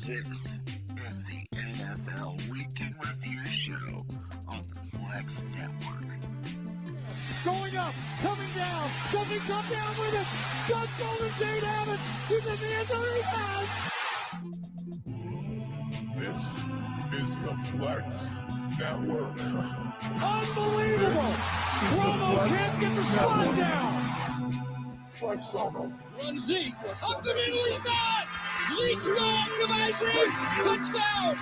This is the NFL Week in Review Show on the Flex Network. Going up, coming down, does he come down with it? Does Golden State have it? He's in the end zone, he has! This is the Flex Network. Unbelievable! Romo can't get the spot down! Flex on them. Run Zeke, up the middle, he's gone! Zeke's gone, goodbye Zeke! Touchdown!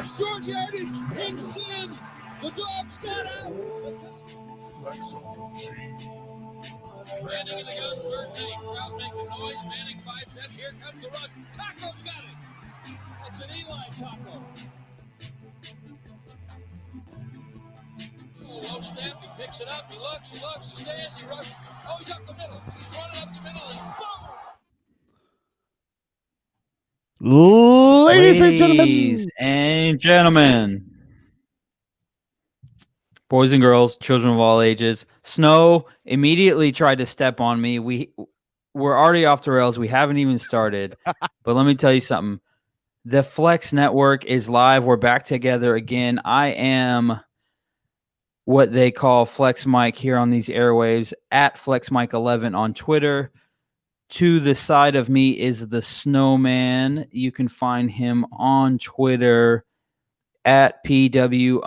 Short yardage, pinched in, the dogs got out! Flex on them. Brandon in the gun, third and 8, crowd making noise, Manning 5 steps, here comes the run, Taco's got it! It's an Eli Taco. Oh, low snap, he picks it up, he looks, he stands, he rushes, oh, he's up the middle, he's running up the middle, and boom! Ladies and gentlemen, boys and girls, children of all ages, Snow immediately tried to step on me. We're already off the rails. We haven't even started. But let me tell you something. The Flex Network is live. We're back together again. I am what they call Flex Mike here on these airwaves, at Flex Mike 11 on Twitter. To the side of me is the SnowMan. You can find him on Twitter at PW_elite,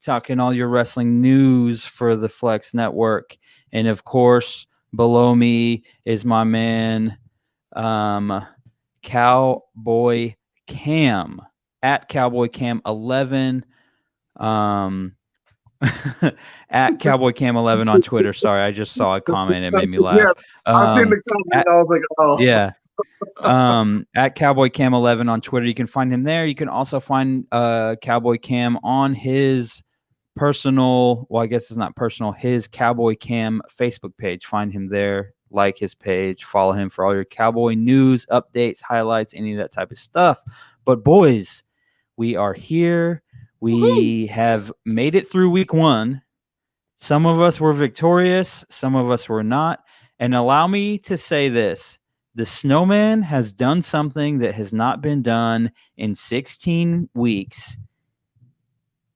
talking all your wrestling news for the Flex Network. And of course, below me is my man, Cowboy Cam, at Cowboy Cam 11. At Cowboy Cam 11 on Twitter. Sorry, I just saw a comment. It made me laugh. Yeah, I seen the comment. I was like, oh. Yeah. At Cowboy Cam 11 on Twitter. You can find him there. You can also find Cowboy Cam on his personal, well, I guess it's not personal, his Cowboy Cam Facebook page. Find him there. Like his page. Follow him for all your Cowboy news, updates, highlights, any of that type of stuff. But boys, we are here. We have made it through week one. Some of us were victorious. Some of us were not. And allow me to say this. The SnowMan has done something that has not been done in 16 weeks.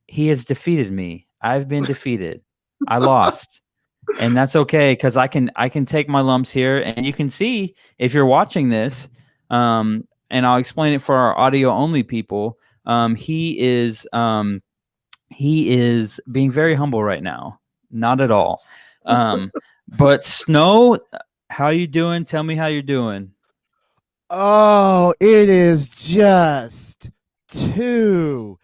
He has defeated me. I've been defeated. I lost. And that's okay, because I can take my lumps here. And you can see if you're watching this, and I'll explain it for our audio-only people. He is being very humble right now. Not at all. But Snow, how you doing? Tell me how you're doing. Oh, it is just too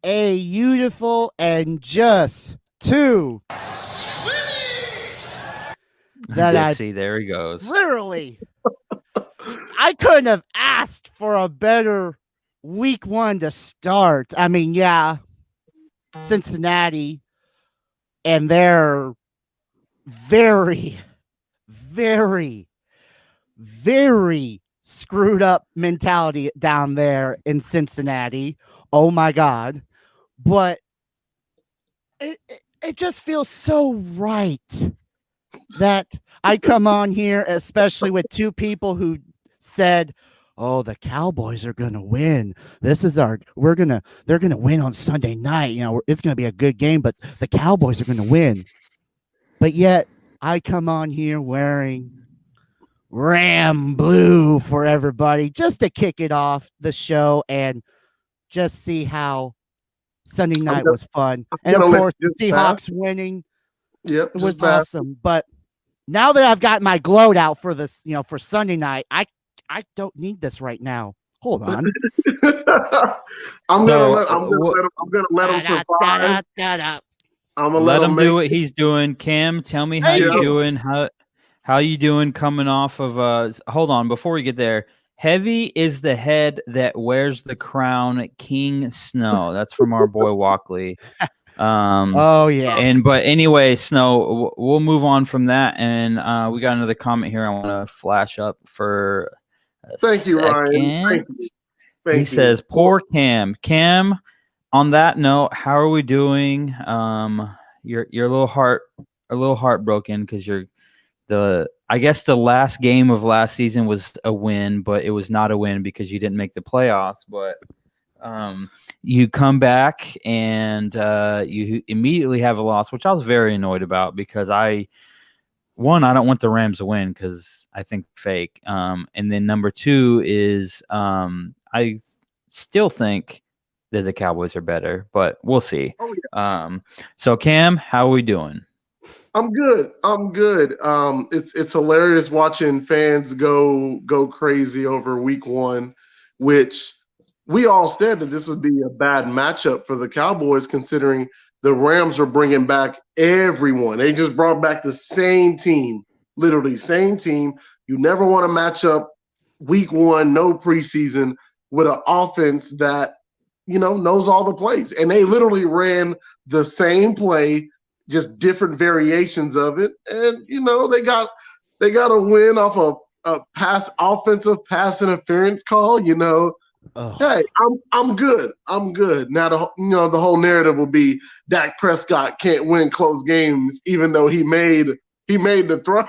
beautiful and just too that I see. There he goes. Literally, I couldn't have asked for a better week one to start. I mean, yeah, Cincinnati and their very, very, very screwed up mentality down there in Cincinnati. Oh my God. But it just feels so right that I come on here, especially with two people who said, oh, the Cowboys are going to win. They're going to win on Sunday night. You know, it's going to be a good game, but the Cowboys are going to win. But yet I come on here wearing Ram Blue for everybody just to kick it off the show and just see how Sunday night was fun. And of course, the Seahawks winning. Yep, it was awesome. But now that I've got my gloat out for this, you know, for Sunday night, I don't need this right now. Hold on. I'm gonna let him survive. I'm gonna let him do what he's doing. Cam, tell me how you're doing. How you doing coming off of hold on, before we get there. Heavy is the head that wears the crown, King Snow. That's from our boy Walkley. Oh yeah. But anyway, Snow, we'll move on from that. And we got another comment here I want to flash up for Thank you, Ryan. Thank you. Says, poor Cam. Cam, on that note, how are we doing? You're a little heartbroken because you're I guess the last game of last season was a win, but it was not a win because you didn't make the playoffs. But you come back and you immediately have a loss, which I was very annoyed about because I don't want the Rams to win because I think fake. And then number two is I still think that the Cowboys are better, but we'll see. Oh, yeah. So Cam, how are we doing? I'm good. It's hilarious watching fans go crazy over week one, which we all said that this would be a bad matchup for the Cowboys, considering the Rams are bringing back everyone. They just brought back the same team, literally same team. You never want to match up week one, no preseason, with an offense that knows all the plays, and they literally ran the same play, just different variations of it, and they got a win off a offensive pass interference call. Hey, I'm good. Now the whole narrative will be Dak Prescott can't win close games, even though he made the throw,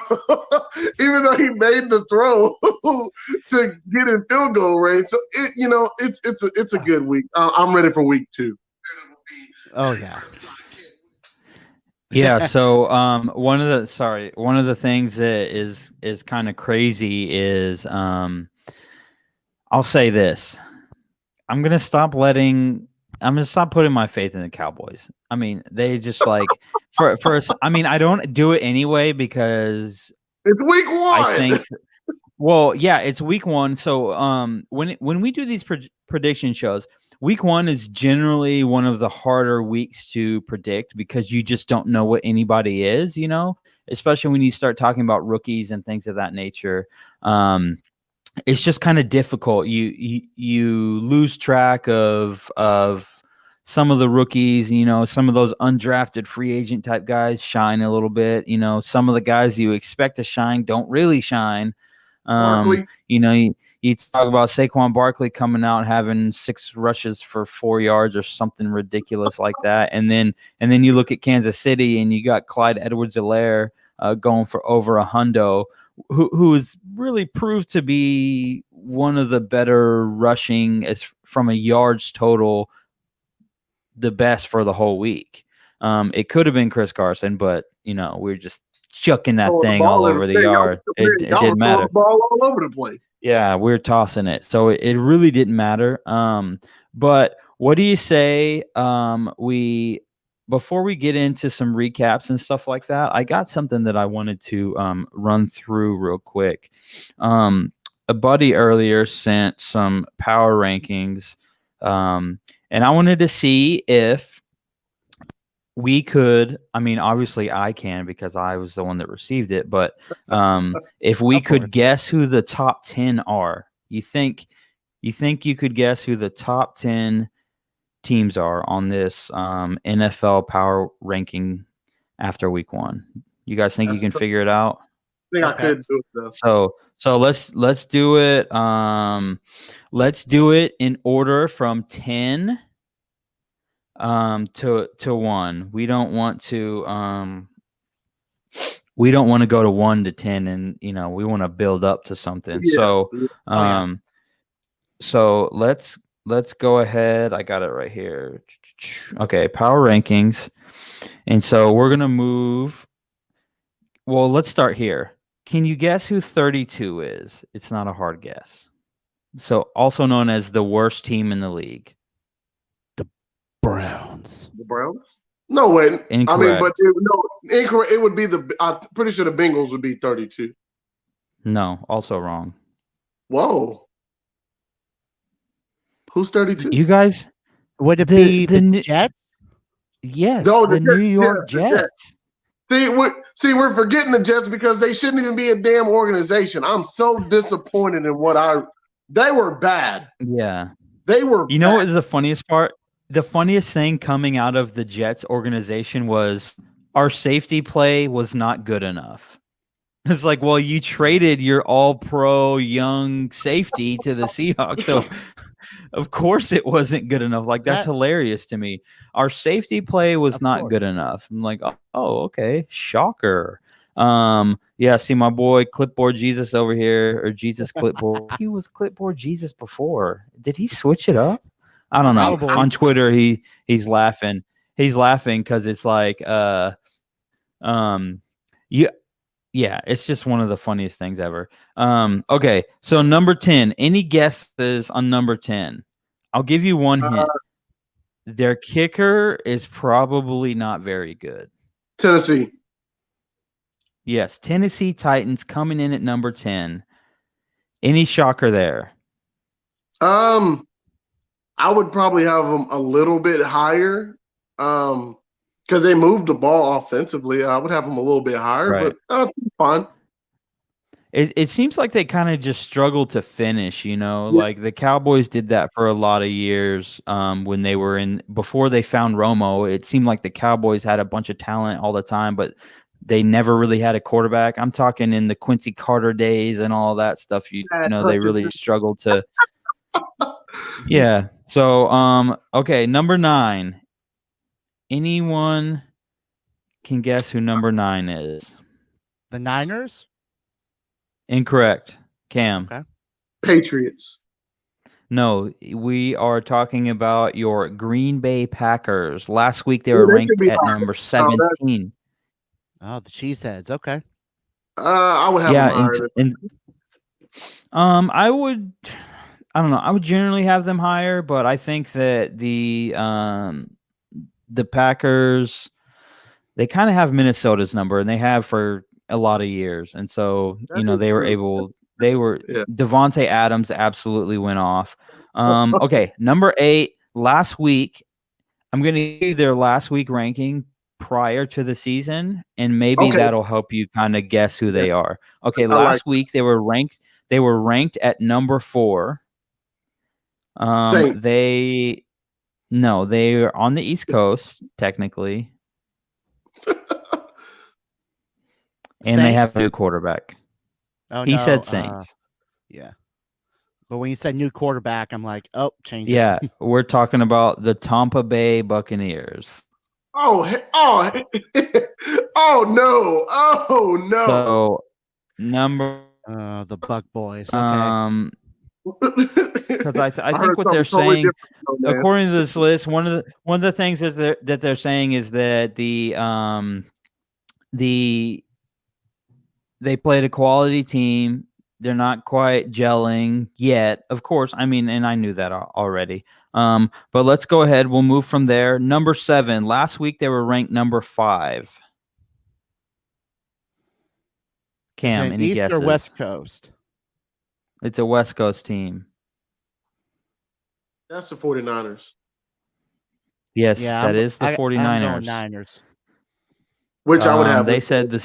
even though he made the throw to get in field goal range. So it's a good week. I'm ready for week two. Oh yeah. Yeah, so one of the things that is kind of crazy is I'll say this. I'm gonna stop putting my faith in the Cowboys. I mean, they just like first. I mean, I don't do it anyway because it's week one. I think. Well, yeah, it's week one. So when we do these prediction shows, week one is generally one of the harder weeks to predict because you just don't know what anybody is, especially when you start talking about rookies and things of that nature. It's just kind of difficult. You lose track of some of the rookies, some of those undrafted free agent type guys shine a little bit. Some of the guys you expect to shine don't really shine. You talk about Saquon Barkley coming out and having 6 rushes for 4 yards or something ridiculous like that. And then you look at Kansas City and you got Clyde Edwards-Helaire going for over a hundo, who's really proved to be one of the better rushing as from a yards total, the best for the whole week. It could have been Chris Carson, but we're just chucking that thing all over the yard. It didn't matter. The ball all over the place. Yeah, we're tossing it. So it really didn't matter. But what do you say before we get into some recaps and stuff like that, I got something that I wanted to run through real quick. A buddy earlier sent some power rankings, and I wanted to see if we could, I mean, obviously I can because I was the one that received it, but if we could guess who the top 10 are, you think you could guess who the top 10 teams are on this NFL power ranking after week one? You guys think you can figure it out? I think I could do it though. So let's do it. Let's do it in order from 10 to 1. We don't want to go to 1 to 10, and we want to build up to something. Yeah. So let's go ahead. I got it right here. Okay, power rankings. And so we're gonna move. Well, let's start here. Can you guess who 32 is? It's not a hard guess. So also known as the worst team in the league. Browns. The Browns? No way. Incorrect. I mean, but incorrect. It would be I'm pretty sure the Bengals would be 32. No, also wrong. Whoa. Who's 32? You guys? Would it be the Jets? Yes, the New York Jets. We're forgetting the Jets because they shouldn't even be a damn organization. I'm so disappointed in they were bad. Yeah. They were You know what is the funniest part? The funniest thing coming out of the Jets organization was our safety play was not good enough. It's like, well, you traded your all-pro young safety to the Seahawks, so of course it wasn't good enough. Like, that's hilarious to me. Our safety play was not good enough. I'm like, oh, okay, shocker. Yeah, see my boy Clipboard Jesus over here, or Jesus Clipboard. He was Clipboard Jesus before. Did he switch it up? I don't know. Probably. On Twitter, he's laughing. He's laughing because it's like yeah, yeah, it's just one of the funniest things ever. Okay, so number 10. Any guesses on number 10? I'll give you one hint. Their kicker is probably not very good. Tennessee. Yes, Tennessee Titans coming in at number 10. Any shocker there? I would probably have them a little bit higher. Because they moved the ball offensively. I would have them a little bit higher, Right. but fine. It seems like they kind of just struggle to finish, Yeah. like the Cowboys did that for a lot of years when they were before they found Romo. It seemed like the Cowboys had a bunch of talent all the time, but they never really had a quarterback. I'm talking in the Quincy Carter days and all that stuff. They really struggled to. Yeah. So, okay, number 9. Anyone can guess who number 9 is? The Niners? Incorrect. Cam. Okay. Patriots. No, we are talking about your Green Bay Packers. Last week they Ooh, were they ranked should be at higher. number 17. Oh, the Cheeseheads. Okay. I would have them higher. I don't know. I would generally have them higher, but I think that the Packers, they kind of have Minnesota's number, and they have for a lot of years, and so they were able. Devontae Adams absolutely went off. Okay, number 8. Last week, I'm going to give you their last week ranking prior to the season, and maybe that'll help you kind of guess who they are. Okay, last week they were ranked. They were ranked at number 4. They are on the East Coast technically, and they have a new quarterback. Oh, he said Saints. Yeah. But when you said new quarterback, I'm like, oh, change it. Yeah, we're talking about the Tampa Bay Buccaneers. Oh no. So number the Buck Boys. Okay. Because I think what they're saying, according to this list, one of the things is that they're saying is that they played a quality team. They're not quite gelling yet, of course. I mean, and I knew that already. But let's go ahead. We'll move from there. Number 7. Last week they were ranked number 5. Cam, any East guesses? or West Coast? It's a West Coast team. That's the 49ers. Yes, that is the 49ers. I'm going Niners. Which I would have. They said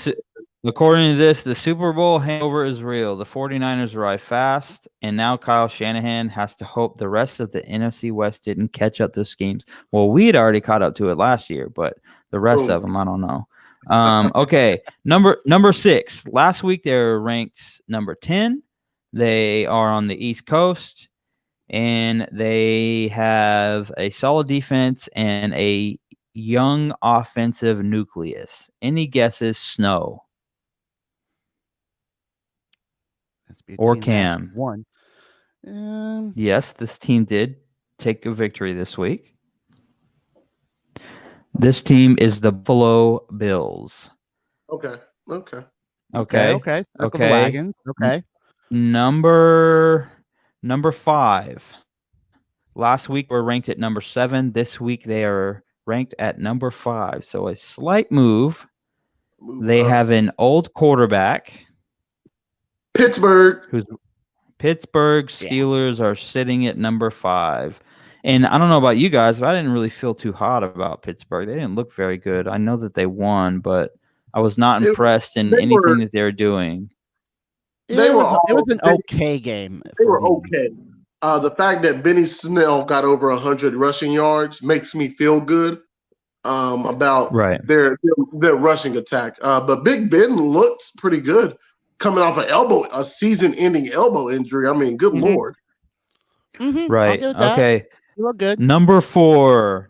according to this, the Super Bowl hangover is real. The 49ers arrived fast, and now Kyle Shanahan has to hope the rest of the NFC West didn't catch up to schemes. Well, we had already caught up to it last year, but the rest of them, I don't know. Okay, number 6. Last week they were ranked number 10. They are on the East Coast, and they have a solid defense and a young offensive nucleus. Any guesses? Snow or Cam? One. Yes, this team did take a victory this week. This team is the Buffalo Bills. Okay. Circle the wagons. Okay. Number 5. Last week we're ranked at number 7. This week they are ranked at number 5. So a slight move. They have an old quarterback. Pittsburgh Steelers are sitting at number 5. And I don't know about you guys, but I didn't really feel too hot about Pittsburgh. They didn't look very good. I know that they won, but I was not impressed in anything that they were doing. It was an okay game. They were okay. The fact that Benny Snell got over 100 rushing yards makes me feel good about their rushing attack. But Big Ben looks pretty good coming off a season-ending elbow injury. I mean, good Lord. Mm-hmm. Right. Okay. You look good. Number 4.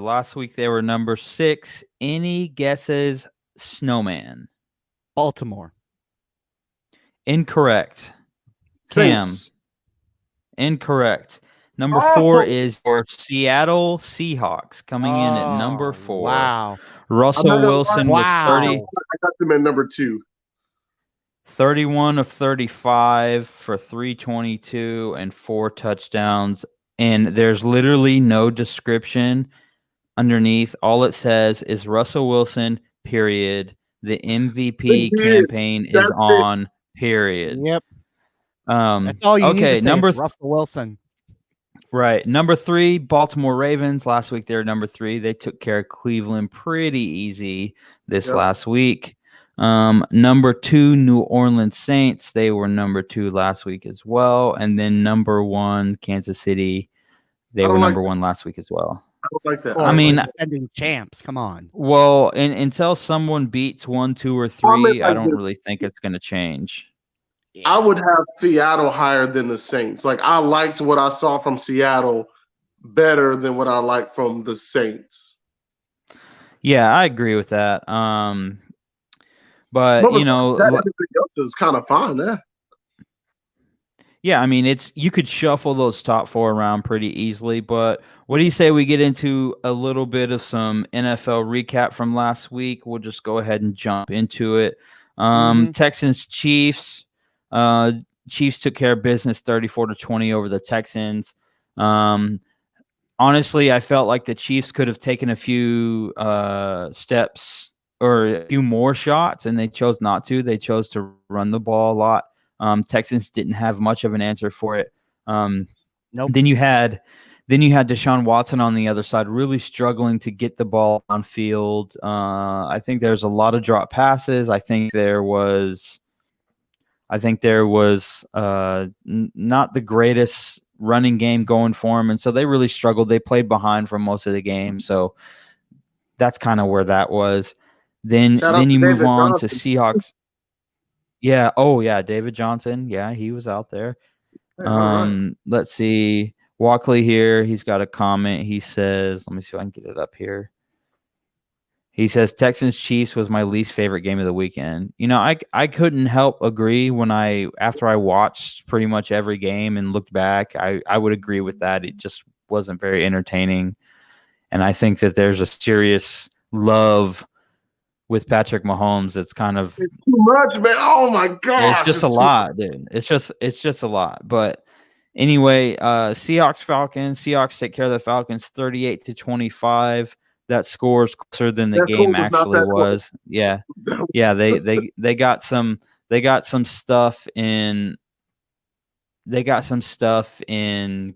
Last week they were number 6. Any guesses? SnowMan. Baltimore. Incorrect. Cam. Saints. Incorrect. Number Oh. 4 is your Seattle Seahawks coming in at number 4. Wow. Russell I'm not gonna Wilson lie. was Wow. I got them at number 2. 31 of 35 for 322 and 4 touchdowns. And there's literally no description underneath. All it says is Russell Wilson, period. The MVP They did. campaign is That's it. on, period. Yep. That's all you need Okay, to say number is Russell Wilson. Right. Number 3, Baltimore Ravens. Last week they were number 3. They took care of Cleveland pretty easy this Yep. last week. Number 2, New Orleans Saints. They were number 2 last week as well. And then number 1, Kansas City. They I were don't like number that. 1 last week as well. I don't like that. Well, I mean- defending champs. Come on. Well, until someone beats 1, 2, or 3, I don't really think it's going to change. I would have Seattle higher than the Saints. Like, I liked what I saw from Seattle better than what I liked from the Saints. Yeah, I agree with that. But But you know, that everything else is kind of fine. yeah, I mean, you could shuffle those top 4 around pretty easily. But what do you say we get into a little bit of some NFL recap from last week? We'll just go ahead and jump into it. Texans Chiefs. Chiefs took care of business 34-20 over the Texans. Honestly, I felt like the Chiefs could have taken a few steps or a few more shots, and they chose not to. They chose to run the ball a lot. Texans didn't have much of an answer for it. Nope. Then you had Deshaun Watson on the other side, really struggling to get the ball on field. I think there's a lot of drop passes. I think there was not the greatest running game going for him, and so they really struggled. They played behind for most of the game, so that's kind of where that was. Then you move on to Seahawks. Yeah. Oh, yeah. David Johnson. Yeah, he was out there. Let's see. Walkley here. He's got a comment. He says, let me see if I can get it up here. He says, Texans Chiefs was my least favorite game of the weekend. You know, I couldn't help agree after I watched pretty much every game and looked back, I would agree with that. It just wasn't very entertaining. And I think that there's a serious love with Patrick Mahomes. It's kind of It's too much, man. Oh my gosh. it's just a lot, dude. It's just a lot. But anyway, Seahawks Falcons. Seahawks take care of the Falcons 38-25. That score's closer than the game actually was. Yeah. Yeah, they got some stuff in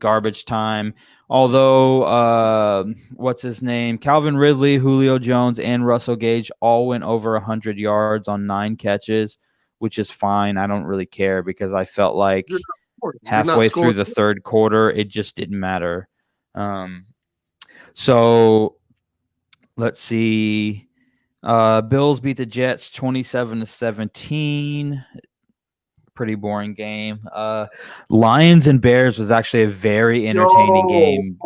garbage time. Although what's his name? Calvin Ridley, Julio Jones, and Russell Gage all went over 100 yards on 9 catches, which is fine. I don't really care because I felt like halfway through the third quarter, it just didn't matter. So let's see. Bills beat the Jets 27-17. Pretty boring game. Lions and Bears was actually a very entertaining game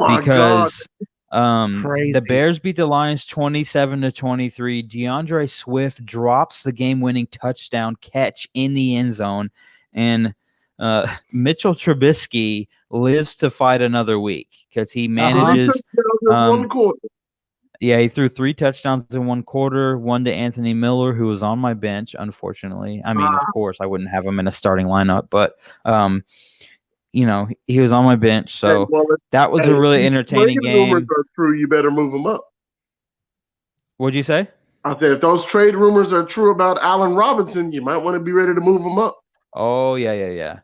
because the Bears beat the Lions 27-23. DeAndre Swift drops the game-winning touchdown catch in the end zone, and Mitchell Trubisky lives to fight another week because he manages. Yeah, he threw 3 touchdowns in 1 quarter, 1 to Anthony Miller, who was on my bench, unfortunately. I mean, of course, I wouldn't have him in a starting lineup, but, you know, he was on my bench. So that was a really entertaining game. Rumors are true, you better move him up. What'd you say? I said, if those trade rumors are true about Allen Robinson, you might want to be ready to move him up. Oh, yeah.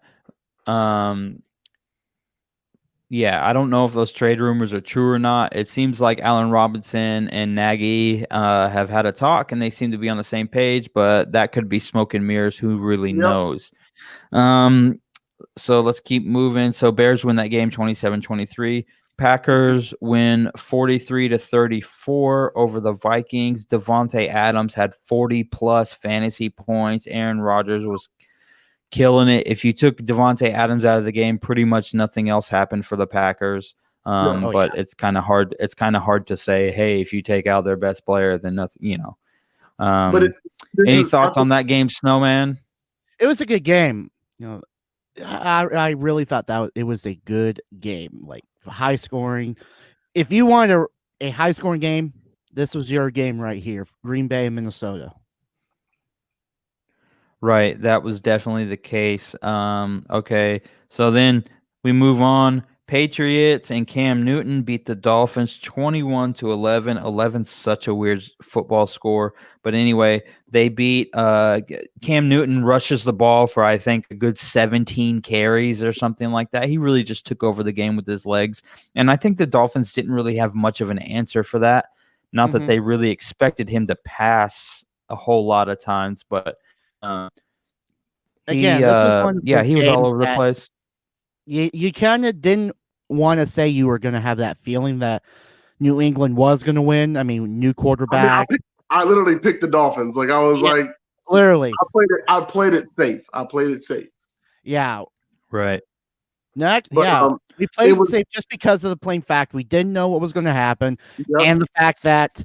Yeah, I don't know if those trade rumors are true or not. It seems like Allen Robinson and Nagy have had a talk, and they seem to be on the same page, but that could be smoke and mirrors. Who really knows? So let's keep moving. So Bears win that game 27-23. Packers win 43-34 over the Vikings. Devontae Adams had 40-plus fantasy points. Aaron Rodgers was killing it. If you took Devontae Adams out of the game, pretty much nothing else happened for the Packers. It's kind of hard. It's kind of hard to say, hey, if you take out their best player, then nothing. You know, But Any thoughts on that game, Snowman? It was a good game. You know, I really thought that it was a good game, like high scoring. If you want a high scoring game, this was your game right here, Green Bay, Minnesota. Right, that was definitely the case. Okay, so then we move on. Patriots and Cam Newton beat the Dolphins 21-11. 11's such a weird football score, but anyway, they beat. Cam Newton rushes the ball for I think a good 17 carries or something like that. He really just took over the game with his legs, and I think the Dolphins didn't really have much of an answer for that. Not that they really expected him to pass a whole lot of times, but. Again, this was one of those he was all games over the that place. You kind of didn't want to say you were going to have that feeling that New England was going to win. I mean, new quarterback. I literally picked the Dolphins. Like I was like, literally, I played it safe. Yeah. Right. Next, But, we played it safe just because of the plain fact we didn't know what was going to happen, and the fact that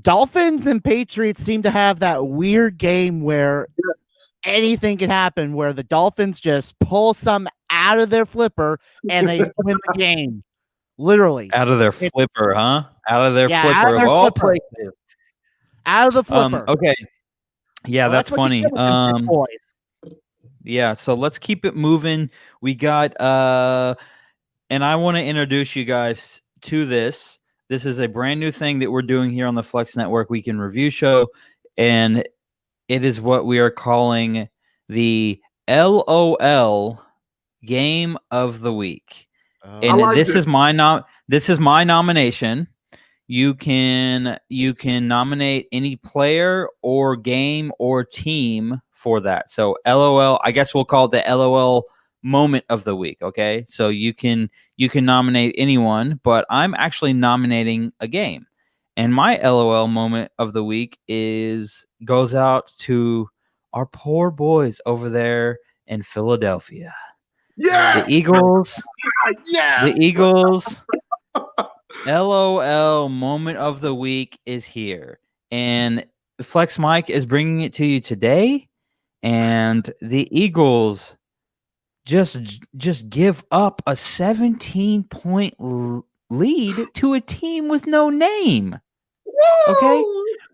Dolphins and Patriots seem to have that weird game where anything can happen, where the Dolphins just pull some out of their flipper and they win the game. Literally. Out of their flipper, huh? Out of their flipper out of their of all flipper. places. Out of the flipper. Okay. Yeah, Well, that's funny. boys. Yeah, so let's keep it moving. We got and I want to introduce you guys to this. This is a brand new thing that we're doing here on the Flex Network Weekend Review Show, and it is what we are calling the LOL Game of the Week. And like this it. is my nomination. You can nominate any player or game or team for that. So LOL, I guess we'll call it the LOL moment of the week, okay? So you can nominate anyone, but I'm actually nominating a game. And my LOL moment of the week goes out to our poor boys over there in Philadelphia. Yeah. The Eagles. Yeah. The Eagles. LOL moment of the week is here. And Flex Mike is bringing it to you today. And the Eagles just give up a 17-point lead to a team with no name. Okay?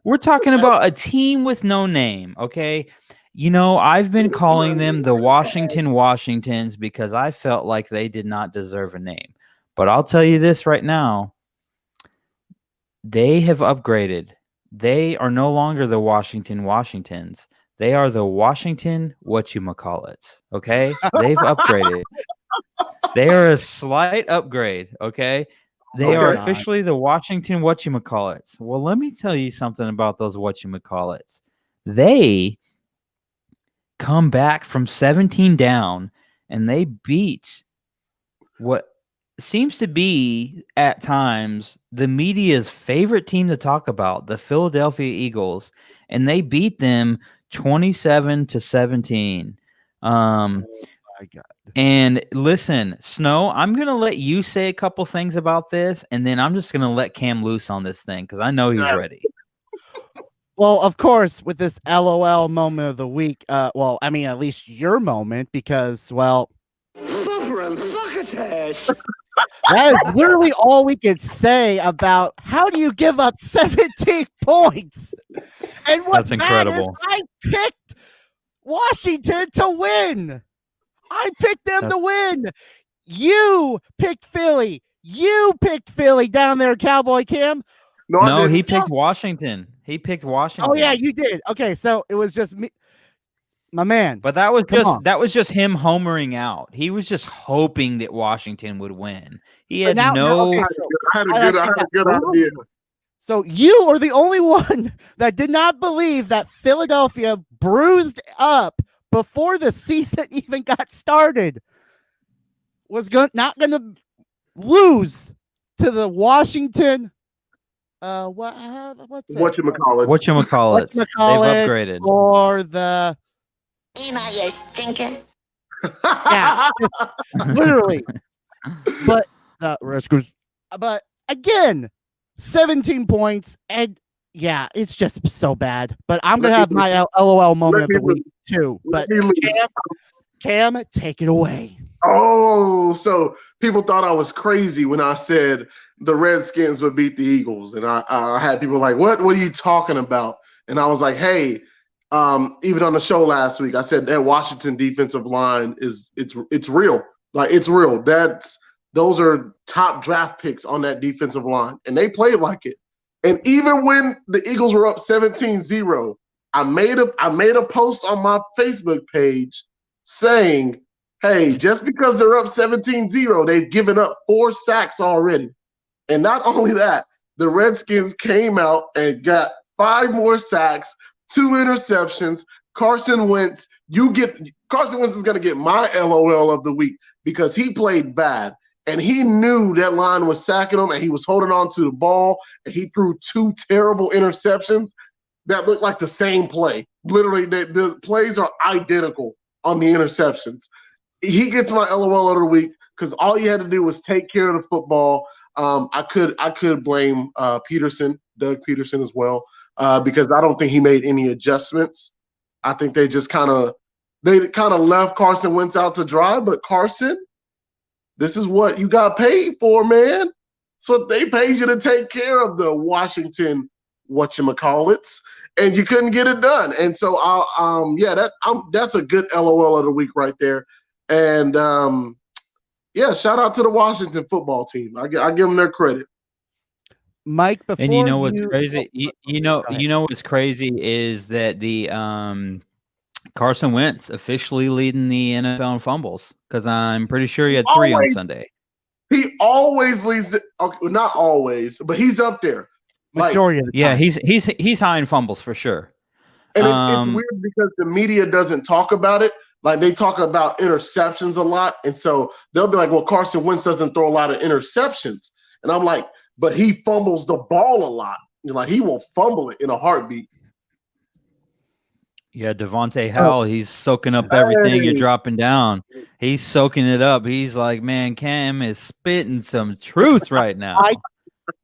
We're talking about a team with no name, okay? You know, I've been calling them the Washington Washingtons because I felt like they did not deserve a name. But I'll tell you this right now. They have upgraded. They are no longer the Washington Washingtons. They are the Washington whatchamacallits, okay? They've upgraded. They are a slight upgrade, okay? They are officially the Washington whatchamacallits. Well, let me tell you something about those whatchamacallits. They come back from 17 down, and they beat what seems to be, at times, the media's favorite team to talk about, the Philadelphia Eagles, and they beat them 27-17. My God. And listen, Snow, I'm going to let you say a couple things about this, and then I'm just going to let Cam loose on this thing because I know he's ready. Well, of course, with this LOL moment of the week, well, I mean, at least your moment, because, well, that is literally all we could say about how do you give up 17 points. And what's That's incredible. I picked Washington to win. I picked them to win. You picked Philly. You picked Philly down there, Cowboy Cam. No, he picked Washington. He picked Washington. Oh yeah, you did. Okay, so it was just me, my man. But that was just him homering out. He was just hoping that Washington would win. He had I had a good idea. So you are the only one that did not believe that Philadelphia bruised up before the season even got started was not going to lose to the Washington. What's it? Whatchamacallits. They've upgraded. Or the you stinking. yeah, literally. But again, 17 points, and Yeah, it's just so bad. But I'm gonna Let me have my LOL moment of me the week too. let But me lose. Cam, take it away. Oh, so people thought I was crazy when I said the Redskins would beat the Eagles, and I had people like, "What? What are you talking about?" And I was like, "Hey, even on the show last week, I said that Washington defensive line it's real, like it's real. Those are top draft picks on that defensive line, and they played like it. And even when the Eagles were up 17-0, I made a post on my Facebook page saying, hey, just because they're up 17-0, they've given up 4 sacks already. And not only that, the Redskins came out and got 5 more sacks, 2 interceptions. Carson Wentz is going to get my LOL of the week because he played bad. And he knew that line was sacking him, and he was holding on to the ball, and he threw 2 terrible interceptions that looked like the same play. Literally, the plays are identical on the interceptions. He gets my LOL of the week because all he had to do was take care of the football. I could blame Doug Peterson as well, because I don't think he made any adjustments. I think they just kind of left Carson Wentz out to dry. But Carson, this is what you got paid for, man. So they paid you to take care of the Washington whatchamacallits, and you couldn't get it done. And so that's a good LOL of the week right there. And shout out to the Washington football team. I give them their credit. Mike, before And you know what's crazy? You know Go ahead. what's crazy is that the Carson Wentz officially leading the NFL in fumbles, because I'm pretty sure he had 3 on Sunday. He always leads it. Okay, not always, but he's up there. Majority of the time. Yeah, he's high in fumbles for sure. And it's weird because the media doesn't talk about it. Like, they talk about interceptions a lot, and so they'll be like, well, Carson Wentz doesn't throw a lot of interceptions. And I'm like, but he fumbles the ball a lot. Like, he will fumble it in a heartbeat. Yeah, Devontae Howell, he's soaking up everything you're dropping down. He's soaking it up. He's like, man, Cam is spitting some truth right now.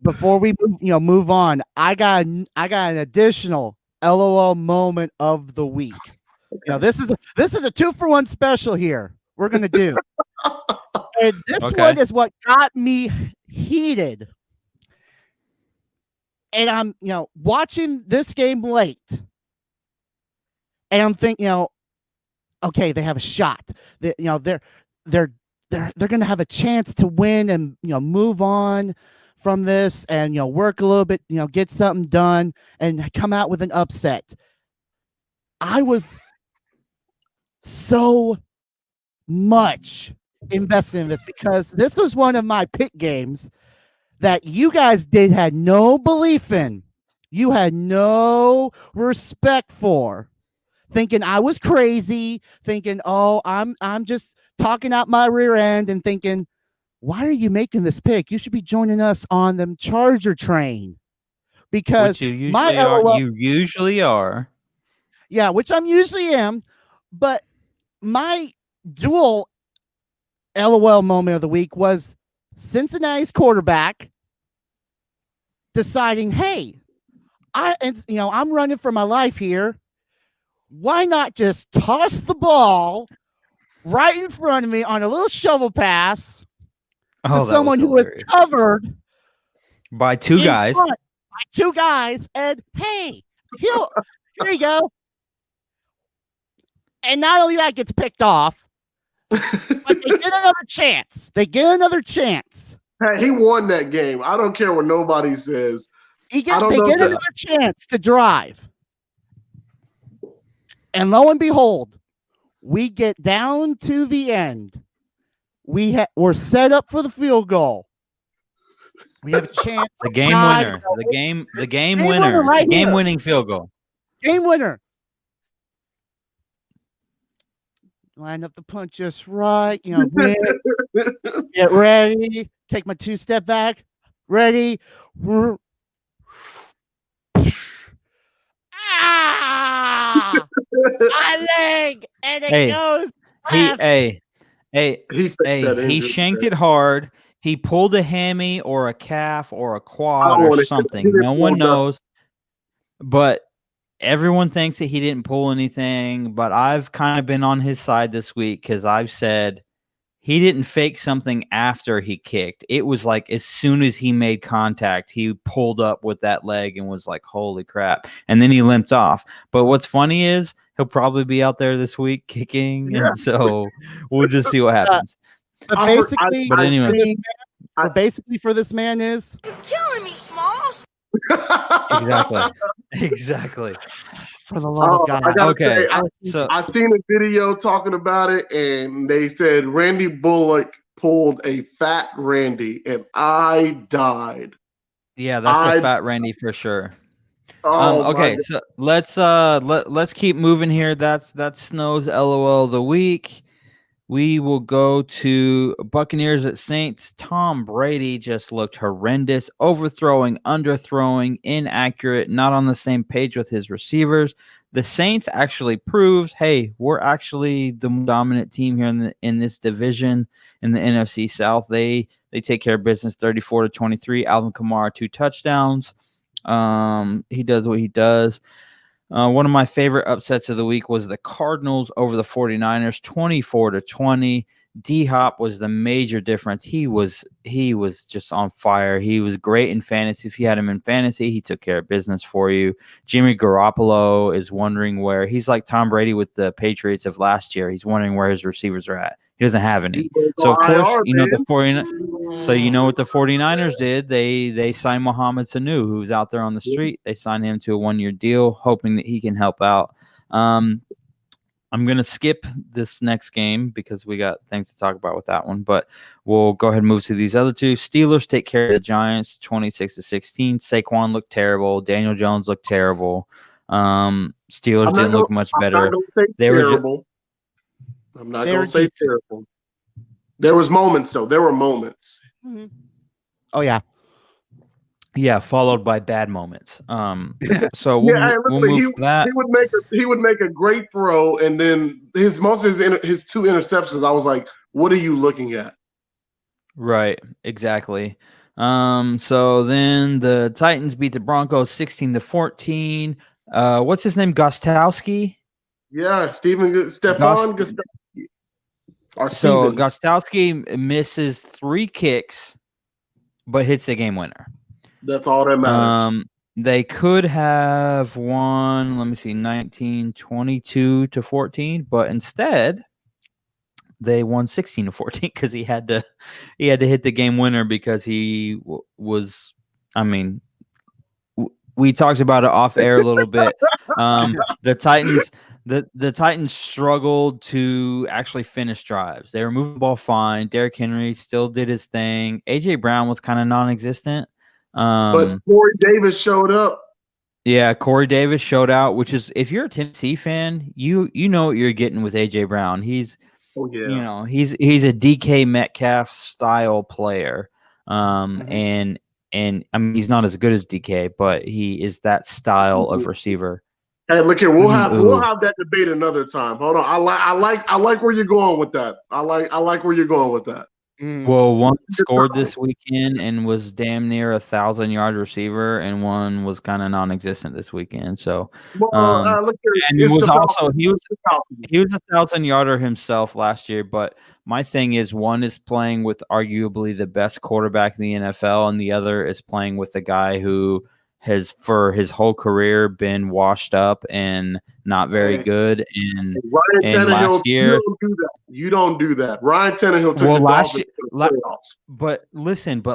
Before we move on, I got an additional LOL moment of the week. This is a 2-for-1 special here. We're gonna do, and this one is what got me heated. And I'm watching this game late, and I'm thinking, okay, they have a shot. They're gonna have a chance to win and move on from this and work a little bit, get something done and come out with an upset. I was so much invested in this because this was one of my pick games that you guys had no belief in. You had no respect for, thinking I was crazy, thinking, oh, I'm just talking out my rear end, and thinking, why are you making this pick? You should be joining us on the Charger train, because you usually are. Yeah, which I'm usually am, but my dual LOL moment of the week was Cincinnati's quarterback deciding, hey, I'm running for my life here. Why not just toss the ball right in front of me on a little shovel pass to someone who was covered by 2 guys? By 2 guys, and hey, here you go. And not only that gets picked off, but they get another chance. They get another chance. Hey, he won that game. I don't care what nobody says. They get another chance to drive. And lo and behold, we get down to the end. We're set up for the field goal. We have a chance. The game winner. The game winner. Right, the game-winning field goal. Game winner. Line up the punch just right. Get ready. Take my 2-step back. Ready. My leg, and it goes. He shanked it hard. He pulled a hammy or a calf or a quad or something. No one knows. but everyone thinks that he didn't pull anything, but I've kind of been on his side this week because I've said he didn't fake something after he kicked. It was like as soon as he made contact, he pulled up with that leg and was like, holy crap. And then he limped off. But what's funny is he'll probably be out there this week kicking. Yeah. And so we'll just see what happens. But I- basically, But anyway. for this man is You're killing me, Smalls. Exactly. for the love of God. I gotta Okay. say, So I seen a video talking about it, and they said Randy Bullock pulled a fat Randy, and I died. yeah, that's a fat Randy for sure. Oh, okay, so let's keep moving here. That's Snow's LOL of the week. We will go to Buccaneers at Saints. Tom Brady just looked horrendous, overthrowing, underthrowing, inaccurate, not on the same page with his receivers. The Saints actually proved, hey, we're actually the dominant team here in this division in the NFC South. They take care of business 34-23. Alvin Kamara 2 touchdowns. He does what he does. One of my favorite upsets of the week was the Cardinals over the 49ers, 24-20. D-Hop was the major difference. He was just on fire. He was great in fantasy. If you had him in fantasy, he took care of business for you. Jimmy Garoppolo is wondering where he's like Tom Brady with the Patriots of last year. He's wondering where his receivers are at. He doesn't have any. So of course, the 49ers. So you know what the 49ers did? They signed Mohamed Sanu, who's out there on the street. They signed him to a 1-year deal, hoping that he can help out. I'm going to skip this next game because we got things to talk about with that one, but we'll go ahead and move to these other two. Steelers take care of the Giants 26-16. Saquon looked terrible. Daniel Jones looked terrible. Steelers didn't look much better. They were terrible. I'm not going to say terrible. There was moments, though. There were moments. Mm-hmm. Oh, yeah. Yeah, followed by bad moments. So we'll move from that. He would make a great throw, and then his 2 interceptions, I was like, what are you looking at? Right, exactly. So then the Titans beat the Broncos 16-14. What's his name? Gostowski? Yeah, Stefan Gostowski. So Gostowski misses 3 kicks, but hits the game winner. That's all that matters. They could have won, 19-22-14, but instead they won 16-14 because he had to hit the game winner because he was. I mean, we talked about it off air a little bit. The Titans. The Titans struggled to actually finish drives. They were moving the ball fine. Derrick Henry still did his thing. A.J. Brown was kind of non-existent. But Corey Davis showed up. Yeah, Corey Davis showed out, which is, if you're a Tennessee fan, you know what you're getting with A.J. Brown. He's a DK Metcalf style player. And I mean, he's not as good as DK, but he is that style of receiver. Hey, look here. We'll have that debate another time. Hold on. I like where you're going with that. I like where you're going with that. Well, one scored this weekend and was damn near 1,000-yard receiver, and one was kind of non-existent this weekend. So, look here. And he was 1,000-yarder himself last year. But my thing is, one is playing with arguably the best quarterback in the NFL, and the other is playing with a guy who has for his whole career been washed up and not very good. And last year, you don't do that. Ryan Tannehill took the Dolphins to the playoffs. But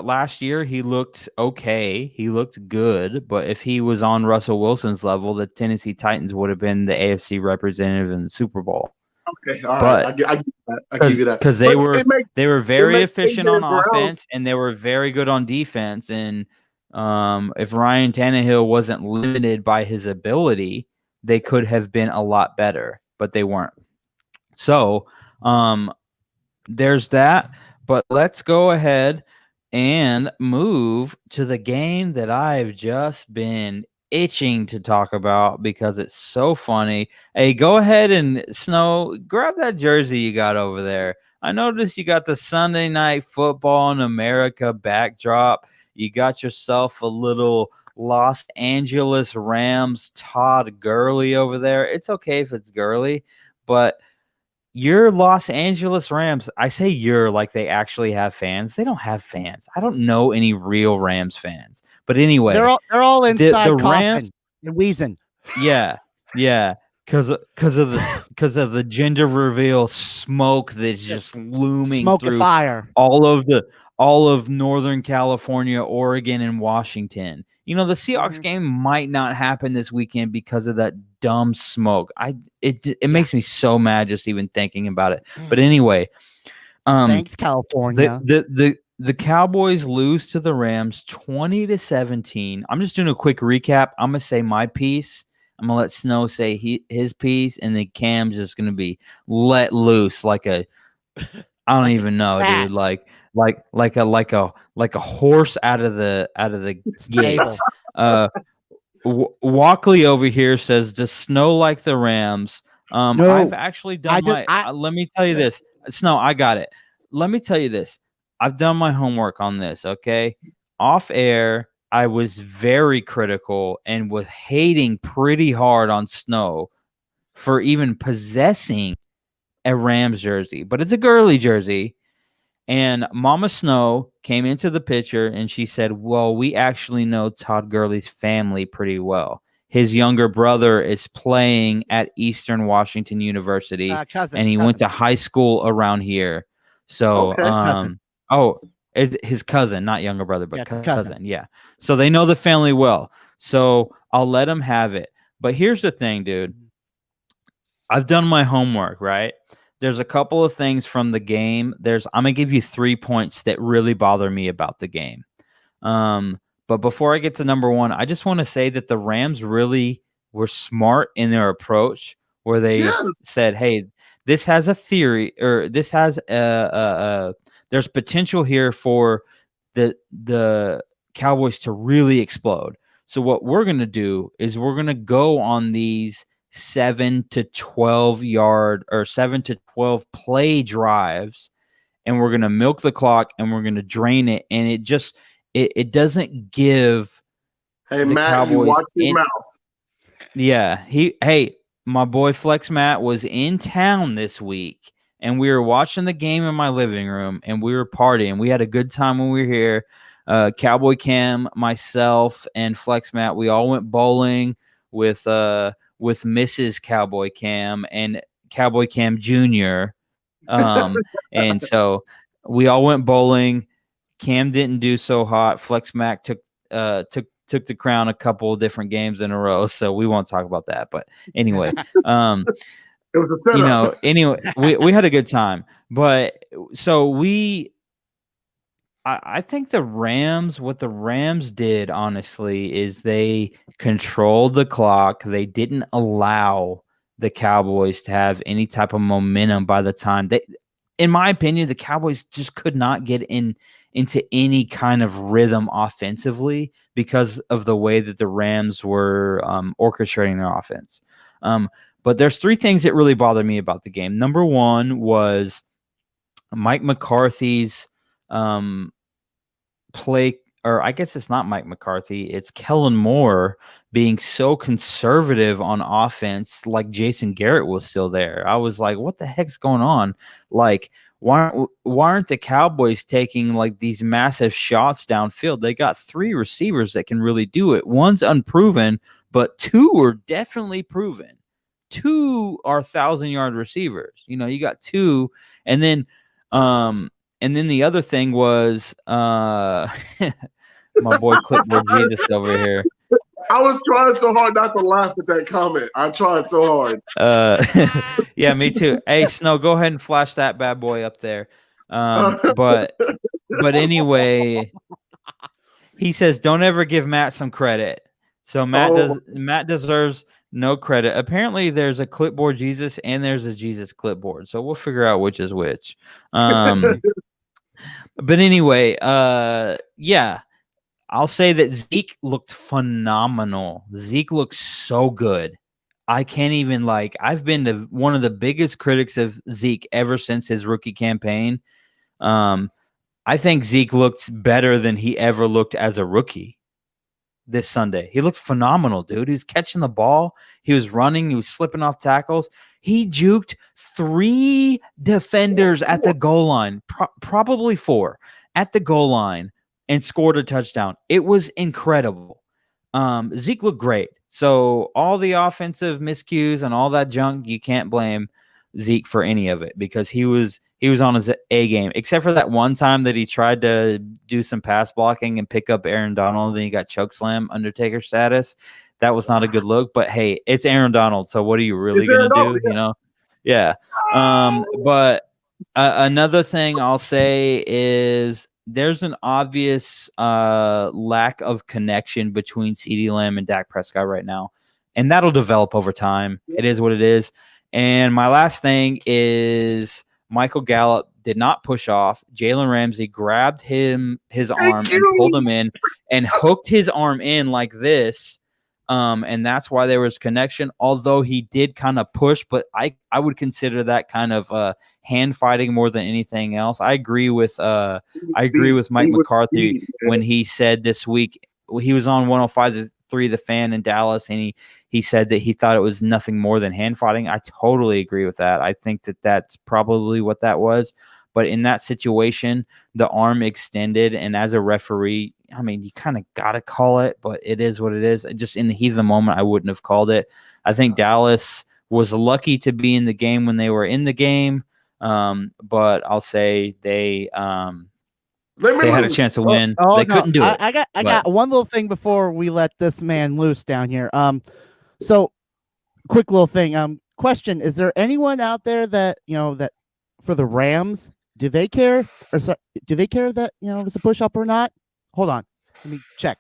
last year he looked okay. He looked good. But if he was on Russell Wilson's level, the Tennessee Titans would have been the AFC representative in the Super Bowl. Okay, all right. I give you that because they were very efficient on offense and they were very good on defense. And if Ryan Tannehill wasn't limited by his ability, they could have been a lot better, but they weren't. So there's that. But let's go ahead and move to the game that I've just been itching to talk about because it's so funny. Hey, go ahead and Snow, grab that jersey you got over there. I noticed you got the Sunday Night Football in America backdrop. You got yourself a little Los Angeles Rams Todd Gurley over there. It's okay if it's Gurley, but your Los Angeles Rams, I say you're like they actually have fans. They don't have fans. I don't know any real Rams fans. But anyway, they're all inside the coughing Rams, and wheezing. yeah, because of the gender reveal smoke that's just looming Smoke through and fire. all of Northern California, Oregon, and Washington. You know, the Seahawks game might not happen this weekend because of that dumb smoke. It makes me so mad just even thinking about it. But anyway, Thanks, California. the Cowboys lose to the Rams 20-17. I'm just doing a quick recap. I'm gonna say my piece. I'm gonna let Snow say his piece, and then Cam's just gonna be let loose like a I don't even know, dude. Like a horse out of the gates. Walkley over here says, "Does Snow like the Rams?" No, I've actually done let me tell you this, Snow. I got it. Let me tell you this. I've done my homework on this. Okay, off air, I was very critical and was hating pretty hard on Snow for even possessing a Rams jersey, but it's a Gurley jersey. And Mama Snow came into the picture and she said, well, we actually know Todd Gurley's family pretty well. His younger brother is playing at Eastern Washington University, and he went to high school around here. So, it's his cousin, not younger brother, but cousin. Yeah. So they know the family well. So I'll let him have it. But here's the thing, dude. I've done my homework, right? There's a couple of things from the game. I'm gonna give you 3 points that really bother me about the game. But before I get to number one, I just want to say that the Rams really were smart in their approach, where they said, "Hey, this has a theory, or this has there's potential here for the Cowboys to really explode. So what we're gonna do is we're gonna go on these 7 to 12 yard or 7 to 12 play drives, and we're going to milk the clock and we're going to drain it. And it doesn't give the Matt, Cowboys you watch your mouth. Yeah. My boy Flex Matt was in town this week, and we were watching the game in my living room, and we were partying. We had a good time when we were here. Cowboy Cam, myself, and Flex Matt, we all went bowling with Mrs. Cowboy Cam and Cowboy Cam Jr. And so we all went bowling. Cam didn't do so hot. Flex Mac took the crown a couple of different games in a row, so we won't talk about that. But anyway, it was a setup. Anyway, we had a good time. But so I think what the Rams did, honestly, is they controlled the clock. They didn't allow the Cowboys to have any type of momentum by the time in my opinion, the Cowboys just could not get into any kind of rhythm offensively because of the way that the Rams were orchestrating their offense. But there's 3 things that really bothered me about the game. Number one was Mike McCarthy's play, or I guess it's not Mike McCarthy, it's Kellen Moore being so conservative on offense, like Jason Garrett was still there. I was like, what the heck's going on? Like, why aren't the Cowboys taking like these massive shots downfield? They got 3 receivers that can really do it. One's unproven, but 2 are definitely proven. 2 are 1,000-yard receivers. You know, you got 2, and then the other thing was my boy Clipboard Jesus over here. I was trying so hard not to laugh at that comment. I tried so hard. Yeah, me too. Hey, Snow, go ahead and flash that bad boy up there. But anyway, he says, don't ever give Matt some credit. So Matt deserves no credit. Apparently, there's a Clipboard Jesus and there's a Jesus Clipboard. So we'll figure out which is which. But anyway, yeah. I'll say that Zeke looked phenomenal. Zeke looked so good. I can't even I've been one of the biggest critics of Zeke ever since his rookie campaign. I I think Zeke looked better than he ever looked as a rookie this Sunday. He looked phenomenal, dude. He was catching the ball. He was running. He was slipping off tackles. He juked 3 defenders at the goal line, probably 4 at the goal line, and scored a touchdown. It was incredible. Zeke looked great. So all the offensive miscues and all that junk, you can't blame Zeke for any of it because he was on his A game, except for that one time that he tried to do some pass blocking and pick up Aaron Donald, and then he got chokeslam Undertaker status. That was not a good look, but hey, it's Aaron Donald, so what are you really going to do, you know? Yeah. But another thing I'll say is there's an obvious lack of connection between CeeDee Lamb and Dak Prescott right now, and that'll develop over time. It is what it is. And my last thing is Michael Gallup did not push off. Jalen Ramsey grabbed his arm and pulled him in and hooked his arm in like this. And that's why there was connection, although he did kind of push, but I would consider that kind of hand fighting more than anything else. I agree with Mike McCarthy when he said this week, he was on 105.3 The Fan in Dallas, and he said that he thought it was nothing more than hand fighting. I totally agree with that. I think that that's probably what that was. But in that situation, the arm extended, and as a referee, I mean, you kind of got to call it, but it is what it is. Just in the heat of the moment, I wouldn't have called it. I think Dallas was lucky to be in the game when they were in the game, but I'll say they had a chance to win. They couldn't do it. I got one little thing before we let this man loose down here. So quick little thing. Question: is there anyone out there that that for the Rams? Do they care, or do they care that it was a push up or not? Hold on, let me check.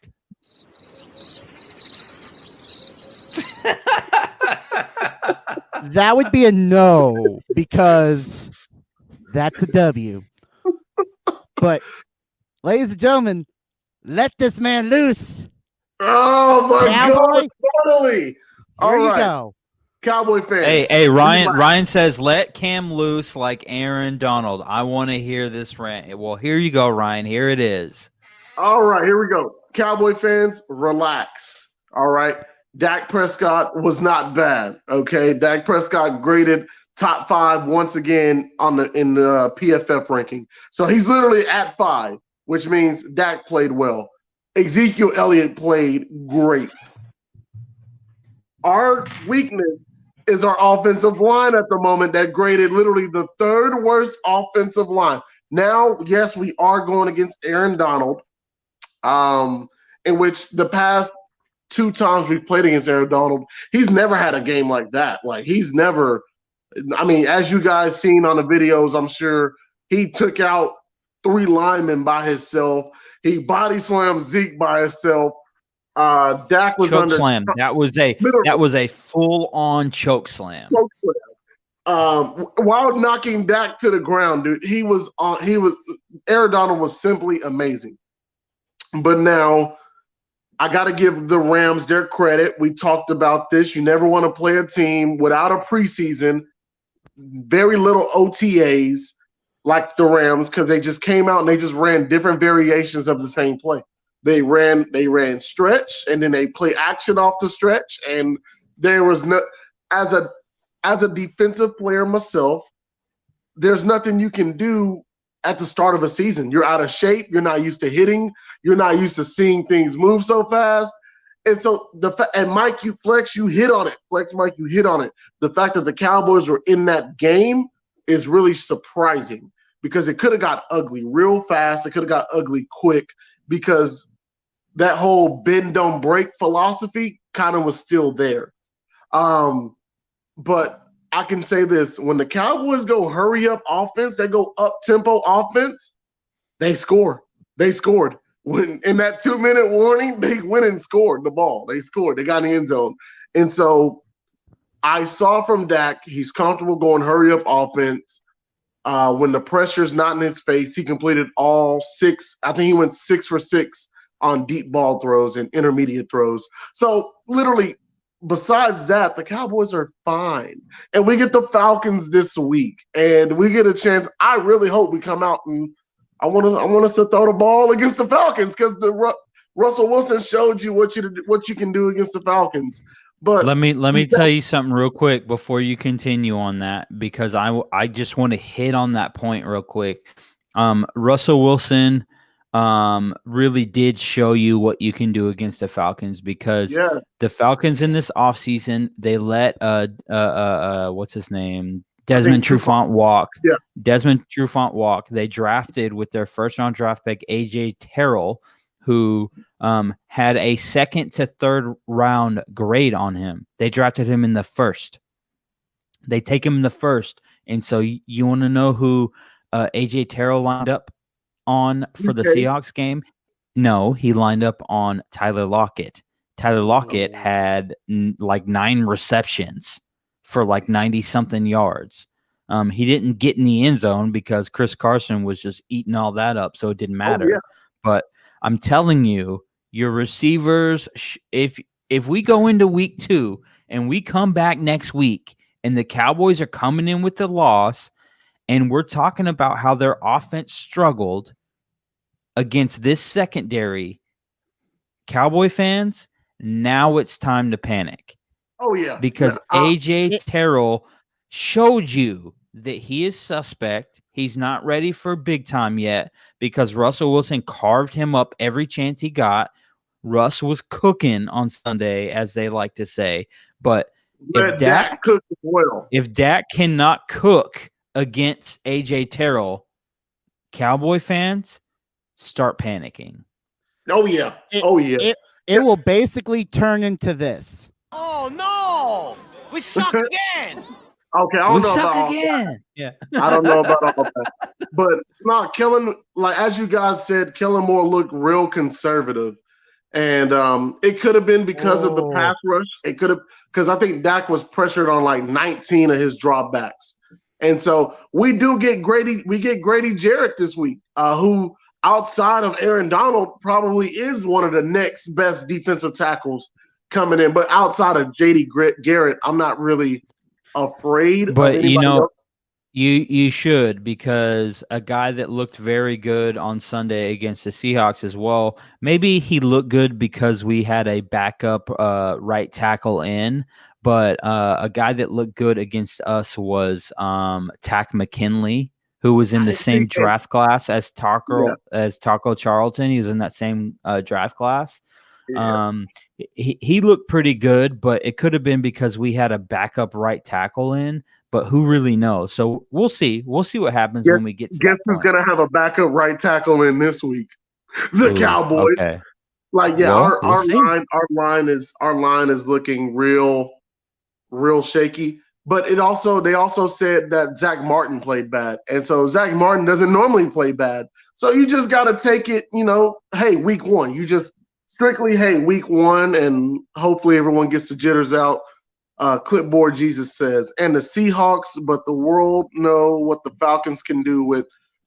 That would be a no because that's a W. But, ladies and gentlemen, let this man loose. Oh my Cowboy. God! Finally, There you go. Cowboy fans. Hey, Ryan says, let Cam loose like Aaron Donald. I want to hear this rant. Well, here you go, Ryan. Here it is. All right, here we go. Cowboy fans, relax. All right. Dak Prescott was not bad. Okay. Dak Prescott graded top 5 once again in the PFF ranking. So he's literally at 5, which means Dak played well. Ezekiel Elliott played great. Our weakness is our offensive line at the moment that graded literally the 3rd worst offensive line. Now, yes, we are going against Aaron Donald, in which the past 2 times we've played against Aaron Donald, he's never had a game like that. Like, he's never – I mean, as you guys seen on the videos, I'm sure he took out 3 linemen by himself. He body slammed Zeke by himself. Dak was choke slam. That was a full on choke slam. While knocking Dak to the ground, dude, Aaron Donald was simply amazing. But now I got to give the Rams their credit. We talked about this. You never want to play a team without a preseason, very little OTAs like the Rams, because they just came out and they just ran different variations of the same play. They ran stretch, and then they play action off the stretch, and there was no as a defensive player myself, there's nothing you can do at the start of a season. You're out of shape. You're not used to hitting. You're not used to seeing things move so fast. And so Mike, you hit on it. Flex, Mike, you hit on it. The fact that the Cowboys were in that game is really surprising because it could have got ugly real fast. It could have got ugly quick because that whole bend don't break philosophy kind of was still there. But I can say this, when the Cowboys go hurry up offense, they go up tempo offense, they score. They scored. When in that 2-minute warning, they went and scored the ball. They scored. They got in the end zone. And so I saw from Dak, he's comfortable going hurry up offense. When the pressure's not in his face, he completed all 6. I think he went 6 for 6 on deep ball throws and intermediate throws. So literally, besides that, the Cowboys are fine. And we get the Falcons this week, and we get a chance. I really hope we come out and I want us to throw the ball against the Falcons because Russell Wilson showed you what you can do against the Falcons. But let me tell you something real quick before you continue on that, because I just want to hit on that point real quick. Russell Wilson really did show you what you can do against the Falcons, because the Falcons in this offseason, they let what's his name? Desmond Trufant walk. Yeah. Desmond Trufant walk. They drafted with their first round draft pick AJ Terrell, who had a second to third round grade on him. They drafted him in the first. They take him in the first. And so you want to know who AJ Terrell lined up on for the Seahawks game? No, he lined up on Tyler Lockett. Tyler Lockett had like 9 receptions for like 90-something yards. He didn't get in the end zone because Chris Carson was just eating all that up, so it didn't matter. But I'm telling you, your receivers, if we go into week 2 and we come back next week and the Cowboys are coming in with the loss and we're talking about how their offense struggled against this secondary, Cowboy fans, now it's time to panic. Oh, yeah. Because AJ Terrell showed you that he is suspect. He's not ready for big time yet because Russell Wilson carved him up every chance he got. Russ was cooking on Sunday, as they like to say. But if Dak cooked well, if Dak cannot cook against AJ Terrell, Cowboy fans start panicking. Oh, yeah. It will basically turn into this. Oh no! We suck again! Okay, I don't know about all that. Yeah. I don't know about all that. But no, Kellen, like as you guys said, Kellen Moore looked real conservative. And it could have been because of the pass rush. It could have, because I think Dak was pressured on like 19 of his dropbacks. And so we get Grady Jarrett this week, who outside of Aaron Donald probably is one of the next best defensive tackles coming in. But outside of JD Garrett, I'm not really afraid. But you should, because a guy that looked very good on Sunday against the Seahawks as well. Maybe he looked good because we had a backup right tackle in, but a guy that looked good against us was Tack McKinley, who was in the same draft class as Taco Charlton. He was in that same draft class. Yeah. He looked pretty good, but it could have been because we had a backup right tackle in. But who really knows? So we'll see. We'll see what happens when we get to guess who's gonna have a backup right tackle in this week? The Cowboys. Okay. Like, yeah, our line is looking real shaky. But they also said that Zach Martin played bad. And so Zach Martin doesn't normally play bad. So you just gotta take it, hey, week 1. You just strictly, hey, week 1, and hopefully everyone gets the jitters out. Clipboard Jesus says, and the Seahawks, but the world know what the Falcons can do with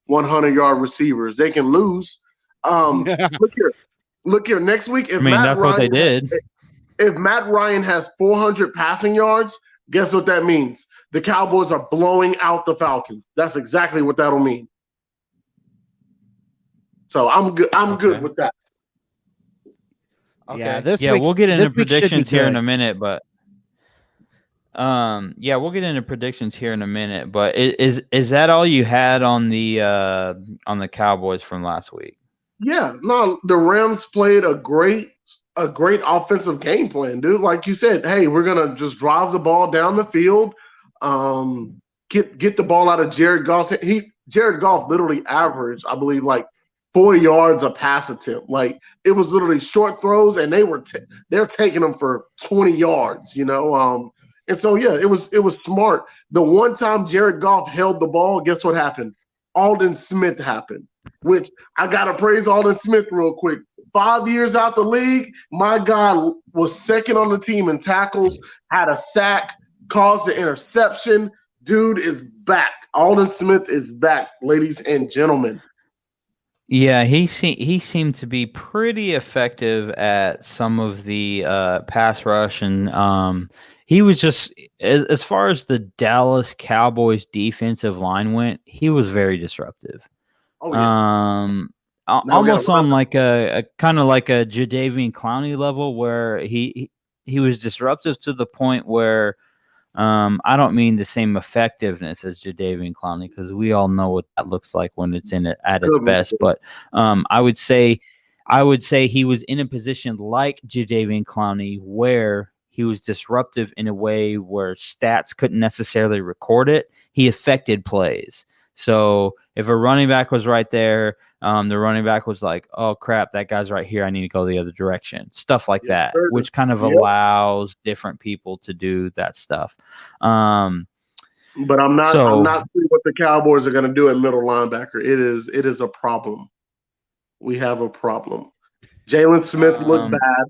100-yard receivers. They can lose. Look here. Next week, if Matt Ryan has 400 passing yards, guess what that means? The Cowboys are blowing out the Falcons. That's exactly what that'll mean. So I'm good. I'm good with that. Okay. We'll get into predictions here in a minute, but. We'll get into predictions here in a minute, but is that all you had on the Cowboys from last week? Yeah, no, the Rams played a great offensive game plan, dude. Like you said, hey, we're gonna just drive the ball down the field, get the ball out of Jared Goff. Jared Goff literally averaged, I believe, like 4 yards a pass attempt. Like it was literally short throws, and they're taking them for 20 yards. And so, yeah, it was smart. The one time Jared Goff held the ball, guess what happened? Aldon Smith happened, which I got to praise Aldon Smith real quick. 5 years out the league, my guy was second on the team in tackles, had a sack, caused an interception. Dude is back. Aldon Smith is back, ladies and gentlemen. Yeah, he seemed to be pretty effective at some of the pass rush, and he was just, as far as the Dallas Cowboys defensive line went, he was very disruptive. Oh yeah. Now we got Almost a on linebacker. like a kind of like a Jadeveon Clowney level where he was disruptive to the point where I don't mean the same effectiveness as Jadeveon Clowney because we all know what that looks like when it's in it at its Good one. best. But I would say he was in a position like Jadeveon Clowney where he was disruptive in a way where stats couldn't necessarily record it. He affected plays. So if a running back was right there, the running back was like, oh, crap, that guy's right here. I need to go the other direction. Stuff like that, sir. which kind of Yep. allows different people to do that stuff. But I'm not seeing what the Cowboys are going to do at middle linebacker. It is a problem. We have a problem. Jalen Smith looked bad.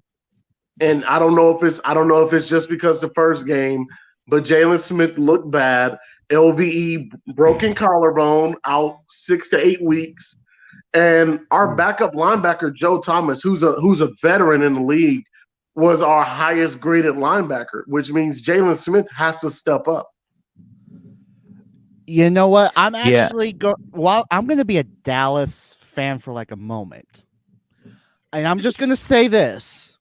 And I don't know if it's just because the first game, but Jalen Smith looked bad. LVE broken collarbone, out 6 to 8 weeks. And our backup linebacker, Joe Thomas, who's a veteran in the league, was our highest graded linebacker, which means Jalen Smith has to step up. You know what? I'm actually I'm going to be a Dallas fan for like a moment. And I'm just going to say this.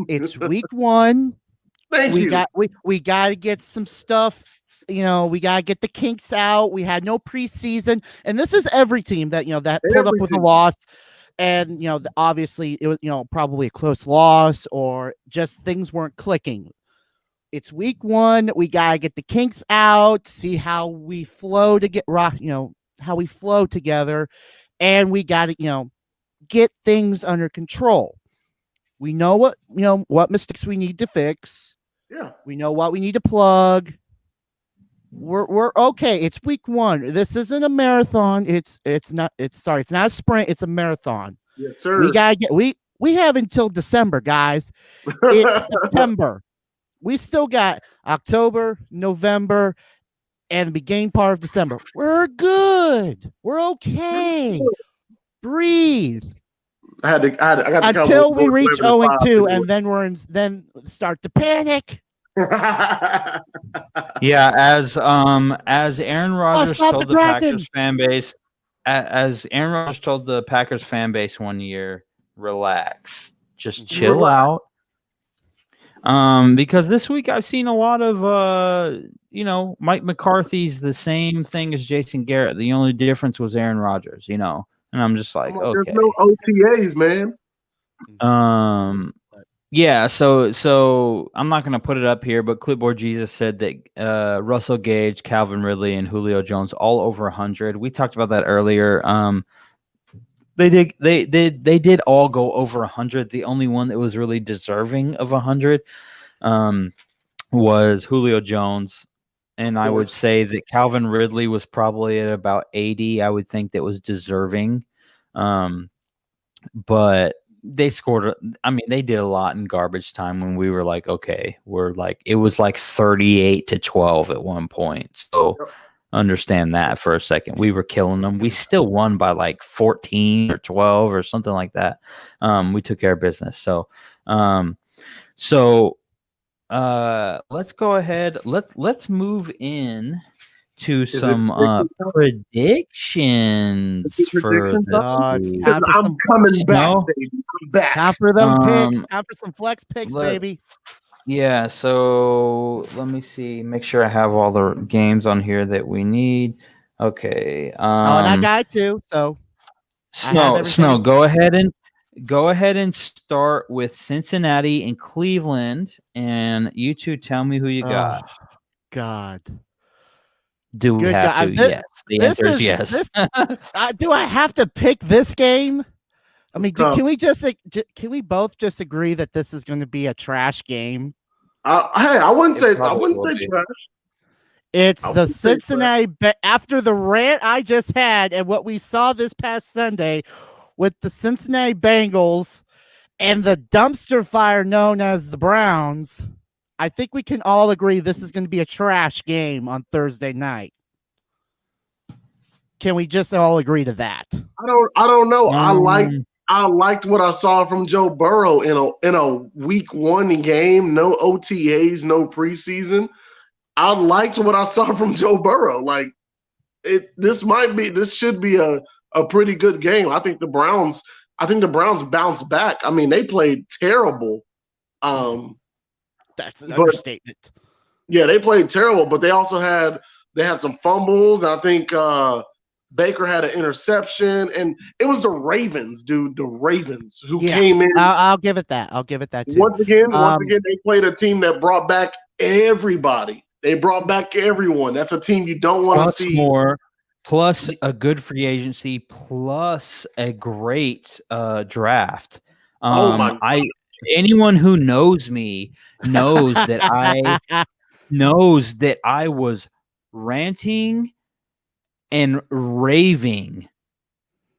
It's week 1. We got to get some stuff. You know, we got to get the kinks out. We had no preseason, and this is every team that that pulled up with a loss, and obviously it was probably a close loss or just things weren't clicking. It's week 1. We got to get the kinks out, see how we flow to get how we flow together, and we got to get things under control. We know what mistakes we need to fix. Yeah. We know what we need to plug. We're okay. It's week 1. This isn't a marathon. It's not a sprint. It's a marathon. Yes, sir. We have until December, guys. It's September. We still got October, November, and the beginning part of December. We're good. We're okay. Breathe. I got until we reach 0-2, and then start to panic. Yeah, as Aaron Rodgers told the Packers fan base, as Aaron Rodgers told the Packers fan base one year, relax, just chill out. Because this week I've seen a lot of Mike McCarthy's the same thing as Jason Garrett. The only difference was Aaron Rodgers, and I'm just like, okay, there's no OTAs, man. Yeah, so I'm not going to put it up here, but Clipboard Jesus said that Russell Gage, Calvin Ridley, and Julio Jones all over 100. We talked about that earlier. They did all go over 100. The only one that was really deserving of 100 was Julio Jones, and I would say that Calvin Ridley was probably at about 80. I would think that was deserving, but they scored. I mean, they did a lot in garbage time when we were like, okay, it was like 38-12 at one point. So understand that for a second. We were killing them. We still won by like 14 or 12 or something like that. We took care of business. So let's go ahead. Let's move in to some predictions for this. I'm coming back, baby. I'm back. Time for them picks. Time for some flex picks, baby. Yeah, so let me see. Make sure I have all the games on here that we need. Okay. And I got too. So Snow. Go ahead and start with Cincinnati and Cleveland, and you two tell me who you got. God. Do we have to? Yes. The answer is yes. Do I have to pick this game? I mean, can we both just agree that this is going to be a trash game? I wouldn't say trash. It's the Cincinnati after the rant I just had and what we saw this past Sunday with the Cincinnati Bengals and the dumpster fire known as the Browns. I think we can all agree this is going to be a trash game on Thursday night. Can we just all agree to that? I don't know. I liked what I saw from Joe Burrow in a week 1 game, no OTAs, no preseason. I liked what I saw from Joe Burrow. Like, this should be a pretty good game. I think the Browns bounced back. I mean, they played terrible. That's an but- understatement. Yeah, they played terrible, but they had some fumbles. And I think Baker had an interception, and it was the Ravens, dude. The Ravens who came in. I'll give it that. I'll give it that too. Once again, they played a team that brought back everybody. They brought back everyone. That's a team you don't want to see. Plus a good free agency, plus a great draft. Oh my God. Anyone who knows me knows that I was ranting and raving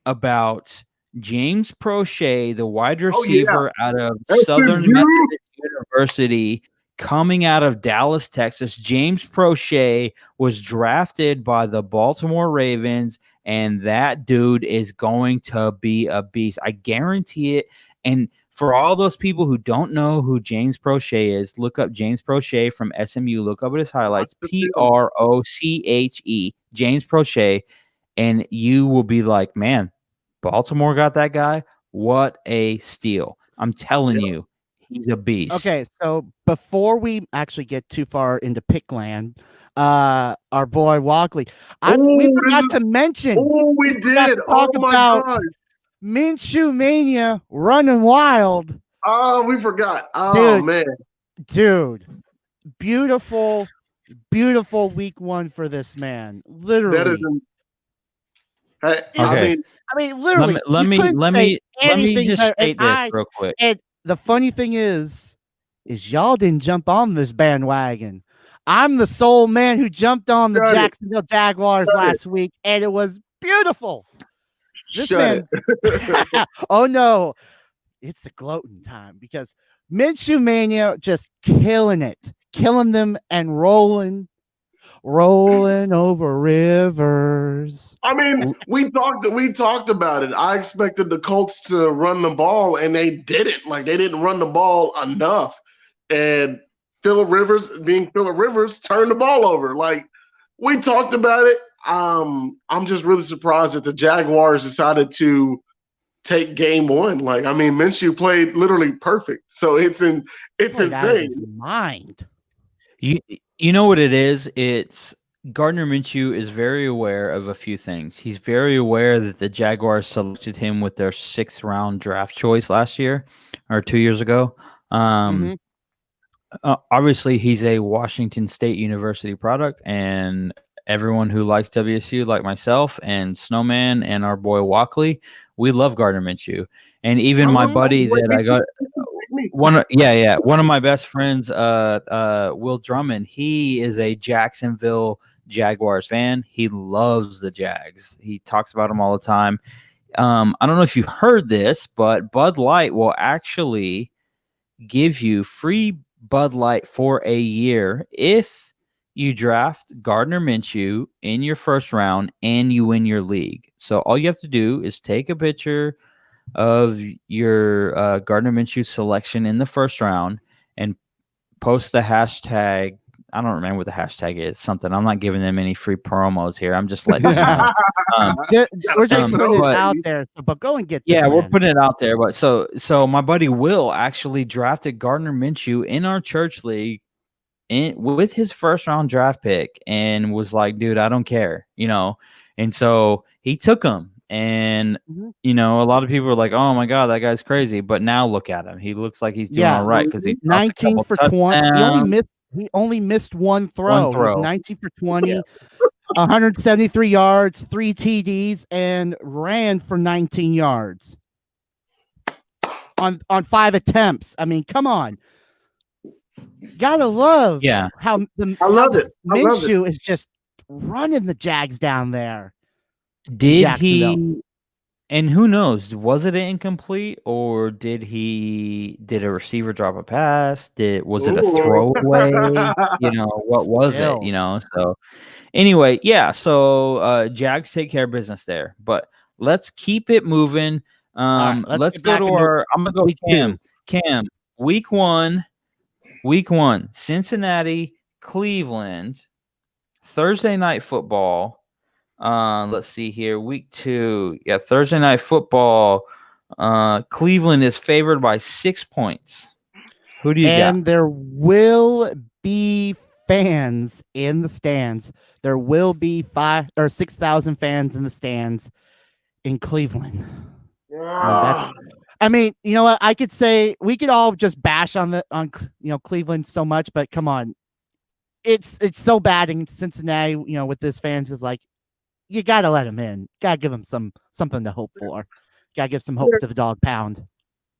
about James Prochet, the wide receiver out of Southern Methodist University, coming out of Dallas, Texas. James Prochet was drafted by the Baltimore Ravens, and that dude is going to be a beast. I guarantee it. And for all those people who don't know who James Prochet is, look up James Prochet from SMU. Look up his highlights. Proche, James Prochet, and you will be like, man, Baltimore got that guy. What a steal. I'm telling you, he's a beast. Okay, so before we actually get too far into pickland, our boy Walkley, we forgot to mention. Oh, we did. Talk about Minshew Mania running wild. Oh, we forgot. Oh, man. Dude, beautiful week one for this man. Literally. That is okay. I mean, literally. Let me just state this real quick. And the funny thing is y'all didn't jump on this bandwagon. I'm the sole man who jumped on the Jacksonville Jaguars last week, and it was beautiful. This man. Oh no, it's the gloating time because Minshew Mania just killing them and rolling over rivers. I mean, we talked about it. I expected the Colts to run the ball, and they didn't. Like, they didn't run the ball enough. And Phillip Rivers, being Phillip Rivers, turned the ball over. Like, we talked about it. I'm just really surprised that the Jaguars decided to take game one. Like, I mean, Minshew played literally perfect. So it's insane. His mind. You know what it is? It's Gardner Minshew is very aware of a few things. He's very aware that the Jaguars selected him with their 6th round draft choice last year or 2 years ago. Obviously, he's a Washington State University product, and everyone who likes WSU, like myself and SnowMan and our boy Walkley, we love Gardner Minshew. And even my buddy that I got one of my best friends, Will Drummond, he is a Jacksonville Jaguars fan. He loves the Jags. He talks about them all the time. I don't know if you heard this, but Bud Light will actually give you free Bud Light for a year if you draft Gardner Minshew in your 1st round and you win your league. So all you have to do is take a picture of your Gardner Minshew selection in the 1st round and post the hashtag. I don't remember what the hashtag is. Something. I'm not giving them any free promos here. I'm just letting them know. We're just putting it out there. But go and get this. Yeah, we're putting it out there. But so my buddy Will actually drafted Gardner Minshew in our church league with his 1st round draft pick and was like, dude, I don't care, and so he took him. And a lot of people are like, oh my God, that guy's crazy. But now look at him. He looks like he's doing all right because he's 19 for 20. He only missed one throw. He was 19 for 20, 173 yards, 3 TDs, and ran for 19 yards on 5 attempts. I mean, come on. Gotta love how Minshew is just running the Jags down there. Did he? And who knows? Was it an incomplete, or did a receiver drop a pass? Was it a throwaway? What was it? So anyway, so Jags take care of business there. But let's keep it moving. Let's go to our. I'm gonna go Cam. Cam, week one, Cincinnati, Cleveland, Thursday night football. Let's see here. Week 2. Yeah, Thursday night football. Cleveland is favored by 6 points. Who do you got? And there will be fans in the stands. There will be 5 or 6,000 fans in the stands in Cleveland. I mean, you know what? I could say we could all just bash on Cleveland so much, but come on, it's so bad in Cincinnati. With this fans is like, you gotta let them in. Gotta give them something to hope for. Gotta give some hope to the dog pound.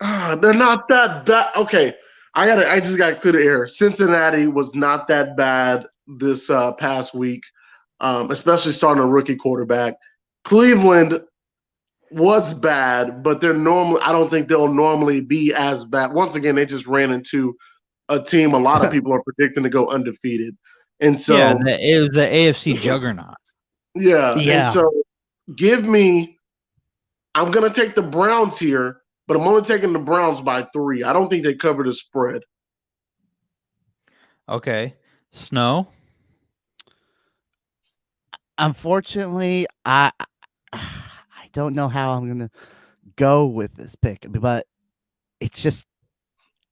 They're not that bad. Okay, I just got to clear the air. Cincinnati was not that bad this past week, especially starting a rookie quarterback. Cleveland was bad, but they're normally. I don't think they'll normally be as bad. Once again, they just ran into a team a lot of people are predicting to go undefeated, and so it was the AFC juggernaut. Yeah. And so give me. I'm gonna take the Browns here. But I'm only taking the Browns by 3. I don't think they covered the spread. Okay. Snow? Unfortunately, I don't know how I'm going to go with this pick, but it's just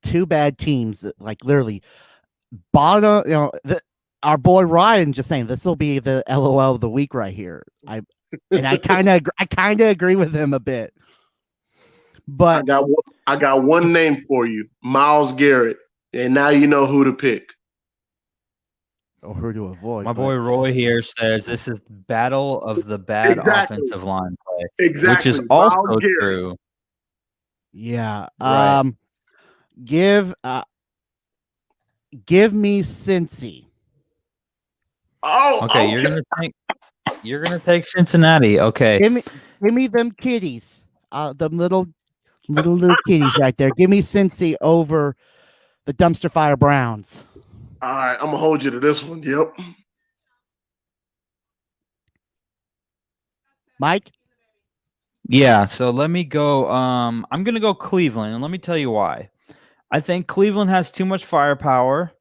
2 bad teams. Like, literally, bottom, our boy Ryan just saying this will be the LOL of the week right here. I kind of agree with him a bit. But I got one name for you, Myles Garrett, and now you know who to pick or who to avoid. My boy Roy here says this is battle of the bad offensive line play, which is also true. Yeah. Right. Give me Cincy. Oh, okay. You're gonna take Cincinnati. Okay. Give me them kitties. Them little kitties right there. Give me Cincy over the dumpster fire Browns. All right, I'm gonna hold you to this one. Yep. Mike? Yeah, so let me go. I'm gonna go Cleveland, and let me tell you why. I think Cleveland has too much firepower.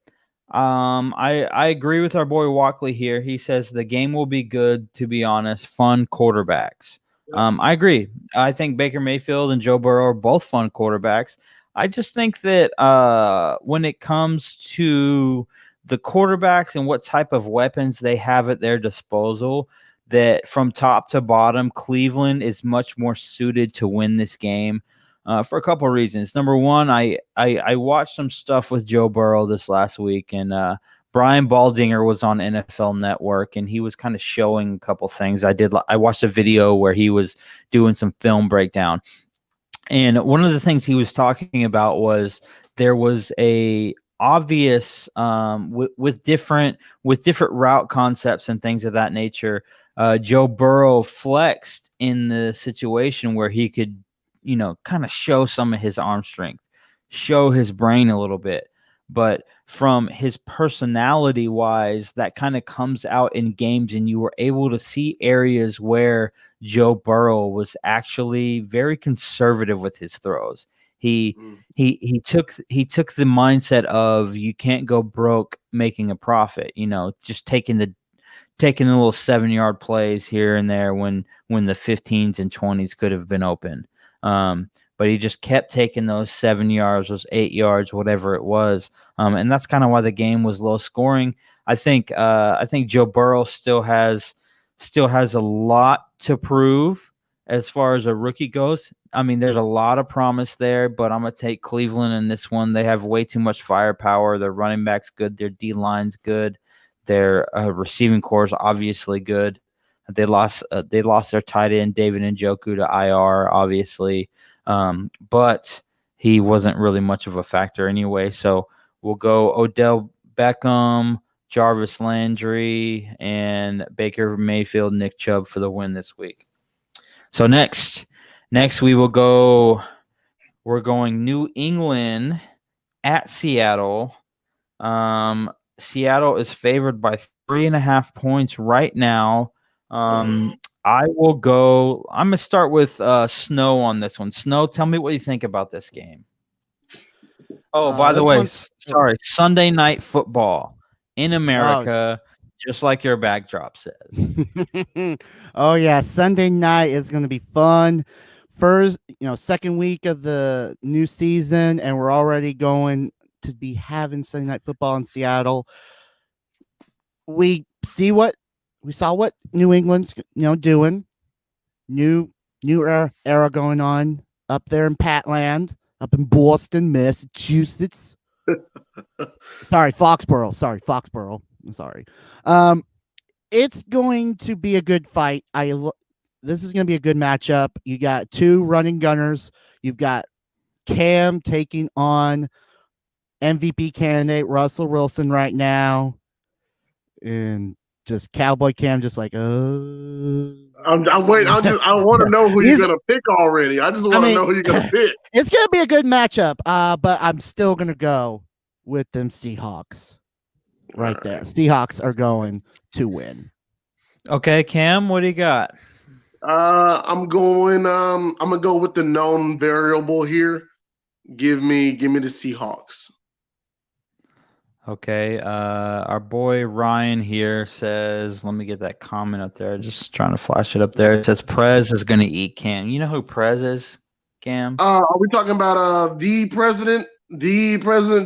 I agree with our boy Walkley here. He says the game will be good, to be honest, fun quarterbacks. I agree. I think Baker Mayfield and Joe Burrow are both fun quarterbacks. I just think that when it comes to the quarterbacks and what type of weapons they have at their disposal, that from top to bottom, Cleveland is much more suited to win this game for a couple of reasons. Number one, I watched some stuff with Joe Burrow this last week, and Brian Baldinger was on NFL Network, and he was kind of showing a couple things. I watched a video where he was doing some film breakdown, and one of the things he was talking about was there was a obvious with different route concepts and things of that nature. Joe Burrow flexed in the situation where he could, kind of show some of his arm strength, show his brain a little bit. But from his personality wise, that kind of comes out in games, and you were able to see areas where Joe Burrow was actually very conservative with his throws. He took the mindset of you can't go broke making a profit, just taking the little 7-yard plays here and there when the 15s and 20s could have been open. But he just kept taking those 7 yards, those 8 yards, whatever it was. And that's kind of why the game was low scoring. I think Joe Burrow still has a lot to prove as far as a rookie goes. I mean, there's a lot of promise there, but I'm going to take Cleveland in this one. They have way too much firepower. Their running back's good. Their D-line's good. Their receiving core is obviously good. They lost their tight end, David Njoku, to IR, obviously. But he wasn't really much of a factor anyway. So we'll go Odell Beckham, Jarvis Landry, and Baker Mayfield, Nick Chubb for the win this week. So next we will go. We're going New England at Seattle. Seattle is favored by 3.5 points right now. I will go. I'm going to start with Snow on this one. Snow, tell me what you think about this game. Oh, by the way, sorry, Sunday Night Football in America. just like your backdrop says. Oh yeah, Sunday night is going to be fun. First, second week of the new season, and we're already going to be having Sunday night football in Seattle. We saw what New England's doing. New era going on up there in Patland, up in Boston, Massachusetts. Sorry, Foxborough. I'm sorry. It's going to be a good fight. This is going to be a good matchup. You got two running gunners. You've got Cam taking on MVP candidate Russell Wilson right now, and just Cowboy Cam, just like, I'm waiting. I want to know who you're gonna pick already. I just want to know who you're gonna pick. It's gonna be a good matchup. But I'm still gonna go with them Seahawks. Right there, Seahawks are going to win. Okay, Cam, what do you got? I'm gonna go with the known variable here. Give me the Seahawks. Okay, our boy Ryan here says, let me get that comment up there. Just trying to flash it up there. It says Prez is going to eat Cam. You know who Prez is, Cam? Are we talking about the president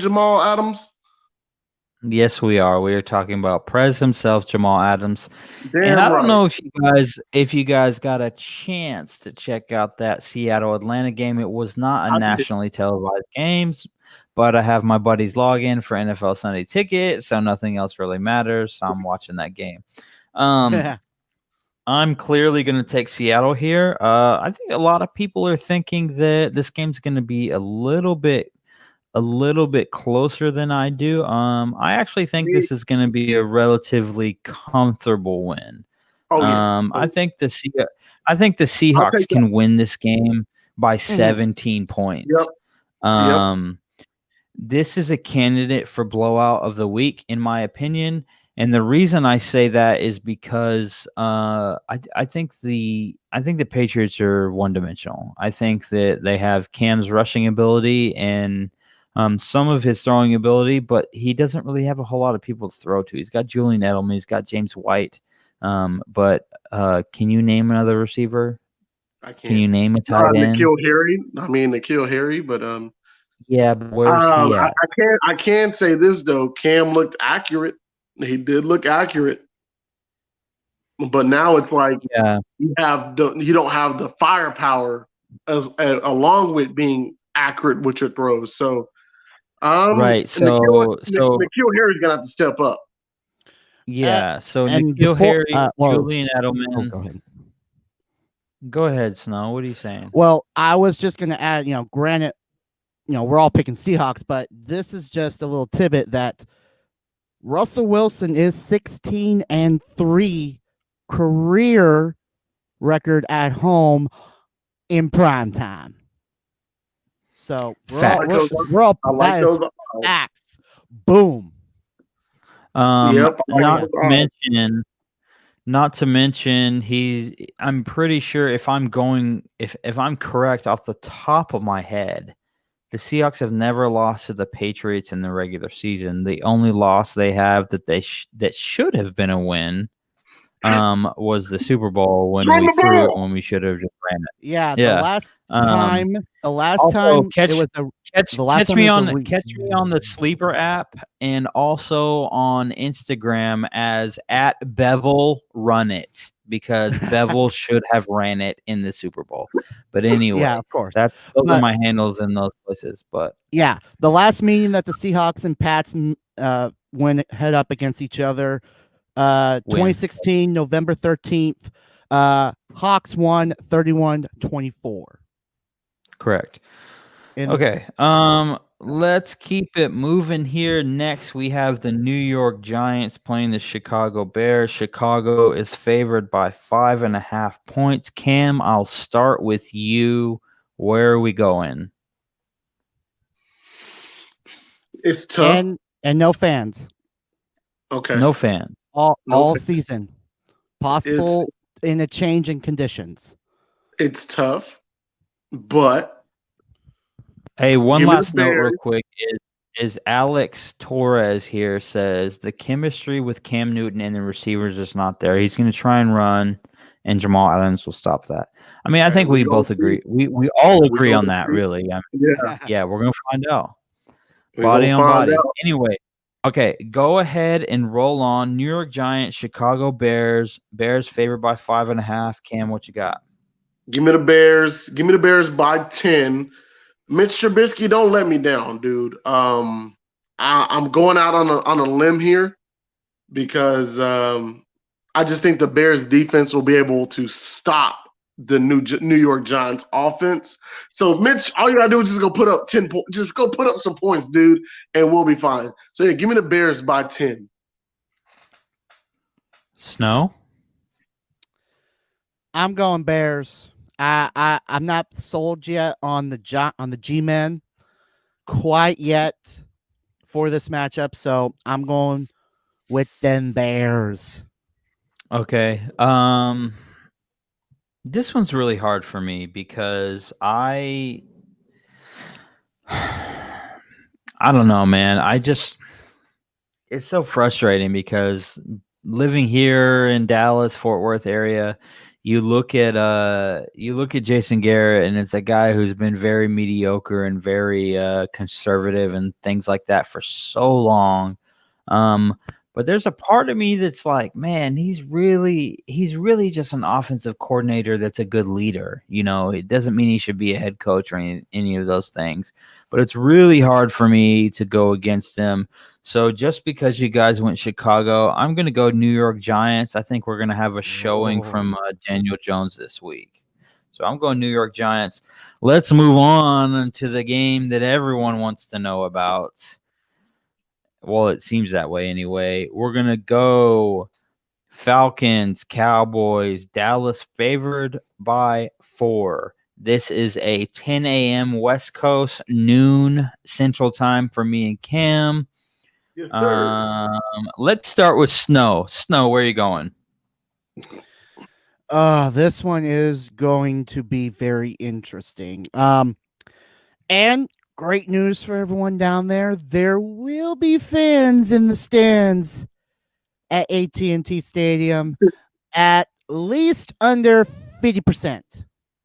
Jamal Adams? Yes, we are. We are talking about Prez himself, Jamal Adams. Damn and I don't right. know if you guys got a chance to check out that Seattle Atlanta game. It was not a nationally televised game, but I have my buddy's login for NFL Sunday Ticket, so nothing else really matters. So I'm watching that game. I'm clearly going to take Seattle here. I think a lot of people are thinking that this game's going to be a little bit closer than I do. I actually think this is going to be a relatively comfortable win. I think the Seahawks can win this game by 17 points. Yep. This is a candidate for blowout of the week, in my opinion. And the reason I say that is because I think the Patriots are one-dimensional. I think that they have Cam's rushing ability and some of his throwing ability, but he doesn't really have a whole lot of people to throw to. He's got Julian Edelman, he's got James White, but can you name another receiver? I can't. Can you name a tight end? N'Keal Harry, but yeah, but where's he at? I can say this though. Cam looked accurate. He did look accurate, but now it's like you don't have the firepower as along with being accurate with your throws. So, right. So N'Keal Harry's gonna have to step up. Yeah. So N'Keal Harry, Julian Edelman. Go ahead. Go ahead, Snow. What are you saying? Well, I was just gonna add. Granted, we're all picking Seahawks, but this is just a little tidbit that Russell Wilson is 16-3 career record at home in prime time. So we're all facts. Boom. Yep. Not to mention I'm pretty sure if I'm correct off the top of my head, the Seahawks have never lost to the Patriots in the regular season. The only loss they have that should have been a win was the Super Bowl when we threw it when we should have just ran it. Yeah. The last time catch me on the Sleeper app and also on Instagram as @Bevel Run It, because Bevel should have ran it in the Super Bowl. But anyway, yeah, of course, those are my handles in those places. But yeah, the last meeting that the Seahawks and Pats went head up against each other, 2016 November 13th, Hawks won 31-24. Correct. Okay. Let's keep it moving here. Next, we have the New York Giants playing the Chicago Bears. Chicago is favored by 5.5 points. Cam, I'll start with you. Where are we going? It's tough. And no fans. Okay. No fans. All season. Possible in a change in conditions. It's tough, but hey, one last note real quick is Alex Torres here says the chemistry with Cam Newton and the receivers is not there. He's going to try and run, and Jamal Adams will stop that. I mean, I think we both agree. We all agree on that, really. I mean, Yeah, yeah, we're going to find out. we're Body gonna on find body. out. Anyway, okay, go ahead and roll on. New York Giants, Chicago Bears. Bears favored by 5.5. Cam, what you got? Give me the Bears. Give me the Bears by 10. Mitch Trubisky, don't let me down, dude. I'm going out on a limb here because I just think the Bears defense will be able to stop the New York Giants offense. So Mitch, all you gotta do is just go put up 10 points. Just go put up some points, dude, and we'll be fine. So yeah, give me the Bears by 10. Snow? I'm going Bears. I'm not sold yet on the G-men quite yet for this matchup, so I'm going with them Bears. Okay. This one's really hard for me because I don't know, man. It's so frustrating because living here in Dallas, Fort Worth area, you look at Jason Garrett, and it's a guy who's been very mediocre and very conservative and things like that for so long. But there's a part of me that's like, man, he's really just an offensive coordinator that's a good leader. You know, it doesn't mean he should be a head coach or any of those things. But it's really hard for me to go against him. So just because you guys went Chicago, I'm going to go New York Giants. I think we're going to have a showing from Daniel Jones this week. So I'm going New York Giants. Let's move on to the game that everyone wants to know about. Well, it seems that way anyway. We're going to go Falcons, Cowboys, Dallas favored by 4. This is a 10 a.m. West Coast, noon Central Time for me and Cam. Yes, sir. Let's start with Snow. Snow, where are you going? This one is going to be very interesting. And great news for everyone down there. There will be fans in the stands at AT&T Stadium, at least under 50%.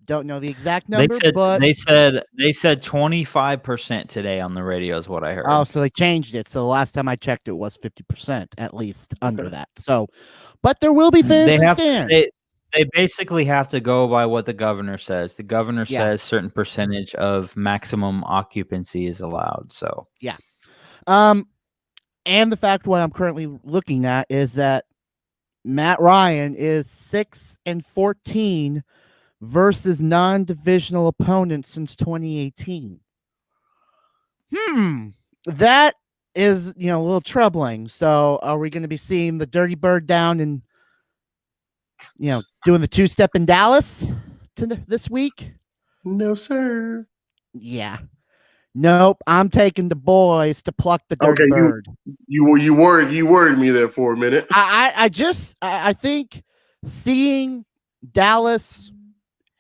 Don't know the exact number, but they said 25% today on the radio is what I heard. Oh, so they changed it. So the last time I checked, it was 50% at least under that. So, but there will be fans in stands. They basically have to go by what the governor says. The governor says certain percentage of maximum occupancy is allowed. So yeah. And the fact what I'm currently looking at is that Matt Ryan is 6-14 versus non-divisional opponents since 2018. That is, a little troubling. So are we going to be seeing the Dirty Bird down and, doing the two-step in Dallas this week? No, sir. Yeah. Nope. I'm taking the boys to pluck the Dirty Bird. You worried me there for a minute. I think seeing Dallas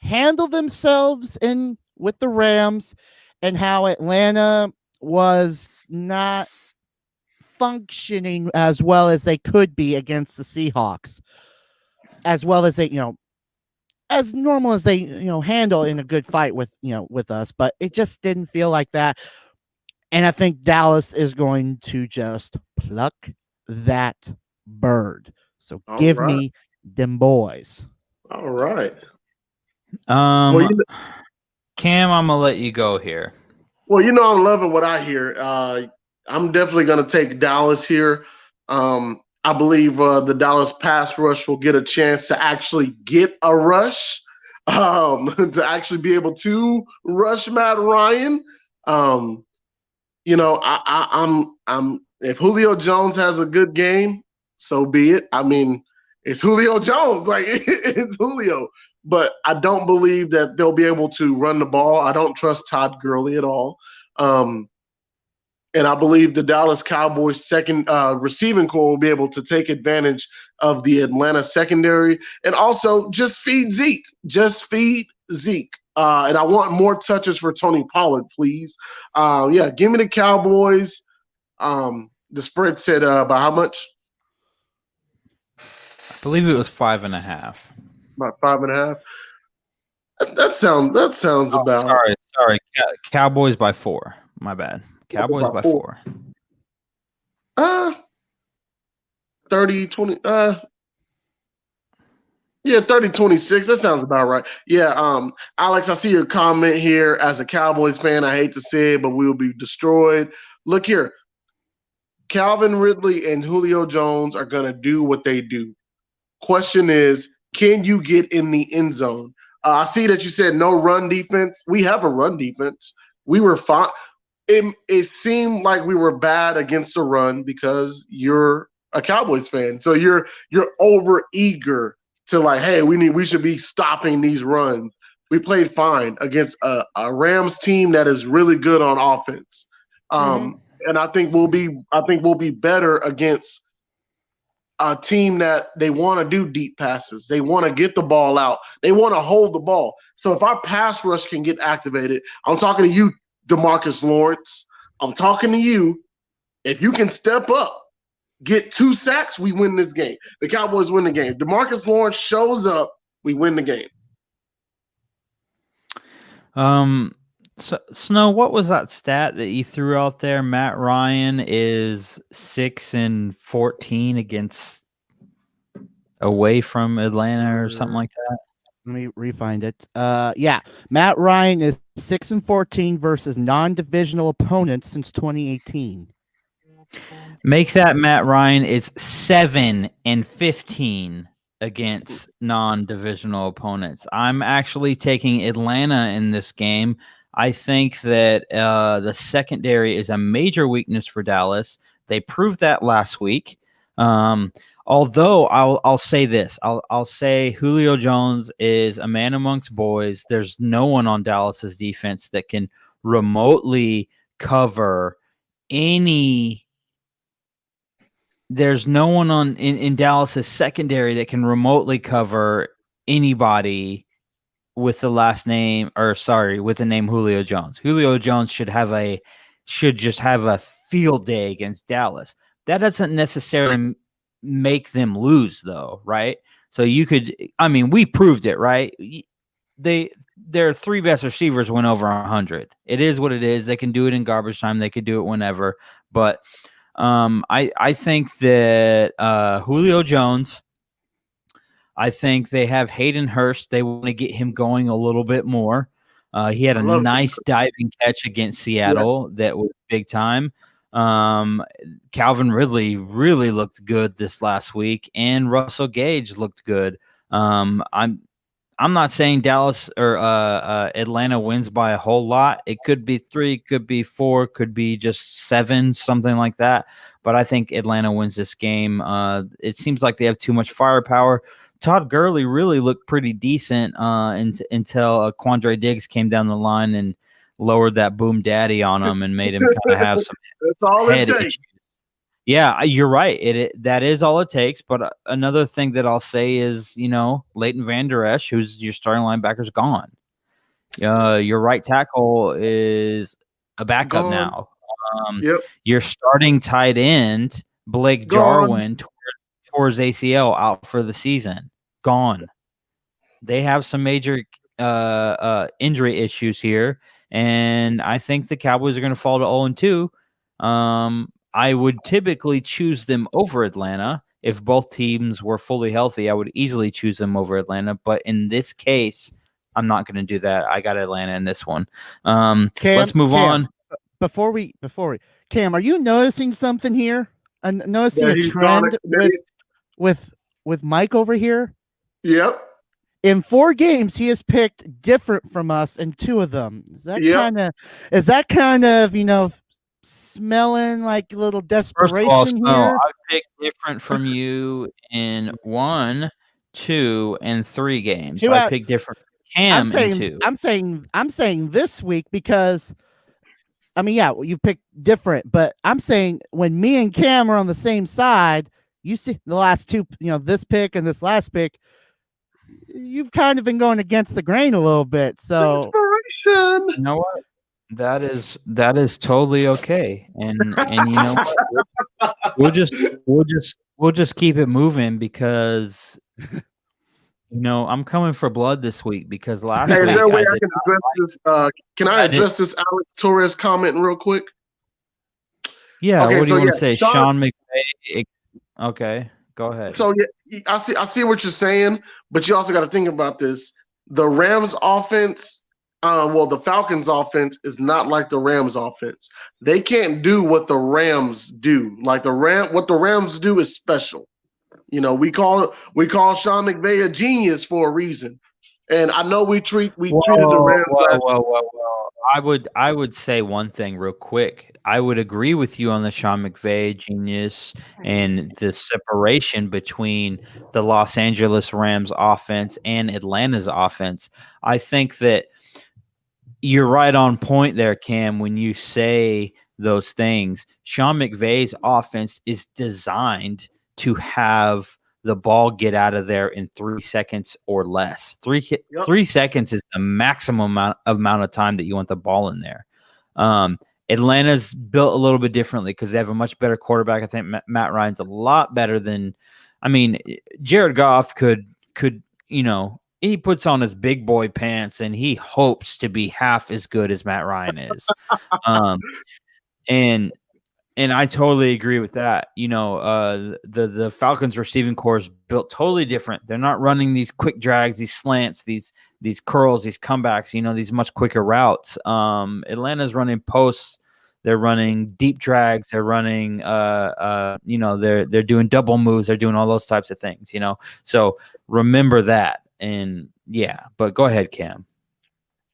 handle themselves with the Rams and how Atlanta was not functioning as well as they could be against the Seahawks, as well as they, as normal as they, handle in a good fight with us, but it just didn't feel like that. And I think Dallas is going to just pluck that bird. So give me them boys. All right. Cam, I'm gonna let you go here. Well, I'm loving what I hear. I'm definitely gonna take Dallas here. I believe the Dallas pass rush will get a chance to actually get a rush, to actually be able to rush Matt Ryan. I'm if Julio Jones has a good game, so be it. I mean, it's Julio Jones, like it's Julio. But I don't believe that they'll be able to run the ball. I don't trust Todd Gurley at all. And I believe the Dallas Cowboys second receiving core will be able to take advantage of the Atlanta secondary and also just feed Zeke. Just feed Zeke. And I want more touches for Tony Pollard, please. Yeah, give me the Cowboys. The spread said by how much? I believe it was 5.5. About 5.5. That sounds Oh, about sorry. Cowboys by 4. My bad. Cowboys by 4. 30, 20. Yeah, 30-26. That sounds about right. Yeah, Alex, I see your comment here. As a Cowboys fan, I hate to say it, but we will be destroyed. Look here. Calvin Ridley and Julio Jones are going to do what they do. Question is, can you get in the end zone? I see that you said no run defense. We have a run defense. We were fine. It seemed like we were bad against the run because you're a Cowboys fan. So you're over eager to like, hey, we should be stopping these runs. We played fine against a Rams team that is really good on offense. And I think we'll be better against a team that they want to do deep passes. They want to get the ball out. They want to hold the ball. So if our pass rush can get activated, I'm talking to you, DeMarcus Lawrence. I'm talking to you. If you can step up, get 2 sacks, we win this game. The Cowboys win the game. DeMarcus Lawrence shows up, we win the game. So, Snow, what was that stat that you threw out there? Matt Ryan is 6-14 against away from Atlanta or something like that. Let me refind it. Yeah, Matt Ryan is 6-14 versus non-divisional opponents since 2018. Make that Matt Ryan is 7-15 against non-divisional opponents. I'm actually taking Atlanta in this game. I think that the secondary is a major weakness for Dallas. They proved that last week. Although I'll say this, I'll say Julio Jones is a man amongst boys. There's no one on Dallas's defense that can remotely cover any. There's no one in Dallas's secondary that can remotely cover anybody with the last name, with the name Julio Jones. Julio Jones should just have a field day against Dallas. That doesn't necessarily make them lose, though, right? So we proved it, right? Their 3 best receivers went over 100. It is what it is. They can do it in garbage time. They could do it whenever. But I think that Julio Jones, I think they have Hayden Hurst. They want to get him going a little bit more. He had a nice diving catch against Seattle that was big time. Calvin Ridley really looked good this last week, and Russell Gage looked good. I'm not saying Dallas or Atlanta wins by a whole lot. It could be 3, could be 4, could be just 7, something like that. But I think Atlanta wins this game. It seems like they have too much firepower. Todd Gurley really looked pretty decent until Quandre Diggs came down the line and lowered that boom daddy on him and made him kind of have some That's all head it takes. issues. Yeah, you're right. That is all it takes. But another thing that I'll say is, Leighton Van Der Esch, who's your starting linebacker, is gone. Your right tackle is a backup now. Your starting tight end, Blake Jarwin, towards ACL, out for the season. Gone. They have some major injury issues here, and I think the Cowboys are going to fall to 0-2. I would typically choose them over Atlanta. If both teams were fully healthy, I would easily choose them over Atlanta. But in this case, I'm not going to do that. I got Atlanta in this one. Let's move on. Before we, Cam, are you noticing something here? I'm noticing a trend with Mike over here. Yep. In 4 games, he has picked different from us in 2 of them. Is that kind of smelling like a little desperation here? I picked different from you in 1, 2, and 3 games. So I picked different from Cam in 2. I'm saying this week because you picked different, but I'm saying when me and Cam are on the same side, you see the last 2, this pick and this last pick, you've kind of been going against the grain a little bit. So Inspiration. You know what? That is totally okay. And you know what? We'll just keep it moving because I'm coming for blood this week because last Hey, is week there a way I I did can not address like. this? Can I I did. address this Alex Torres comment real quick? Yeah, Okay, what do so you want yeah, to say? Sean McVay. Okay, go ahead. So yeah, I see what you're saying, but you also got to think about this. The Rams offense, the Falcons offense is not like the Rams offense. They can't do what the Rams do. Like what the Rams do is special. We call Sean McVay a genius for a reason. And I know we treated the Rams last. Well. I would say one thing real quick. I would agree with you on the Sean McVay genius and the separation between the Los Angeles Rams offense and Atlanta's offense. I think that you're right on point there, Cam, when you say those things. Sean McVay's offense is designed to have the ball get out of there in 3 seconds or less. 3 seconds is the maximum amount of time that you want the ball in there. Atlanta's built a little bit differently because they have a much better quarterback. I think Matt Ryan's a lot better than. I mean, Jared Goff could he puts on his big boy pants and he hopes to be half as good as Matt Ryan is. And I totally agree with that. The Falcons receiving core is built totally different. They're not running these quick drags, these slants, these curls, these comebacks, these much quicker routes. Atlanta's running posts. They're running deep drags. They're running, they're doing double moves. They're doing all those types of things, So remember that. And yeah, but go ahead, Cam.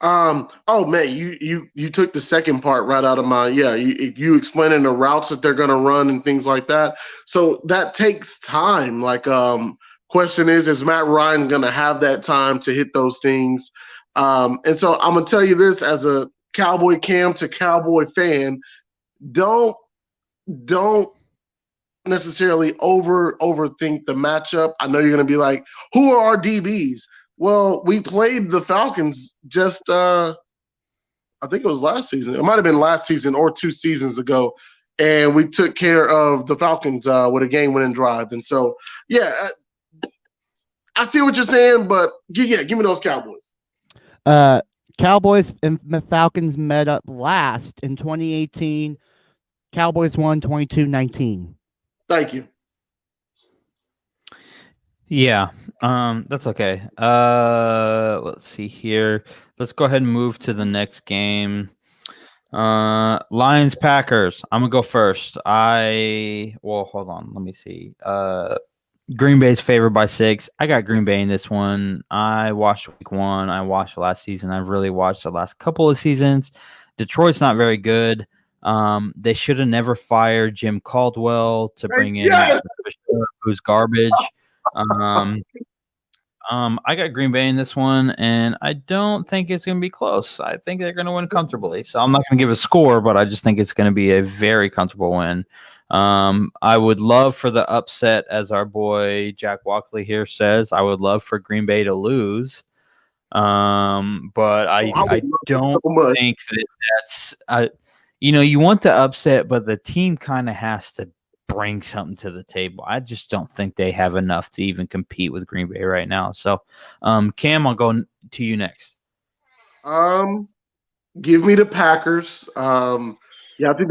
Oh man, you took the second part right out of my you explaining the routes that they're gonna run and things like that. So that takes time. Like, question is Matt Ryan gonna have that time to hit those things? And so I'm gonna tell you this as a Cowboy Cam to Cowboy fan, don't necessarily overthink the matchup. I know you're gonna be like, who are our DBs? Well, we played the Falcons just I think it was last season. It might have been last season or 2 seasons ago. And we took care of the Falcons with a game-winning drive. And so, yeah, I see what you're saying, but give me those Cowboys. Cowboys and the Falcons met up last in 2018. Cowboys won 22-19. Thank you. Yeah, that's okay. Let's see here. Let's go ahead and move to the next game. Lions Packers. I'm gonna go first. Hold on. Let me see. Green Bay's favored by 6. I got Green Bay in this one. I watched week 1. I watched last season. I've really watched the last couple of seasons. Detroit's not very good. They should have never fired Jim Caldwell to bring in Matt Patricia, who's garbage. I got Green Bay in this one, and I don't think it's going to be close. I think they're going to win comfortably. So I'm not going to give a score, but I just think it's going to be a very comfortable win. I would love for the upset, as our boy Jack Walkley here says. I would love for Green Bay to lose. But I don't think that's you want the upset, but the team kind of has to bring something to the table. I just don't think they have enough to even compete with Green Bay right now. So, Cam, I'll go to you next. Give me the Packers. I think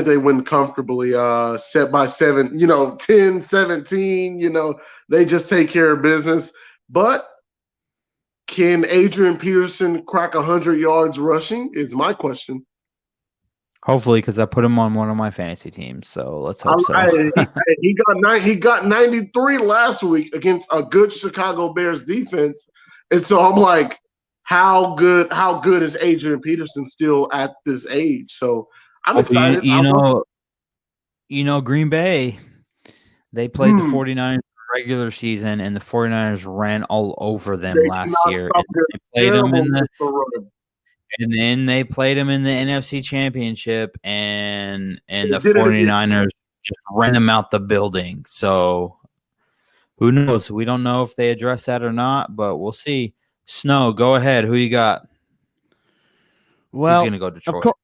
they win comfortably, set by 7, 10-17, they just take care of business. But can Adrian Peterson crack 100 yards rushing is my question. Hopefully, because I put him on one of my fantasy teams, so let's hope so. He got 93 last week against a good Chicago Bears defense, and so I'm like, how good is Adrian Peterson still at this age? So I'm excited. Green Bay, they played the 49ers regular season, and the 49ers ran all over them last year. They played them and then they played them in the NFC Championship, and the 49ers just ran them out the building. So Who knows? We don't know if they address that or not, but we'll see. Snow, go ahead. Who you got? Well, He's gonna go of Detroit. course.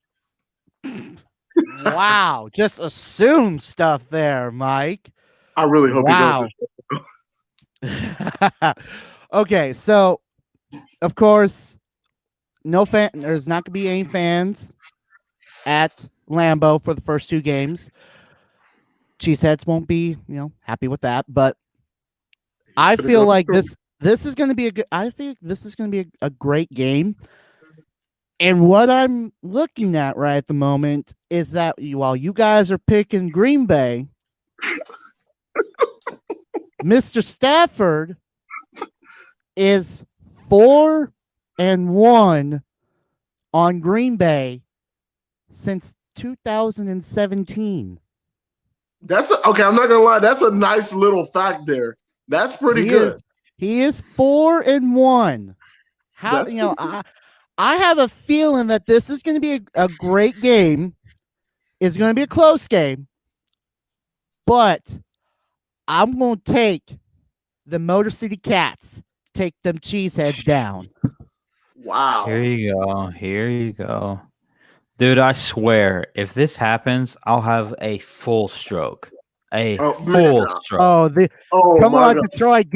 Wow, just assume stuff there, Mike. I really hope Wow. he goes. Okay, so of course, no fan. There's not going to be any fans at Lambeau for the first 2 games. Cheeseheads won't be, happy with that. But I Should've feel gone like Detroit. this is going to be a good. I think this is going to be a great game. And what I'm looking at right at the moment is that while you guys are picking Green Bay, Mr. Stafford is 4-1 on Green Bay since 2017. Okay. I'm not gonna lie. That's a nice little fact there. That's pretty good. He is 4-1. How That's I have a feeling that this is going to be a great game. It's going to be a close game, but I'm going to take the Motor City Cats, take them cheeseheads down. Wow. Here you go. Here you go. Dude, I swear, if this happens, I'll have a full stroke. Full stroke. Come my on, God. Detroit.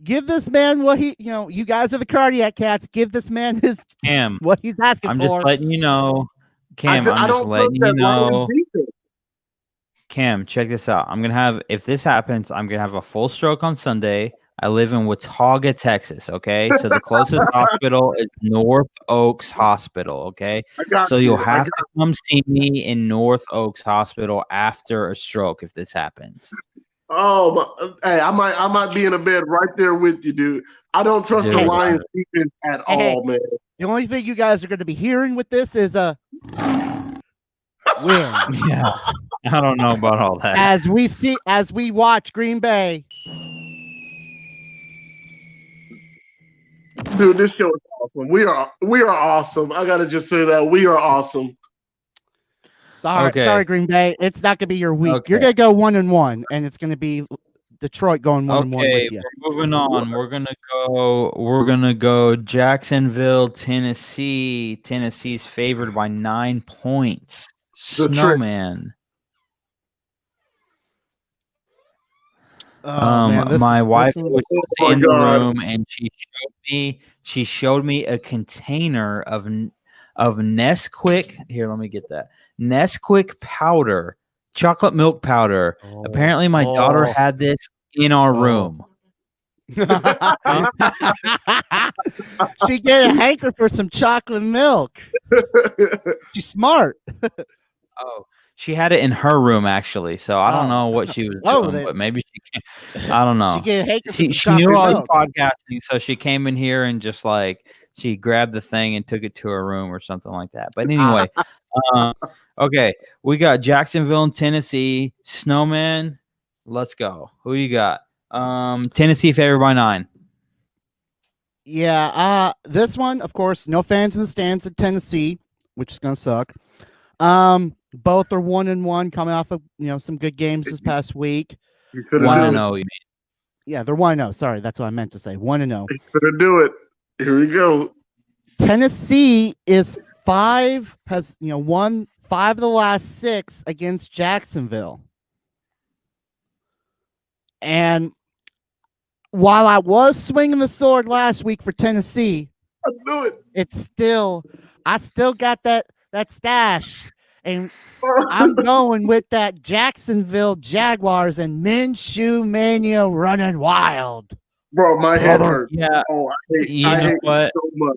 Give this man what he, you guys are the cardiac cats. Give this man Cam, what he's asking I'm for. just letting you know. Cam, I I'm just don't letting trust you that Lions know. defense. Cam, check this out. If this happens, I'm gonna have a full stroke on Sunday. I live in Watauga, Texas. Okay, so the closest hospital is North Oaks Hospital. Okay, I got so you. you'll have to come see me in North Oaks Hospital after a stroke if this happens. Oh, hey, I might be in a bed right there with you, dude. I don't trust the Dude, Lions defense at all, man. The only thing you guys are going to be hearing with this is a win. Yeah, I don't know about all that. As we watch Green Bay. Dude, this show is awesome. We are awesome. I gotta just say that we are awesome. Sorry, Green Bay. It's not gonna be your week. Okay. You're gonna go 1-1, and it's gonna be Detroit going 1-1 with you. We're moving on. We're gonna go Jacksonville, Tennessee. Tennessee's favored by 9 points. SnowMan. My wife was in the room and she showed me a container of Nesquik. Here, let me get that. Nesquik powder, chocolate milk powder. Apparently my daughter had this in our room. She get a hanker for some chocolate milk. She's smart. Oh, she had it in her room actually, so I don't know what she was doing, but maybe she can. I don't know. She get a hanker for some She knew I was milk. podcasting, so she came in here and just she grabbed the thing and took it to her room or something like that. But anyway, okay, we got Jacksonville and Tennessee. SnowMan, let's go. Who you got? Tennessee favored by 9. Yeah, this one, of course, no fans in the stands at Tennessee, which is gonna suck. Both are 1-1, coming off of some good games this past week. 1-0, you mean? Yeah, they're 1-0. Sorry, that's what I meant to say. 1-0. Gonna do it. Here we go. Tennessee is has won 5 of the last 6 against Jacksonville. And while I was swinging the sword last week for Tennessee, I knew it. I still got that stash, and I'm going with that Jacksonville Jaguars and Minshew Mania running wild. Bro, my head hurts. Yeah. Oh, I hate what? it so much.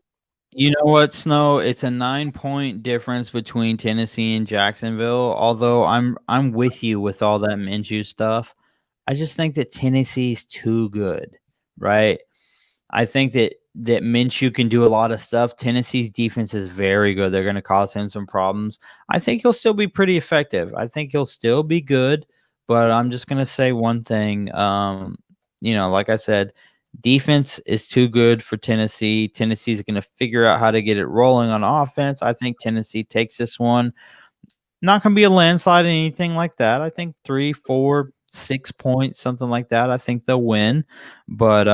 You know what, Snow? It's a 9-point difference between Tennessee and Jacksonville. Although I'm with you with all that Minshew stuff. I just think that Tennessee's too good, right? I think that Minshew can do a lot of stuff. Tennessee's defense is very good. They're going to cause him some problems. I think he'll still be pretty effective. I think he'll still be good, but I'm just going to say one thing. Like I said, defense is too good for Tennessee. Tennessee's going to figure out how to get it rolling on offense. I think Tennessee takes this one. Not going to be a landslide or anything like that. I think 3-4, 6 points, something like that. I think they'll win. But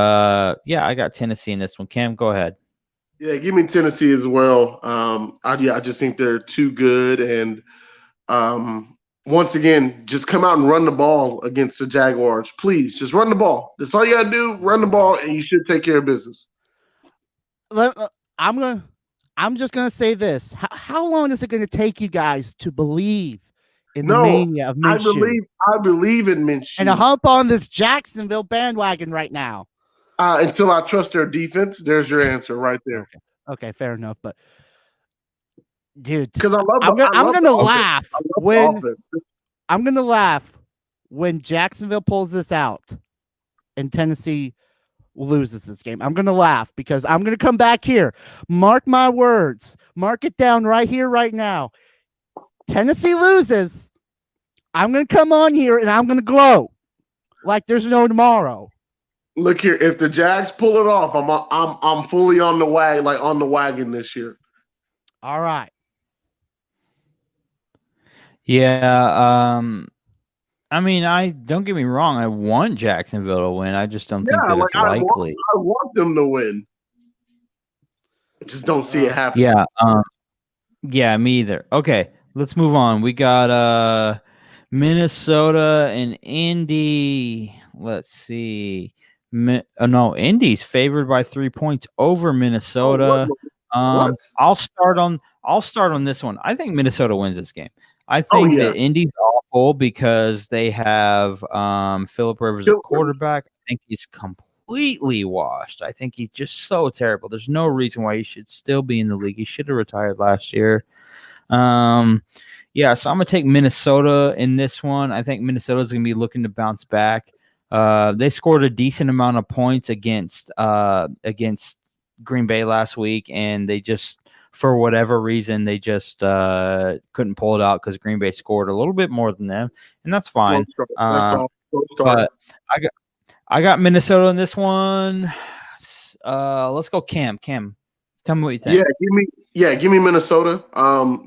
yeah, I got Tennessee in this one. Cam, go ahead. Yeah, give me Tennessee as well. I just think they're too good, and once again, just come out and run the ball against the Jaguars. Please, just run the ball. That's all you gotta do. Run the ball, and you should take care of business. I'm just gonna say this. How long is it gonna take you guys to believe in the No, mania of Minshew I believe in Minshew. and to hump on this Jacksonville bandwagon right now? Until I trust their defense, there's your answer right there. Okay, fair enough. But dude, Because I'm gonna laugh when Jacksonville pulls this out and Tennessee loses this game. I'm gonna laugh because I'm gonna come back here. Mark my words. Mark it down right here, right now. Tennessee loses. I'm gonna come on here and I'm gonna glow like there's no tomorrow. Look here, if the Jags pull it off, I'm fully on the wagon this year. All right. Yeah, I mean, I don't get me wrong. I want Jacksonville to win. I just don't think that it's likely. I want them to win. I just don't see it happening. Yeah, yeah, me either. Okay, let's move on. We got Minnesota and Indy. Let's see. No, Indy's favored by 3 points over Minnesota. What? I'll start on this one. I think Minnesota wins this game. I think that Indy's awful because they have Phillip Rivers at quarterback. I think he's completely washed. I think he's just so terrible. There's no reason why he should still be in the league. He should have retired last year. Yeah, so I'm gonna take Minnesota in this one. I think Minnesota's gonna be looking to bounce back. They scored a decent amount of points against Green Bay last week, and they just, for whatever reason, they just couldn't pull it out because Green Bay scored a little bit more than them, and that's fine. But I got Minnesota in this one. Let's go, Cam. Cam, tell me what you think. Give me Minnesota.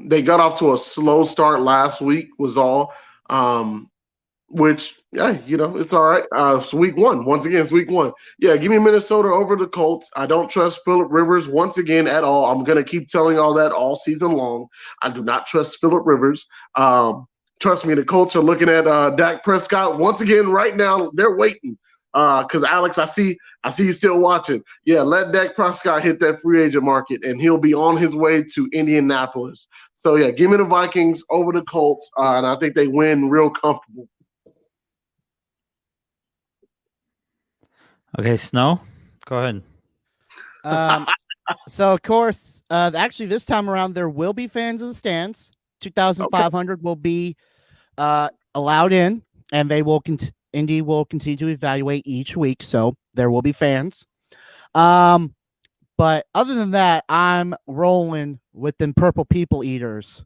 They got off to a slow start last week, was all. Which, yeah, it's all right. It's week one. Once again, it's week one. Yeah, give me Minnesota over the Colts. I don't trust Phillip Rivers once again at all. I'm going to keep telling all that all season long. I do not trust Phillip Rivers. Trust me, the Colts are looking at Dak Prescott once again right now. They're waiting. Because Alex, I see you still watching. Yeah, let Dak Prescott hit that free agent market, and he'll be on his way to Indianapolis. So, yeah, give me the Vikings over the Colts, and I think they win real comfortable. Okay, Snow, go ahead. So, of course, actually, this time around, there will be fans in the stands. 2,500 will be allowed in, and they will Indy will continue to evaluate each week, so there will be fans. But other than that, I'm rolling with them purple people eaters,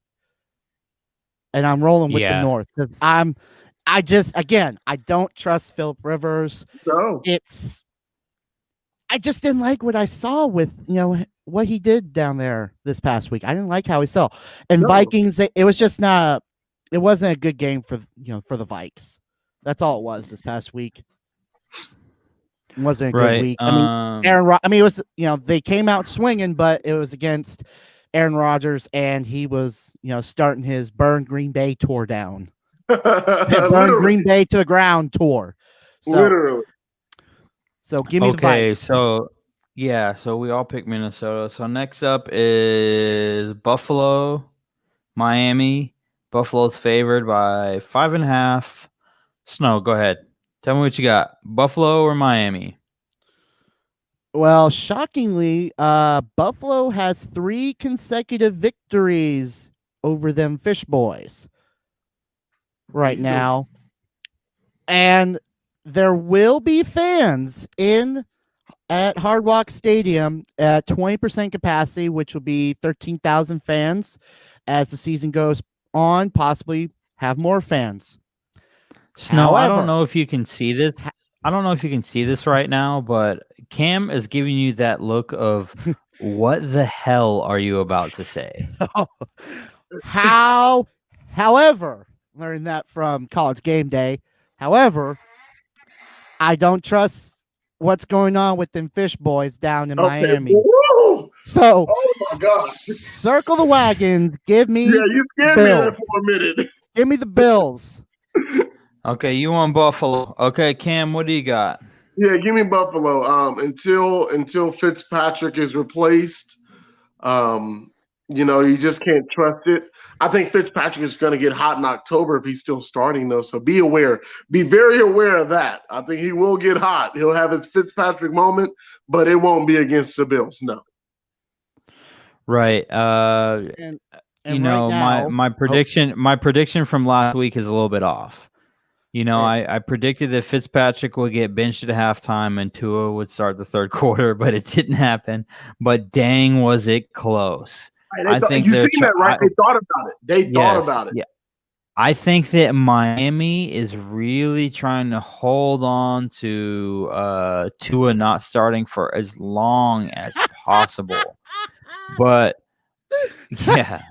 and I'm rolling with the North because I don't trust Phillip Rivers. No. I just didn't like what I saw with, what he did down there this past week. I didn't like how he saw. And Vikings, it wasn't a good game for the Vikes. That's all it was this past week. It wasn't a good week. It was, they came out swinging, but it was against Aaron Rodgers, and he was, starting his Burn Green Bay tour down. Burn Green Bay to the ground tour. So, literally. So give me the Vikes. So we all pick Minnesota. So next up is Buffalo, Miami. Buffalo's favored by 5.5. Snow, go ahead. Tell me what you got. Buffalo or Miami? Well, shockingly, Buffalo has 3 consecutive victories over them Fish Boys right now. And there will be fans at Hard Rock Stadium at 20% capacity, which will be 13,000 fans as the season goes on, possibly have more fans. Snow, I don't know if you can see this. I don't know if you can see this right now, but Cam is giving you that look of what the hell are you about to say? However, learned that from College Game Day. However, I don't trust what's going on with them fish boys down in Miami. Woo! So, Oh my God. circle the wagons. Give me Yeah, you scared me Bills. there for a minute. Give me the Bills. Okay, you want Buffalo. Okay, Cam, what do you got? Yeah, give me Buffalo. Until Fitzpatrick is replaced, you just can't trust it. I think Fitzpatrick is going to get hot in October if he's still starting, though. So be aware. Be very aware of that. I think he will get hot. He'll have his Fitzpatrick moment, but it won't be against the Bills. No. Right. And You know, right now, my prediction from last week is a little bit off. You know, I predicted that Fitzpatrick would get benched at halftime and Tua would start the third quarter, but it didn't happen. But dang, was it close. I think you they're seen that, right? They thought about it. They thought about it. Yeah. I think that Miami is really trying to hold on to Tua not starting for as long as possible. But yeah,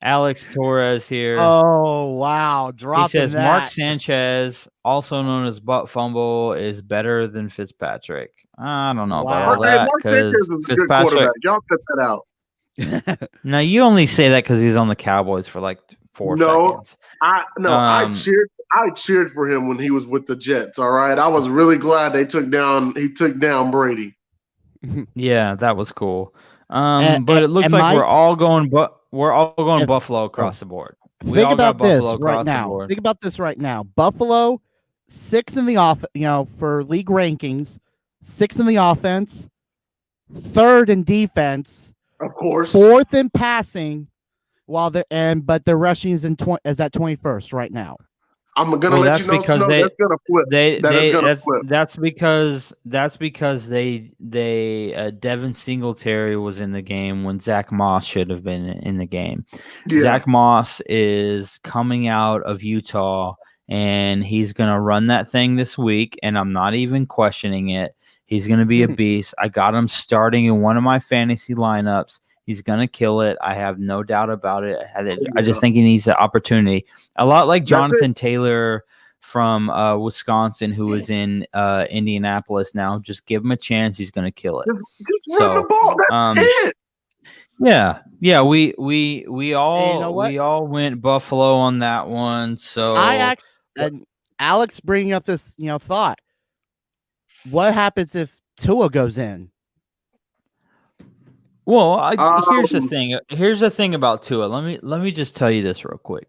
Alex Torres here. oh wow, dropping He says that. Mark Sanchez, also known as Butt Fumble, is better than Fitzpatrick. I don't know about all that Mark Sanchez because is a good Fitzpatrick. quarterback. Y'all cut that out. Now you only say that because he's on the Cowboys for like 4 seconds. I cheered for him when he was with the Jets. All right, I was really glad he took down Brady. Yeah, that was cool. But it looks like we're all going Buffalo across the board. We Think all got about this Buffalo right across the now. board. Think about this right now. Buffalo, 6th in the for league rankings, 6th in the offense, 3rd in defense, of course, 4th in passing, but their rushing is at 21st right now. I'm gonna let you know. Because that's gonna flip. That's because Devin Singletary was in the game when Zach Moss should have been in the game. Yeah. Zach Moss is coming out of Utah and he's gonna run that thing this week, and I'm not even questioning it. He's gonna be a beast. I got him starting in one of my fantasy lineups. He's going to kill it. I have no doubt about it. I just think he needs the opportunity. A lot like Jonathan Taylor from Wisconsin, who is in Indianapolis now. Just give him a chance. He's going to kill it. Just run the ball. That's it. Yeah. We all went Buffalo on that one. So and Alex bringing up this thought. What happens if Tua goes in? Well, here's the thing. Here's the thing about Tua. Let me just tell you this real quick.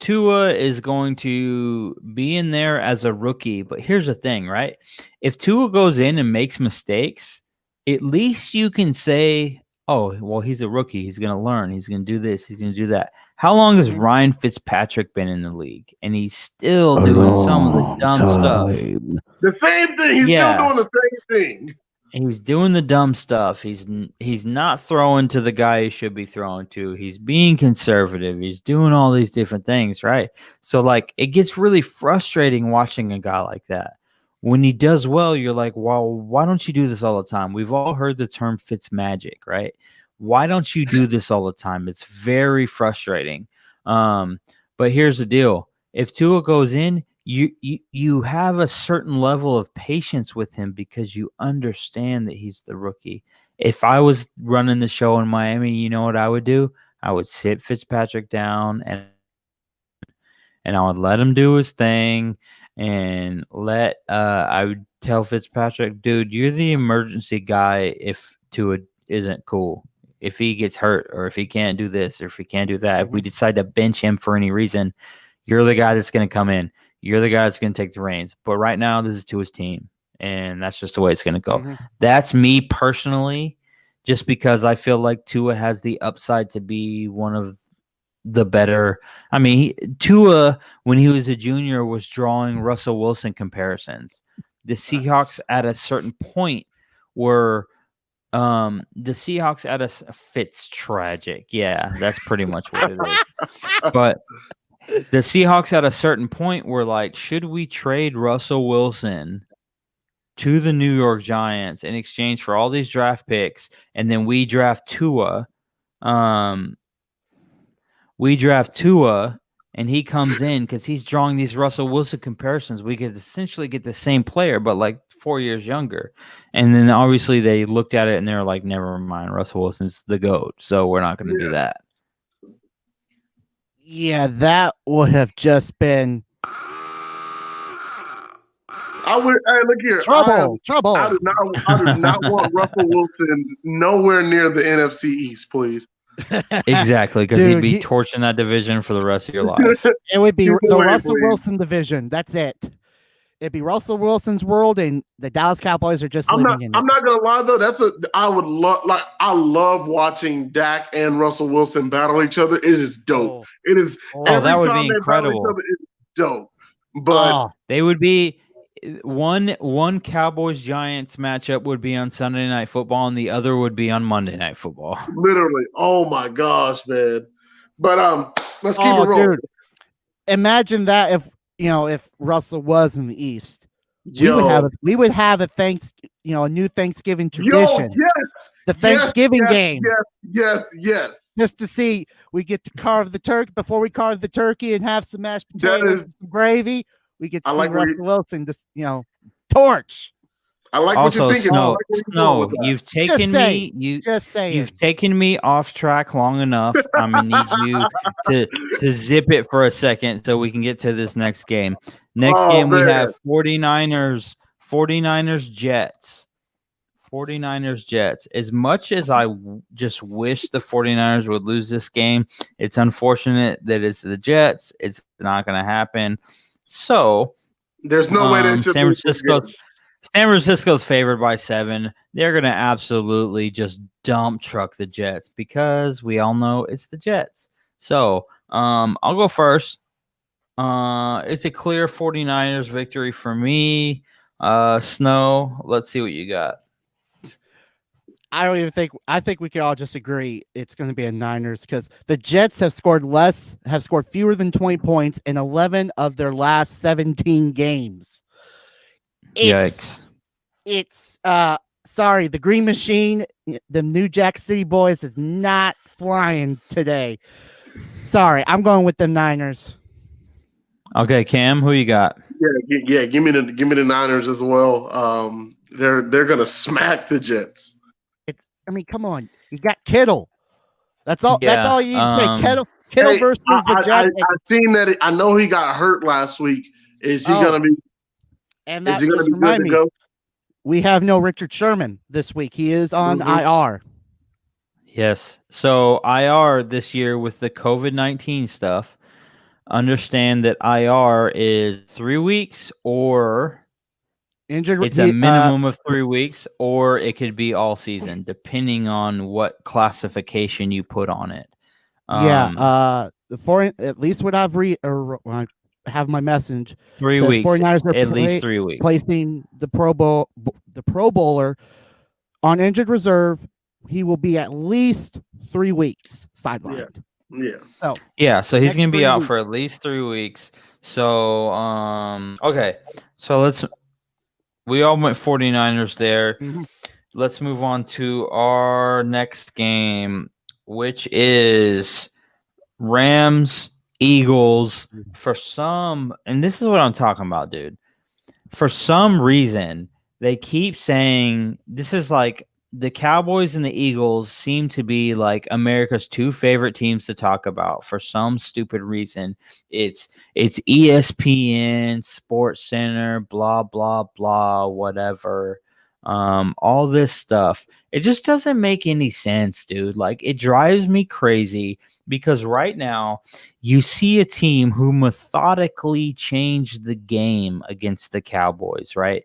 Tua is going to be in there as a rookie, but here's the thing, right? If Tua goes in and makes mistakes, at least you can say, "Oh, well, he's a rookie. He's going to learn. He's going to do this. He's going to do that." How long has Ryan Fitzpatrick been in the league, and he's still doing some of the dumb stuff? The same thing. He's still doing the same thing. He's doing the dumb stuff. He's not throwing to the guy he should be throwing to. He's being conservative. He's doing all these different things, right? So, like, it gets really frustrating watching a guy like that. When he does well, you're like, well, why don't you do this all the time? We've all heard the term Fitzmagic, right? Why don't you do this all the time? It's very frustrating. But here's the deal. If Tua goes in, you have a certain level of patience with him because you understand that he's the rookie. If I was running the show in Miami, you know what I would do? I would sit Fitzpatrick down and I would let him do his thing and I would tell Fitzpatrick, dude, you're the emergency guy if Tua isn't cool. If he gets hurt or if he can't do this or if he can't do that, if we decide to bench him for any reason, you're the guy that's going to come in. You're the guy that's going to take the reins. But right now, this is Tua's team, and that's just the way it's going to go. Mm-hmm. That's me personally, just because I feel like Tua has the upside to be one of the better. I mean, Tua, when he was a junior, was drawing Russell Wilson comparisons. The Seahawks at a certain point were Fitz tragic. Yeah, that's pretty much what it is. But the Seahawks at a certain point were like, should we trade Russell Wilson to the New York Giants in exchange for all these draft picks, and then we draft Tua? and he comes in because he's drawing these Russell Wilson comparisons. We could essentially get the same player, but like 4 years younger. And then obviously they looked at it and they were like, never mind, Russell Wilson's the GOAT, so we're not going to do that. Yeah, that would have just been I would. Hey, look here. trouble. I do not want Russell Wilson nowhere near the NFC East, please. Exactly, because Dude, he'd be torching that division for the rest of your life. It would be Keep the away, Russell please. Wilson division. That's it. It'd be Russell Wilson's world, and the Dallas Cowboys are just I'm living not. in it. I'm not gonna lie though. I would love. Like I love watching Dak and Russell Wilson battle each other. It is dope. It is. Every that would time be they battle each incredible. other, it's dope. But Oh, They would be one Cowboys Giants matchup would be on Sunday Night Football, and the other would be on Monday Night Football. literally, oh my gosh, man. But let's keep it rolling. dude. Imagine that if Russell was in the East. Yo, We would have a a new Thanksgiving yo, tradition. yes, The Thanksgiving yes, game. Yes. Just to see, we get to carve the turkey before we carve the turkey and have some mashed potatoes and some gravy. We get to I see like where Russell Wilson just torch. I like Also, what you're thinking. I Snow, like where you're going Snow, with that. you've taken saying. me. Just saying. You've taken me off track long enough. I'm gonna need you to zip it for a second so we can get to this next game. Next game we have 49ers Jets. 49ers Jets. As much as I just wish the 49ers would lose this game, it's unfortunate that it's the Jets. It's not going to happen. So there's no way that San Francisco's favored by 7. They're going to absolutely just dump truck the Jets because we all know it's the Jets. So I'll go first. It's a clear 49ers victory for me. Snow, let's see what you got. I think we can all just agree it's going to be a Niners because the Jets have scored fewer than 20 points in 11 of their last 17 games. Yikes. It's sorry, the Green Machine, the New Jack City Boys is not flying today. Sorry, I'm going with the Niners. Okay, Cam, who you got? Yeah, give me the Niners as well. They're gonna smack the Jets. I mean, come on, you got Kittle. That's all. Yeah, that's all you need. Kittle versus the Jets. I've seen that. I know he got hurt last week. Is he gonna be? And Is that he gonna just be good remind to me, go? we have no Richard Sherman this week. He is on IR. Yes. So IR this year with the COVID-19 stuff. Understand that IR is 3 weeks or Injured. it's a minimum of 3 weeks, or it could be all season, depending on what classification you put on it. At least what I've when I have my message. 3 weeks. 49ers are at least 3 weeks. Placing the Pro Bowler on injured reserve. He will be at least 3 weeks sidelined. Yeah. So he's going to be out for at least 3 weeks. So okay. So we all went 49ers there. Mm-hmm. Let's move on to our next game, which is Rams Eagles. And this is what I'm talking about, dude. For some reason, they keep saying this is like the Cowboys and the Eagles seem to be like America's 2 favorite teams to talk about for some stupid reason. It's ESPN, Sports Center, blah, blah, blah, whatever. All this stuff. It just doesn't make any sense, dude. Like, it drives me crazy because right now you see a team who methodically changed the game against the Cowboys, right?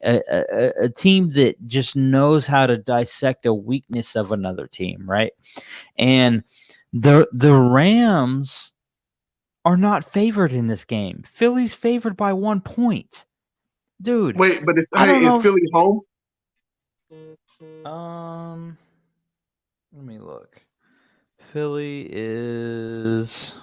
A team that just knows how to dissect a weakness of another team, right? And the Rams are not favored in this game. Philly's favored by 1 point. Dude. Wait, but is Philly home? Let me look. Philly is.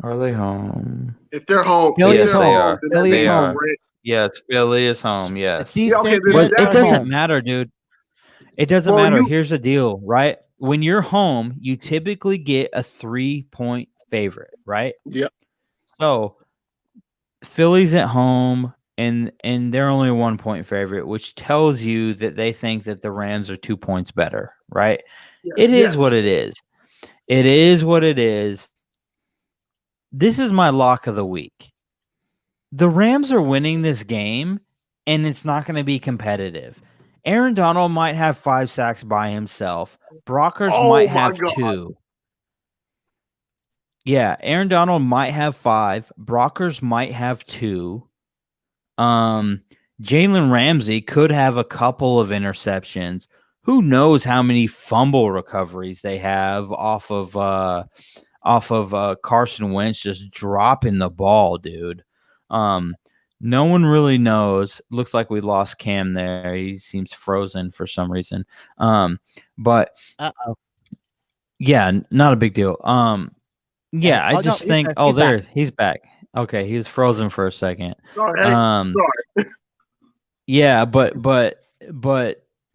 Are they home? If they're home, Philly is yes, they home. are. Philly They is are. home. Yes, Philly is home. Yes. But It doesn't matter, dude. It doesn't Well, matter. Here's the deal, right? When you're home, you typically get a 3-point favorite. right? Yeah. So Philly's at home, and they're only a 1-point favorite, which tells you that they think that the Rams are 2 points better, right? It is what Yes. it is. It is what it is. This is my lock of the week. The Rams are winning this game, and it's not going to be competitive. Aaron Donald might have 5 sacks by himself. Brockers Oh might my have God. 2. Yeah, Aaron Donald might have 5. Brockers might have 2. Jalen Ramsey could have a couple of interceptions. Who knows how many fumble recoveries they have off of Carson Wentz just dropping the ball, dude. No one really knows. Looks like we lost Cam there. He seems frozen for some reason. But yeah, not a big deal. Yeah, I just think. Oh, there he's back. Okay, he was frozen for a second. Sorry. Sorry. Yeah, but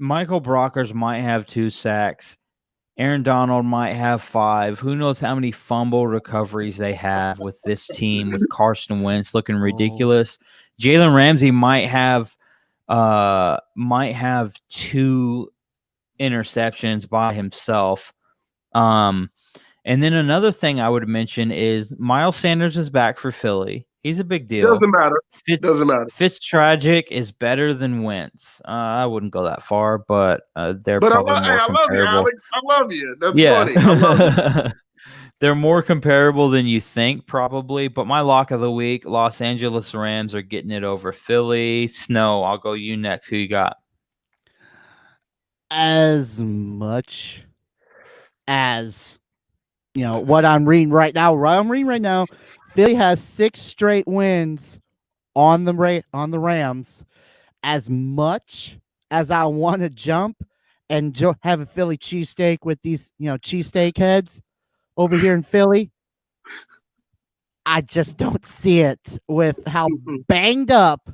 Michael Brockers might have 2 sacks. Aaron Donald might have 5. Who knows how many fumble recoveries they have with this team with Carson Wentz looking ridiculous. Jalen Ramsey might have 2 interceptions by himself. And then another thing I would mention is Miles Sanders is back for Philly. He's a big deal. Doesn't matter. Doesn't matter. Fitztragic is better than Wentz. I wouldn't go that far, but they're probably more comparable. I love you, Alex. I love you. That's funny. I love you. They're more comparable than you think, probably. But my lock of the week, Los Angeles Rams are getting it over Philly. Snow, I'll go you next. Who you got? As much as what I'm reading right now, Philly has 6 straight wins on the Rams. As much as I want to jump and have a Philly cheesesteak with these, cheesesteak heads over here in Philly, I just don't see it with how banged up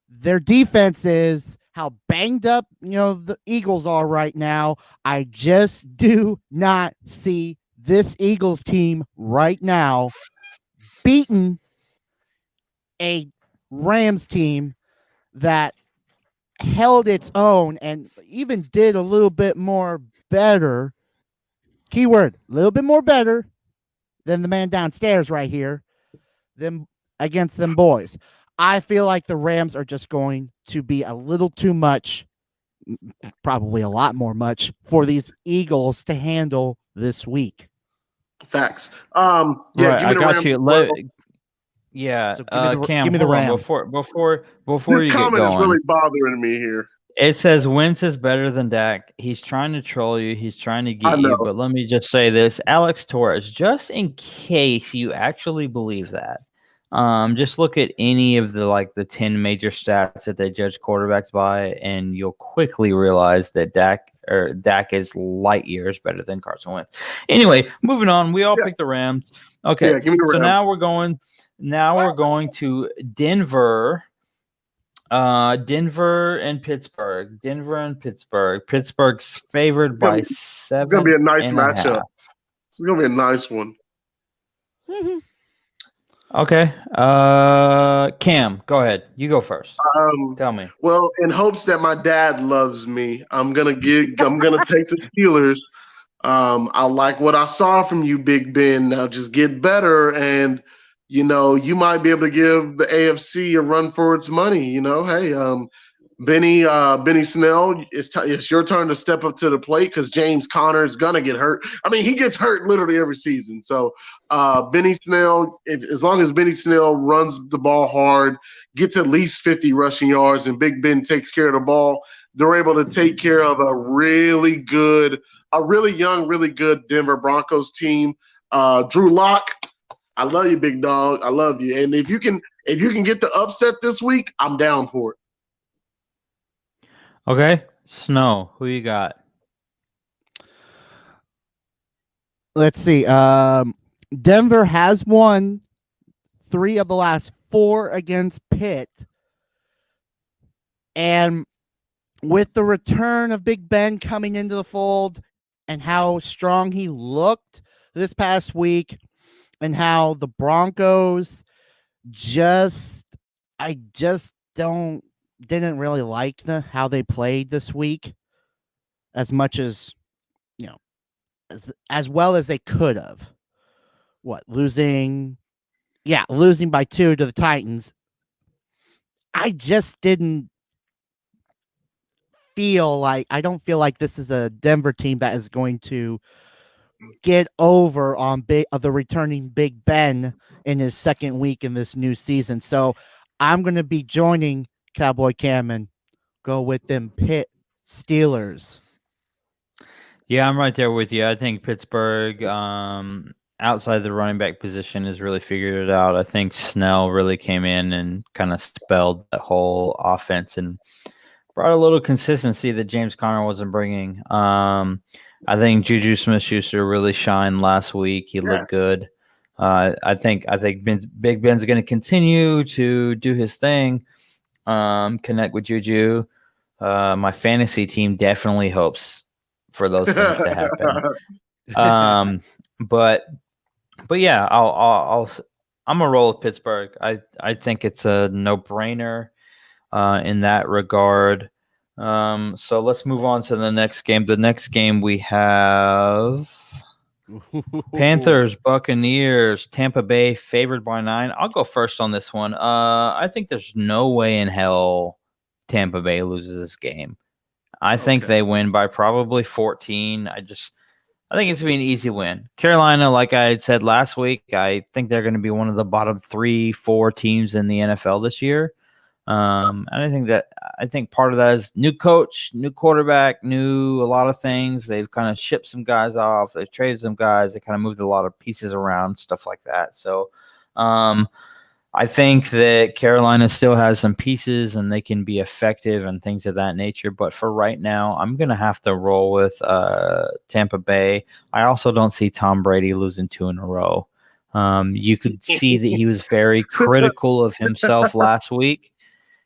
their defense is, how banged up, the Eagles are right now. I just do not see this Eagles team right now beating a Rams team that held its own and even did a little bit more better. Keyword, a little bit more better than the man downstairs right here, them against them boys. I feel like the Rams are just going to be a little too much, probably a lot more much, for these Eagles to handle this week. Facts. Right, I got you. So Cam, give me the hold on. Ram. Before This you get comment going, is really bothering me here. it says Wentz is better than Dak. He's trying to troll you. He's trying to get you. But let me just say this, Alex Torres, just in case you actually believe that, just look at any of the 10 major stats that they judge quarterbacks by, and you'll quickly realize that Dak is light years better than Carson Wentz. Anyway, moving on. We all picked the Rams. Okay, Yeah, give me the so Rams. now we're going to Denver. Denver and Pittsburgh. Pittsburgh's favored by 7. It's gonna be a nice matchup. It's gonna be a nice one. Okay. Cam, go ahead. You go first. Tell me. Well, in hopes that my dad loves me, I'm gonna take the Steelers. I like what I saw from you, Big Ben. Now just get better, and you might be able to give the AFC a run for its money. Hey, Benny Snell, it's your turn to step up to the plate because James Conner is gonna get hurt. I mean, he gets hurt literally every season. So, Benny Snell, as long as Benny Snell runs the ball hard, gets at least 50 rushing yards, and Big Ben takes care of the ball, they're able to take care of a really young, really good Denver Broncos team. Drew Lock, I love you, big dog. I love you. And if you can get the upset this week, I'm down for it. Okay. Snow, who you got? Let's see. Denver has won 3 of the last 4 against Pitt. And with the return of Big Ben coming into the fold and how strong he looked this past week, and how the Broncos I just didn't really like how they played this week as much as, as well as they could have. What, losing by 2 to the Titans. I just didn't I don't feel like this is a Denver team that is going to get over on the returning Big Ben in his second week in this new season. So I'm going to be joining Cowboy Cam and go with them Pitt Steelers. Yeah, I'm right there with you. I think Pittsburgh, outside the running back position, has really figured it out. I think Snell really came in and kind of spelled that whole offense and brought a little consistency that James Conner wasn't bringing. I think Juju Smith-Schuster really shined last week. He looked good. I think Big Ben's going to continue to do his thing, connect with Juju. My fantasy team definitely hopes for those things to happen. But yeah, I'm gonna roll with Pittsburgh. I think it's a no-brainer in that regard. So let's move on to the next game. The next game we have Panthers, Buccaneers, Tampa Bay favored by 9. I'll go first on this one. I think there's no way in hell Tampa Bay loses this game. I think they win by probably 14. I think it's going to be an easy win. Carolina, like I had said last week, I think they're going to be one of the bottom 3-4 teams in the NFL this year. And I think part of that is new coach, new quarterback, a lot of things. They've kind of shipped some guys off. They've traded some guys. They kind of moved a lot of pieces around, stuff like that. So I think that Carolina still has some pieces and they can be effective and things of that nature. But for right now, I'm going to have to roll with Tampa Bay. I also don't see Tom Brady losing 2 in a row. You could see that he was very critical of himself last week.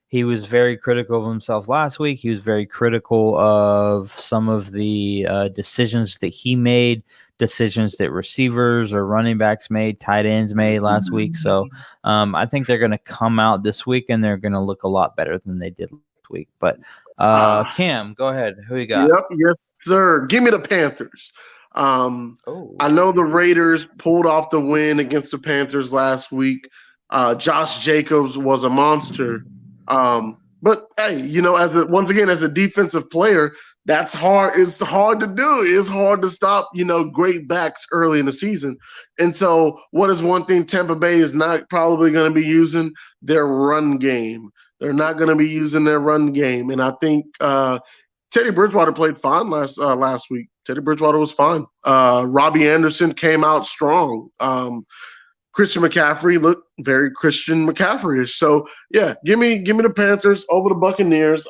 He was very critical of himself last week. He was very critical of some of the decisions that he made, decisions that receivers or running backs made, tight ends made last week. So I think they're going to come out this week and they're going to look a lot better than they did last week. But Cam, go ahead. Who you got? Yep, yes, sir. Give me the Panthers. I know the Raiders pulled off the win against the Panthers last week. Josh Jacobs was a monster. But hey, as a defensive player, that's hard. It's hard to do. It's hard to stop, great backs early in the season. And so what is one thing Tampa Bay is not probably going to be using? Their run game. They're not going to be using their run game. And I think Teddy Bridgewater played fine last week. Teddy Bridgewater was fine. Robbie Anderson came out strong. Christian McCaffrey looked very Christian McCaffrey-ish. So, yeah, give me the Panthers over the Buccaneers.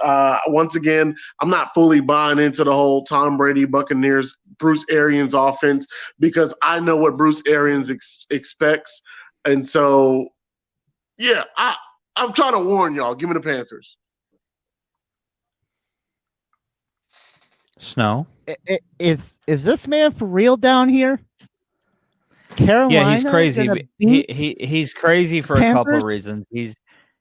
Once again, I'm not fully buying into the whole Tom Brady, Buccaneers, Bruce Arians offense because I know what Bruce Arians expects. And so, yeah, I'm trying to warn y'all. Give me the Panthers. Snow? Is this man for real down here? Carolina, yeah, he's crazy. He's crazy for Panthers? A couple of reasons.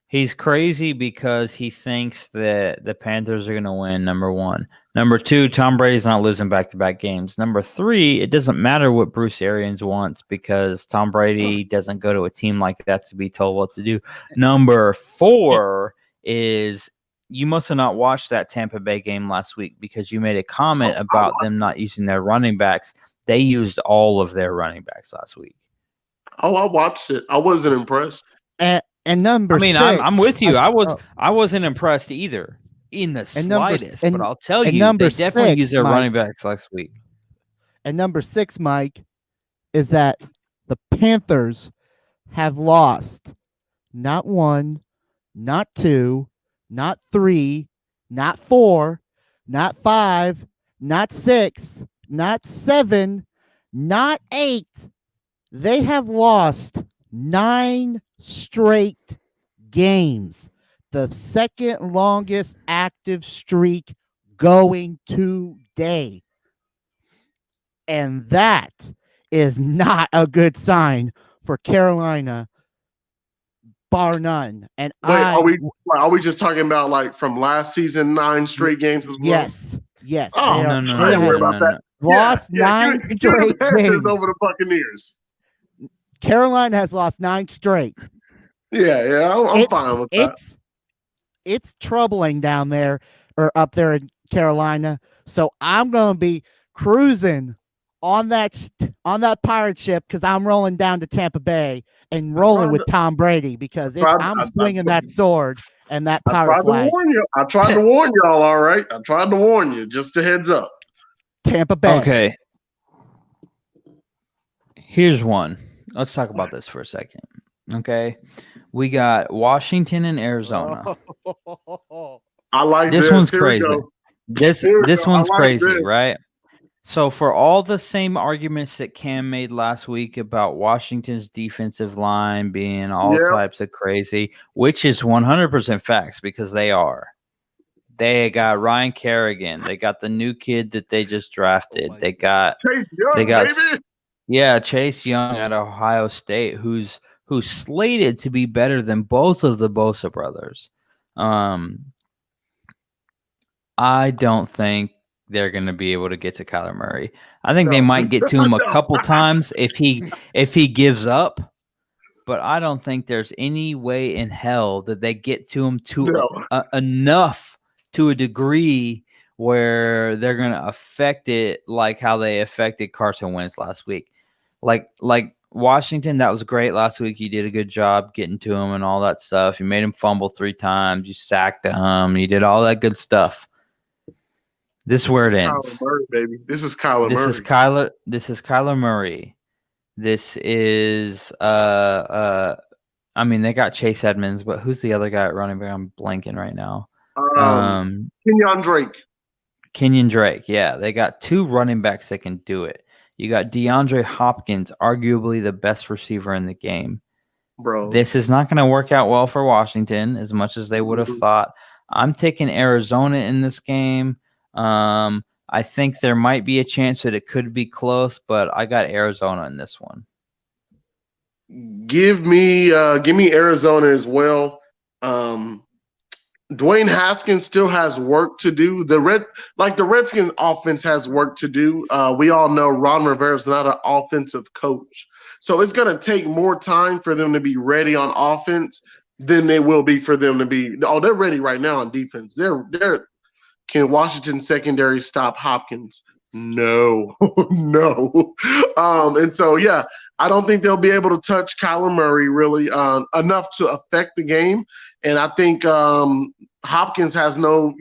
He's crazy because he thinks that the Panthers are going to win, number one. Number two, Tom Brady's not losing back-to-back games. Number three, it doesn't matter what Bruce Arians wants because Tom Brady doesn't go to a team like that to be told what to do. Number four is you must have not watched that Tampa Bay game last week because you made a comment about them not using their running backs. They used all of their running backs last week. Oh, I watched it. I wasn't impressed. And number six. I'm with you. I wasn't impressed either in the slightest. But I'll tell you, they definitely used their running backs last week. And number 6, Mike, is that the Panthers have lost not 1, not 2, not 3, not 4, not 5, not 6, not 7, not 8. They have lost 9 straight games. The second longest active streak going today. And that is not a good sign for Carolina, bar none. And Wait, are we just talking about like from last season 9 straight games as well? Yes. Oh, they No, are, no, I they ain't no, worried no, about no, that. no. lost Yeah, 9 give the straight Panthers games. over the Buccaneers. Carolina has lost 9 straight. Yeah, I'm fine with that. It's troubling down there or up there in Carolina. So I'm going to be cruising on that pirate ship because I'm rolling down to Tampa Bay and rolling with Tom Brady because I'm swinging that sword and that I pirate tried flag. to warn you. I tried to warn y'all. All right, I tried to warn you. Just a heads up. Tampa Bay. Okay. Here's one. Let's talk about this for a second. Okay. We got Washington and Arizona. I like this. This one's Here crazy. we go. This Here we this go. I one's like crazy, this. right? So for all the same arguments that Cam made last week about Washington's defensive line being all Yep. types of crazy, which is 100% facts because they are. They got Ryan Kerrigan. They got the new kid that they just drafted. They got Chase Young, baby. Chase Young at Ohio State, who's slated to be better than both of the Bosa brothers. I don't think they're going to be able to get to Kyler Murray. I think they might get to him a couple times if he gives up, but I don't think there's any way in hell that they get to him enough to a degree where they're going to affect it like how they affected Carson Wentz last week. Like Washington, that was great last week. You did a good job getting to him and all that stuff. You made him fumble 3 times. You sacked him. You did all that good stuff. This is where it ends. Kyler Murray, baby. This is Kyler Murray. This is Kyler Murray. This is I mean, they got Chase Edmonds, but who's the other guy at running back? I'm blanking right now. Kenyon Drake. Kenyon Drake. Yeah, they got 2 running backs that can do it. You got DeAndre Hopkins, arguably the best receiver in the game. Bro. This is not going to work out well for Washington as much as they would have thought. I'm taking Arizona in this game. I think there might be a chance that it could be close, but I got Arizona in this one. Give me Arizona as well. Dwayne Haskins still has work to do. The Redskins offense has work to do. We all know Ron Rivera is not an offensive coach. So it's going to take more time for them to be ready on offense than they will be for them to be. Oh, they're ready right now on defense. Can Washington secondary stop Hopkins? No, no. And so, yeah, I don't think they'll be able to touch Kyler Murray really enough to affect the game. And I think Hopkins has no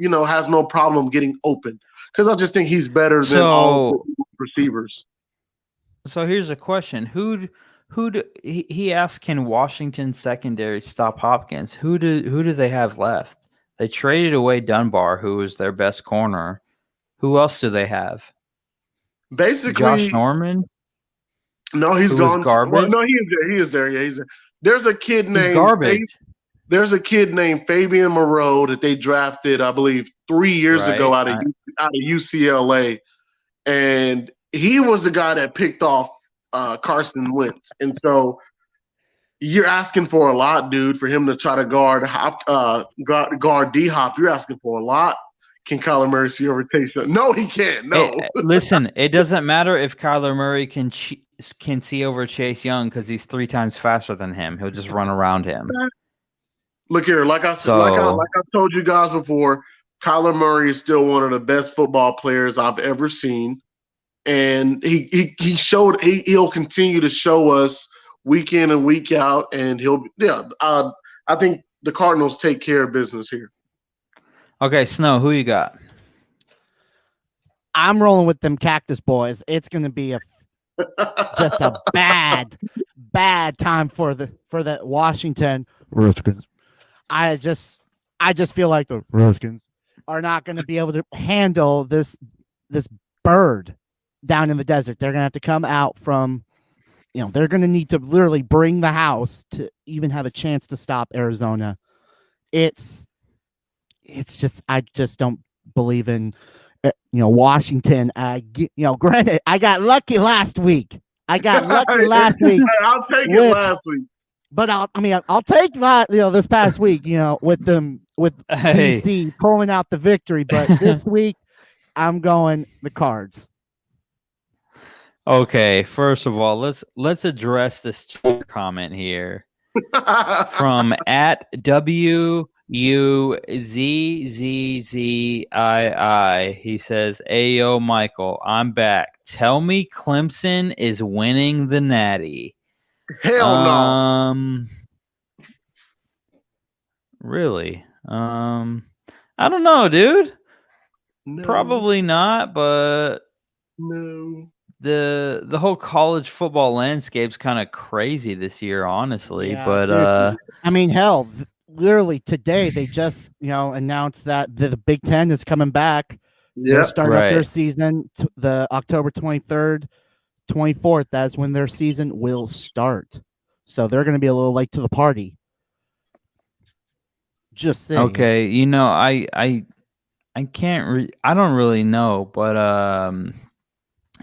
problem getting open because I just think he's better than all receivers. So here's a question: he asked, can Washington secondary stop Hopkins? Who do they have left? They traded away Dunbar, who was their best corner. Who else do they have? Basically, Josh Norman. No, he's gone. Garbage. Well, no, he is there. Yeah, he's there. There's a kid named garbage. There's a kid named Fabian Moreau that they drafted, I believe, 3 years ago out of UCLA, and he was the guy that picked off Carson Wentz. And so you're asking for a lot, dude, for him to try to guard D-Hop. You're asking for a lot. Can Kyler Murray see over Chase Young? No, he can't. No. Listen, it doesn't matter if Kyler Murray can see over Chase Young because he's 3 times faster than him. He'll just run around him. Look here, like I told you guys before, Kyler Murray is still one of the best football players I've ever seen, and he'll continue to show us week in and week out, and I think the Cardinals take care of business here. Okay, Snow, who you got? I'm rolling with them Cactus Boys. It's going to be just a bad time for the Washington Redskins. I just feel like the Redskins are not going to be able to handle this bird down in the desert. They're going to have to come out from, they're going to need to literally bring the house to even have a chance to stop Arizona. It's just, I just don't believe in, Washington. Granted, I got lucky last week. I got lucky last week, I'll take it with- last week. but I'll take this past week, with Hey. DC pulling out the victory. But this week, I'm going the Cards. Okay, first of all, let's address this Twitter comment here from at WUZZZII. He says, "Ayo, Michael, I'm back. Tell me Clemson is winning the Natty." Hell no. Really? I don't know, dude. No. Probably not, but No. the whole college football landscape's kind of crazy this year, honestly. Yeah, but dude. Hell, literally today they just announced that the Big Ten is coming back. Yeah. They're starting up their Right. season the October 23rd, 24th. That's when their season will start. So they're going to be a little late to the party. Just saying. okay, I can't. I don't really know, but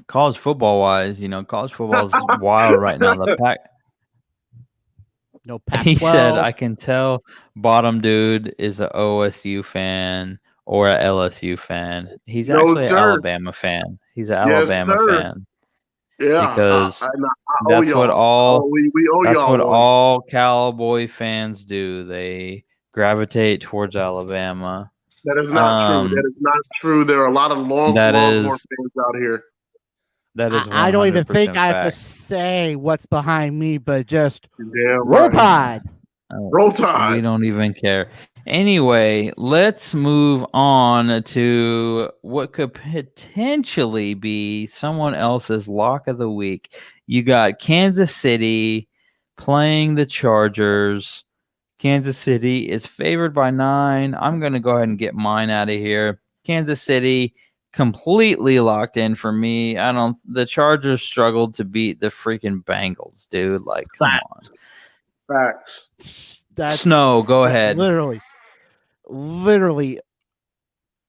college football wise, college football is wild right now. The pack. No Pac-12. He said, "I can tell bottom dude is a OSU fan or a LSU fan. He's No, actually an sir. Alabama fan. He's an Yes, Alabama sir. fan Yeah. because I owe that's what y'all. all we owe that's y'all what one. all Cowboy fans do. They gravitate towards Alabama." That is not true. That is not true. There are a lot of Longhorn fans out here. That is I don't even think 100% I have to fact. say what's behind me, but just Damn Roll right. Tide. Roll Tide. We don't even care. Anyway, let's move on to what could potentially be someone else's lock of the week. You got Kansas City playing the Chargers. Kansas City is favored by 9. I'm going to go ahead and get mine out of here. Kansas City completely locked in for me. The Chargers struggled to beat the freaking Bengals, dude. Like, come on. Facts. Snow, go ahead. Literally,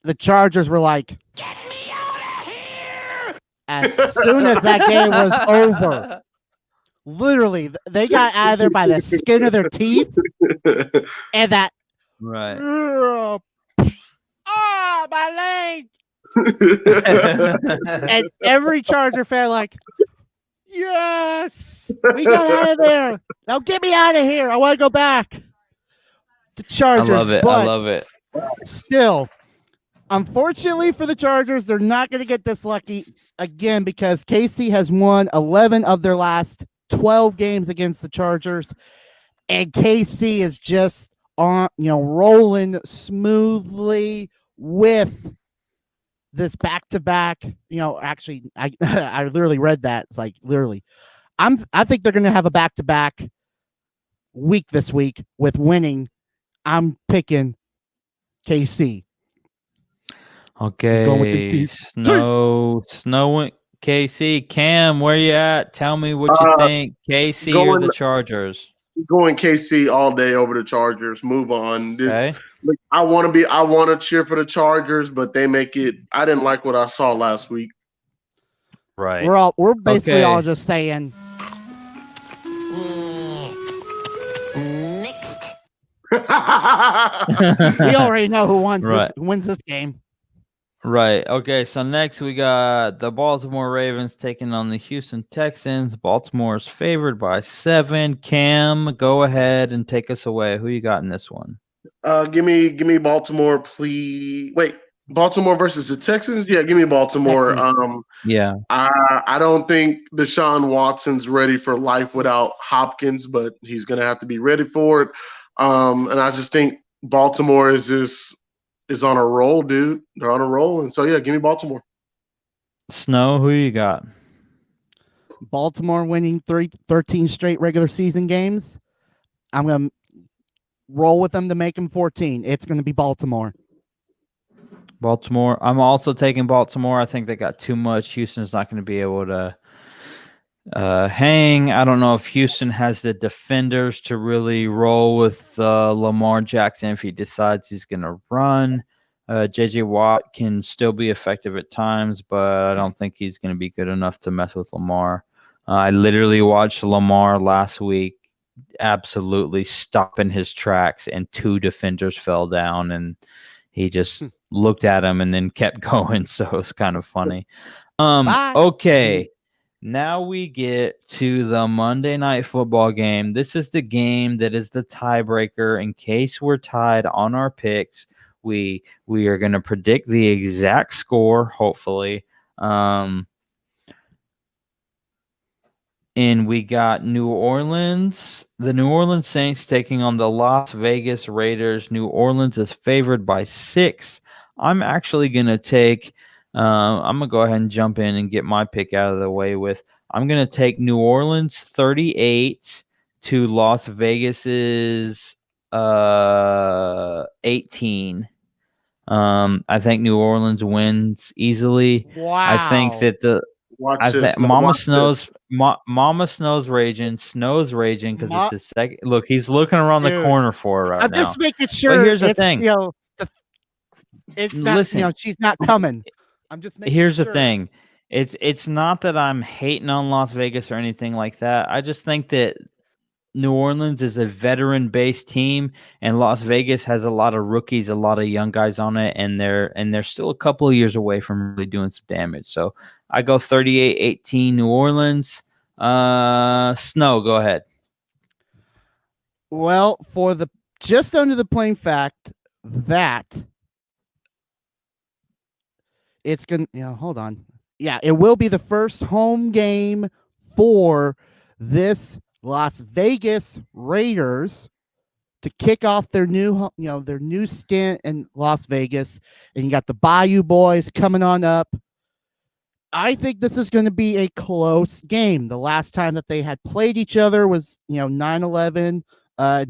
the Chargers were like, Get me out of here! as soon as that game was over, literally, they got out of there by the skin of their teeth, and that, Right. my leg! And every Charger fan like, yes, we got out of there. Now get me out of here. I want to go back. The Chargers. I love it. I love it. Still, unfortunately for the Chargers, they're not going to get this lucky again because KC has won 11 of their last 12 games against the Chargers, and KC is just on, rolling smoothly with this back-to-back. Actually, I literally read that. It's like literally, I think they're going to have a back-to-back week this week with winning. I'm picking KC. Okay. Snow, KC. Cam, where you at? Tell me what you think. KC or the Chargers? Going KC all day over the Chargers. Move on. Okay. Look, I want to cheer for the Chargers, but they make it. I didn't like what I saw last week. Right. We're basically all just saying. Next. We already know who wins this game. Right. Okay. So next we got the Baltimore Ravens taking on the Houston Texans. Baltimore's favored by 7. Cam, go ahead and take us away. Who you got in this one? Give me Baltimore, please. Wait, Baltimore versus the Texans? Yeah, give me Baltimore. Yeah. I don't think Deshaun Watson's ready for life without Hopkins, but he's gonna have to be ready for it. And I just think Baltimore is on a roll, dude. They're on a roll. And so, yeah, give me Baltimore. Snow, who you got? Baltimore winning 13 straight regular season games. I'm going to roll with them to make them 14. It's going to be Baltimore. Baltimore. I'm also taking Baltimore. I think they got too much. Houston's not going to be able to hang. I don't know if Houston has the defenders to really roll with Lamar Jackson if he decides he's going to run. J.J. Watt can still be effective at times, but I don't think he's going to be good enough to mess with Lamar. I literally watched Lamar last week absolutely stop in his tracks, and 2 defenders fell down, and he just looked at him and then kept going. So it's kind of funny. Bye. Okay. Now we get to the Monday Night Football game. This is the game that is the tiebreaker. In case we're tied on our picks, we are going to predict the exact score, hopefully. And we got New Orleans, the New Orleans Saints taking on the Las Vegas Raiders. New Orleans is favored by 6. I'm actually going to take I'm going to go ahead and jump in and get my pick out of the way with. I'm going to take New Orleans 38 to Las Vegas's 18. I think New Orleans wins easily. Wow. I think that Mama Snow's raging because it's his second. Look, he's looking around the corner for her right now. I'm just making sure. But here's the thing. It's not, listen, she's not coming. I'm just making Here's sure. the thing. It's not that I'm hating on Las Vegas or anything like that. I just think that New Orleans is a veteran-based team, and Las Vegas has a lot of rookies, a lot of young guys on it, and they're still a couple of years away from really doing some damage. So I go 38-18 New Orleans. Snow, go ahead. Well, for the just under the plain fact that it's going to, hold on. Yeah, it will be the first home game for this Las Vegas Raiders to kick off their new, their new stint in Las Vegas. And you got the Bayou Boys coming on up. I think this is going to be a close game. The last time that they had played each other was, 9/11 in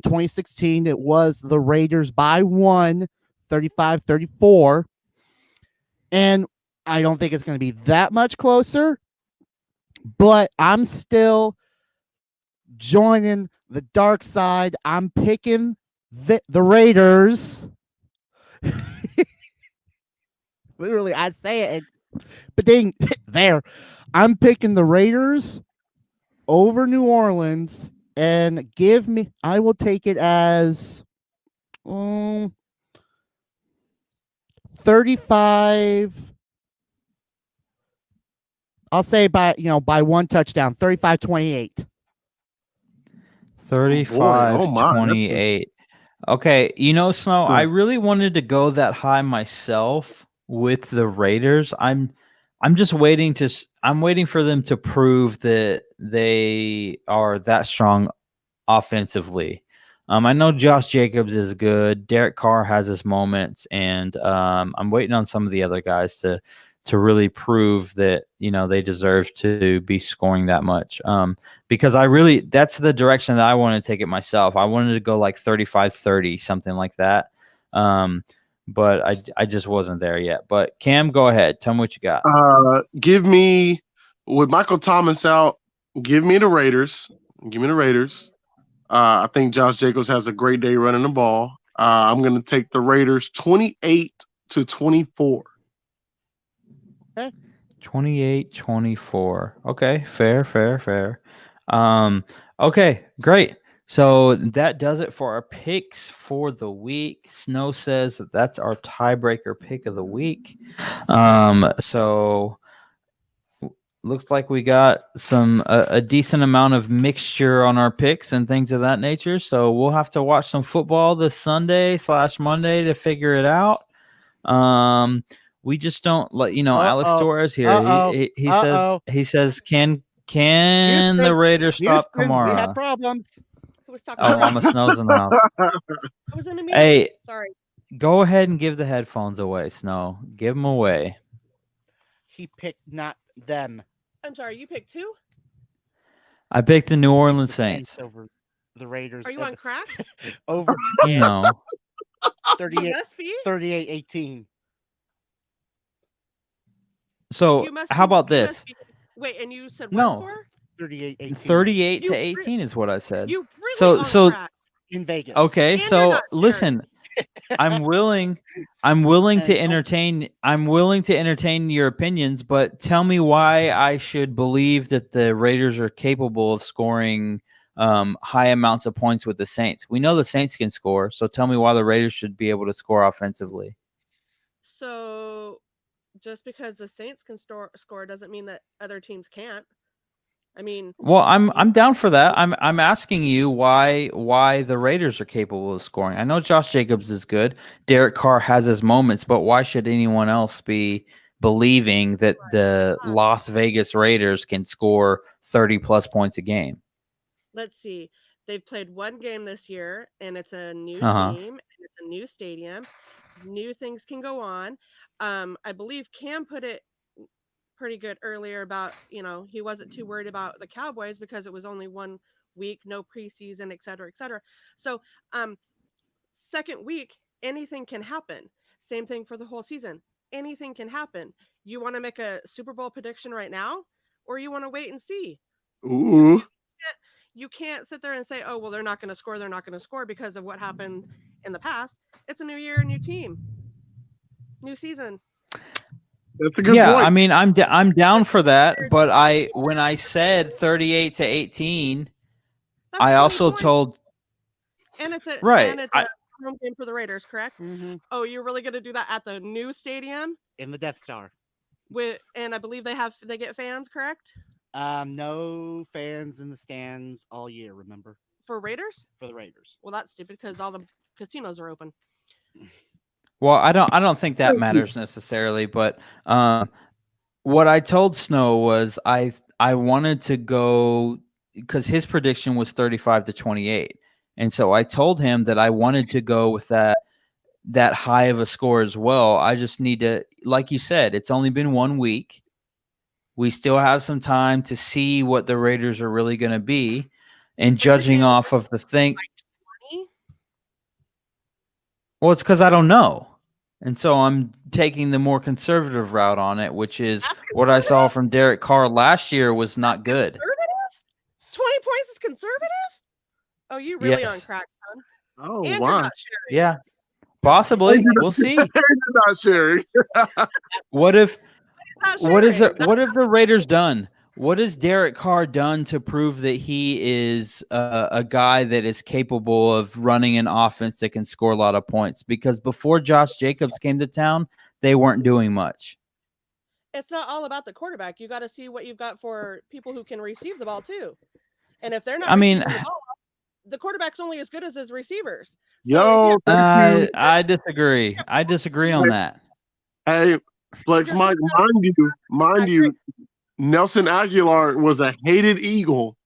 2016. It was the Raiders by 1, 35-34. And I don't think it's going to be that much closer, but I'm still joining the dark side. I'm picking the Raiders. Literally, I say it, but dang, there. I'm picking the Raiders over New Orleans, and I will take it as 35. I'll say by 1 touchdown, 35-28. 35-28. Okay, Snow, I really wanted to go that high myself with the Raiders. I'm just waiting for them to prove that they are that strong offensively. I know Josh Jacobs is good. Derek Carr has his moments, and I'm waiting on some of the other guys to really prove that they deserve to be scoring that much. Because that's the direction that I want to take it myself. I wanted to go like 35-30, something like that. But I just wasn't there yet. But Cam, go ahead. Tell me what you got. Give me, with Michael Thomas out, give me the Raiders. Give me the Raiders. I think Josh Jacobs has a great day running the ball. I'm going to take the Raiders 28-24. Okay. 28-24. Okay, fair. Okay, great. So that does it for our picks for the week. Snow says that's our tiebreaker pick of the week. So looks like we got a decent amount of mixture on our picks and things of that nature. So we'll have to watch some football this Sunday/Monday to figure it out. We just don't let Alex Torres here. He says can Houston, the Raiders stop Houston, Kamara? We have problems. Who was talking Oh, about? Mama Snow's in the house. I was in a meeting. Hey, Sorry. go ahead and give the headphones away, Snow. Give them away. He picked not them. I'm sorry. You picked 2? I picked the New Orleans Saints. Over the Raiders. Are you on crack? Over No. 38-18. So how about this? Wait, and you said what No. score? 38-18. 38-18 is what I said. You really on So crack. In Vegas. okay, And you're so not listen, I'm willing to And entertain your opinions, but tell me why I should believe that the Raiders are capable of scoring high amounts of points with the Saints. We know the Saints can score, so tell me why the Raiders should be able to score offensively. So just because the Saints can score doesn't mean that other teams can't. I mean, Well, I'm down for that. I'm asking you why the Raiders are capable of scoring. I know Josh Jacobs is good. Derek Carr has his moments, but why should anyone else be believing that the Las Vegas Raiders can score 30 plus points a game? let's see. They've played one game this year, and it's a new Uh-huh. team, and it's a new stadium. New things can go on. I believe Cam put it pretty good earlier about, he wasn't too worried about the Cowboys because it was only 1 week, no preseason, et cetera, et cetera. So, second week, anything can happen. Same thing for the whole season. Anything can happen. You want to make a Super Bowl prediction right now, or you want to wait and see? Ooh. You can't sit there and say, oh, well, they're not going to score. They're not going to score because of what happened in the past. It's a new year, new team, new season. That's a good Yeah, point. I mean, I'm down for that, but when I said 38 to 18, That's I 20 also points. told And it's a right. home game for the Raiders, correct? Mhm. Oh, you're really going to do that at the new stadium In the Death Star. and I believe they get fans, correct? No fans in the stands all year, remember? For Raiders? For the Raiders. Well, that's stupid because all the casinos are open. Well, I don't think that matters necessarily, but what I told Snow was I wanted to go because his prediction was 35 to 28. And so I told him that I wanted to go with that high of a score as well. I just need to, like you said, it's only been 1 week. We still have some time to see what the Raiders are really going to be. And judging off of the thing, 20? well, it's because I don't know. And so I'm taking the more conservative route on it, which is what I saw from Derek Carr last year was not good. Conservative? 20 points is conservative? Oh, you really Yes. on crack, son. Oh, And wow. you're not sharing. Yeah, possibly. We'll see. Not sharing. What if Not what is sharing. what have the Raiders done? What has Derek Carr done to prove that he is a guy that is capable of running an offense that can score a lot of points? Because before Josh Jacobs came to town, they weren't doing much. It's not all about the quarterback. You got to see what you've got for people who can receive the ball too. And if they're not receiving the ball, the quarterback's only as good as his receivers. Yo, thank you. I disagree. I disagree on that. Hey, Flex Mike, mind you, Nelson Aguilar was a hated Eagle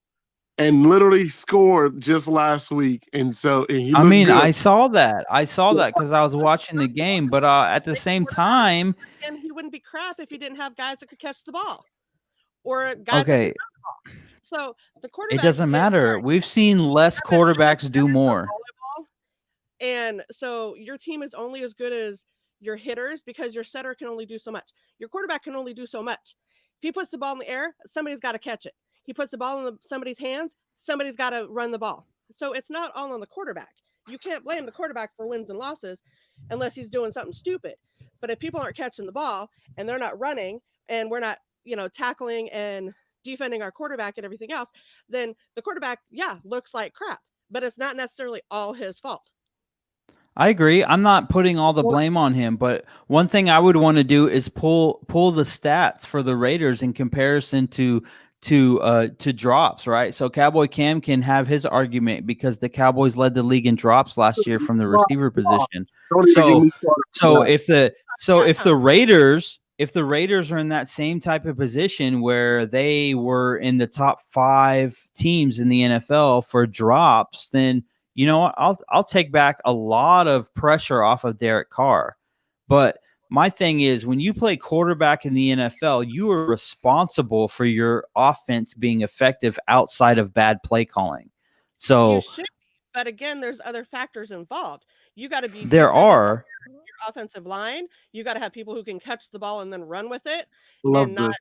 and literally scored just last week. And so he I looked mean, good. I saw that because I was watching the game, but at the same time, and he wouldn't be crap if he didn't have guys that could catch the ball or guys okay, that could run the ball. So the quarterback, it doesn't matter. We've seen less quarterbacks do more. And so your team is only as good as your hitters because your setter can only do so much. Your quarterback can only do so much. If he puts the ball in the air, somebody's got to catch it. He puts the ball in somebody's hands, somebody's got to run the ball. So it's not all on the quarterback. You can't blame the quarterback for wins and losses unless he's doing something stupid. But if people aren't catching the ball and they're not running and we're not, tackling and defending our quarterback and everything else, then the quarterback, looks like crap. But it's not necessarily all his fault. I agree. I'm not putting all the blame on him, but one thing I would want to do is pull the stats for the Raiders in comparison to drops, right? So Cowboy Cam can have his argument because the Cowboys led the league in drops last year from the receiver position. So if the Raiders are in that same type of position where they were in the top 5 teams in the NFL for drops, then you know what? I'll take back a lot of pressure off of Derek Carr. But my thing is, when you play quarterback in the NFL, you are responsible for your offense being effective outside of bad play calling. So you should, but again, there's other factors involved. You got to be there are your offensive line. You got to have people who can catch the ball and then run with it. Love and not. this.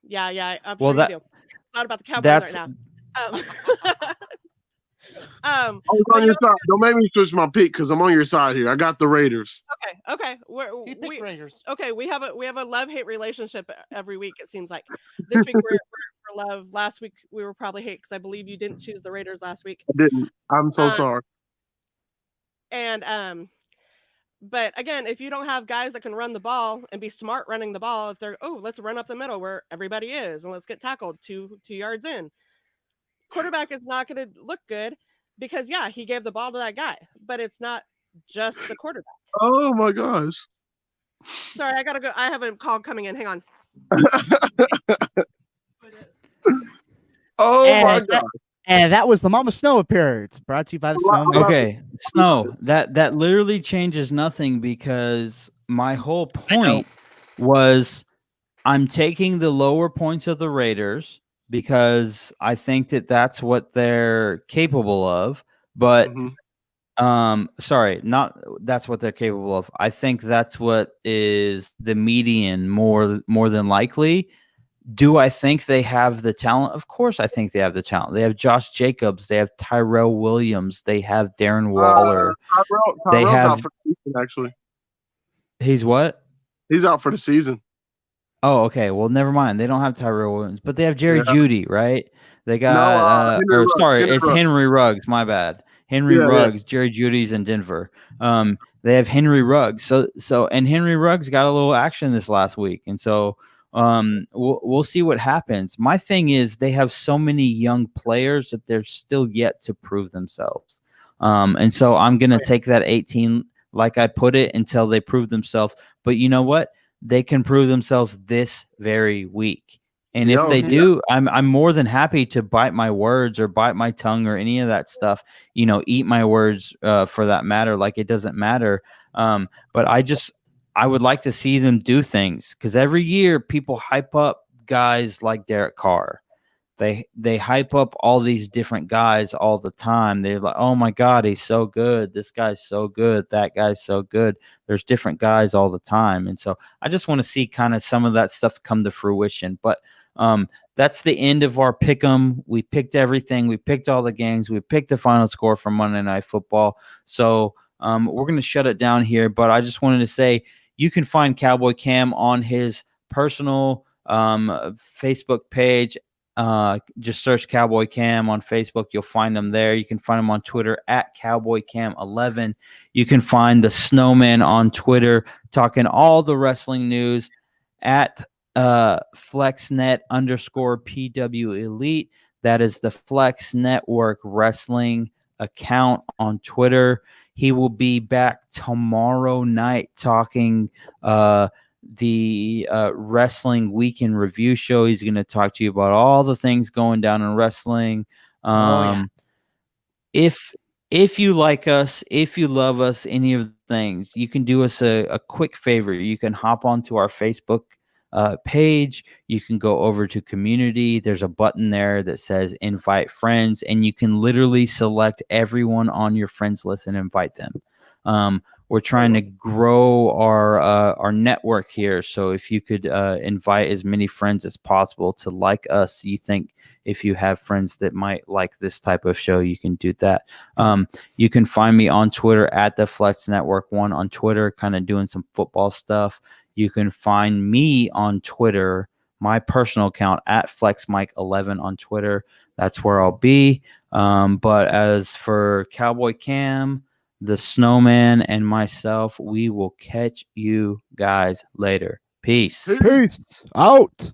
Yeah. I'm well sure that you do. It's not about the Cowboys right now. I was but on your side. Don't make me switch my pick because I'm on your side here. I got the Raiders. okay. He picked Raiders. Okay, we have a love-hate relationship every week. It seems like this week we're love. Last week we were probably hate because I believe you didn't choose the Raiders last week. I didn't. I'm so Um, sorry. And but again, if you don't have guys that can run the ball and be smart running the ball, if they're let's run up the middle where everybody is and let's get tackled 2 yards in, quarterback is not going to look good because he gave the ball to that guy, but it's not just the quarterback. Oh my gosh. Sorry, I gotta go. I have a call coming in. Hang on. Oh my god. And that was the Mama Snow appearance, brought to you by the SnowMan. Okay, Snow, that literally changes nothing because my whole point was I'm taking the lower points of the Raiders because I think that that's what they're capable of. But sorry, not that's what they're capable of. I think that's what is the median more than likely. Do I think they have the talent? Of course, I think they have the talent. They have Josh Jacobs. They have Tyrell Williams. They have Darren Waller. Tyrell's out for the season, actually. He's what? He's out for the season. Oh, okay. Well, never mind. They don't have Tyrell Williams, but they have Jerry Jeudy, right? They got Henry Ruggs. My bad. Henry Ruggs, Jerry Judy's in Denver. They have Henry Ruggs. And Henry Ruggs got a little action this last week, and so we'll see what happens. My thing is they have so many young players that they're still yet to prove themselves. And so I'm going to take that 18 like I put it until they prove themselves. But you know what? They can prove themselves this very week. And if they do, I'm more than happy to bite my words or bite my tongue or any of that stuff, eat my words for that matter. Like, it doesn't matter. But I would like to see them do things because every year people hype up guys like Derek Carr. They hype up all these different guys all the time. They're like, oh my God, he's so good. This guy's so good. That guy's so good. There's different guys all the time. And so I just want to see kind of some of that stuff come to fruition. But that's the end of our pick 'em. We picked everything. We picked all the games. We picked the final score for Monday Night Football. So we're going to shut it down here. But I just wanted to say you can find Cowboy Cam on his personal Facebook page. Just search Cowboy Cam on Facebook. You'll find him there. You can find him on Twitter at CowboyCam11. You can find the SnowMan on Twitter talking all the wrestling news at FlexNet_PW Elite. That is the Flex Network Wrestling account on Twitter. He will be back tomorrow night talking the wrestling weekend review show. He's going to talk to you about all the things going down in wrestling. If you like us, if you love us, any of the things, you can do us a quick favor. You can hop onto our Facebook page. You can go over to community. There's a button there that says invite friends, and you can literally select everyone on your friends list and invite them. We're trying to grow our network here. So if you could invite as many friends as possible to like us, you think if you have friends that might like this type of show, you can do that. You can find me on Twitter at the Flex Network 1 on Twitter, kind of doing some football stuff. You can find me on Twitter, my personal account at FlexMike11 on Twitter. That's where I'll be. But as for Cowboy Cam, the SnowMan, and myself, we will catch you guys later. Peace. Peace out.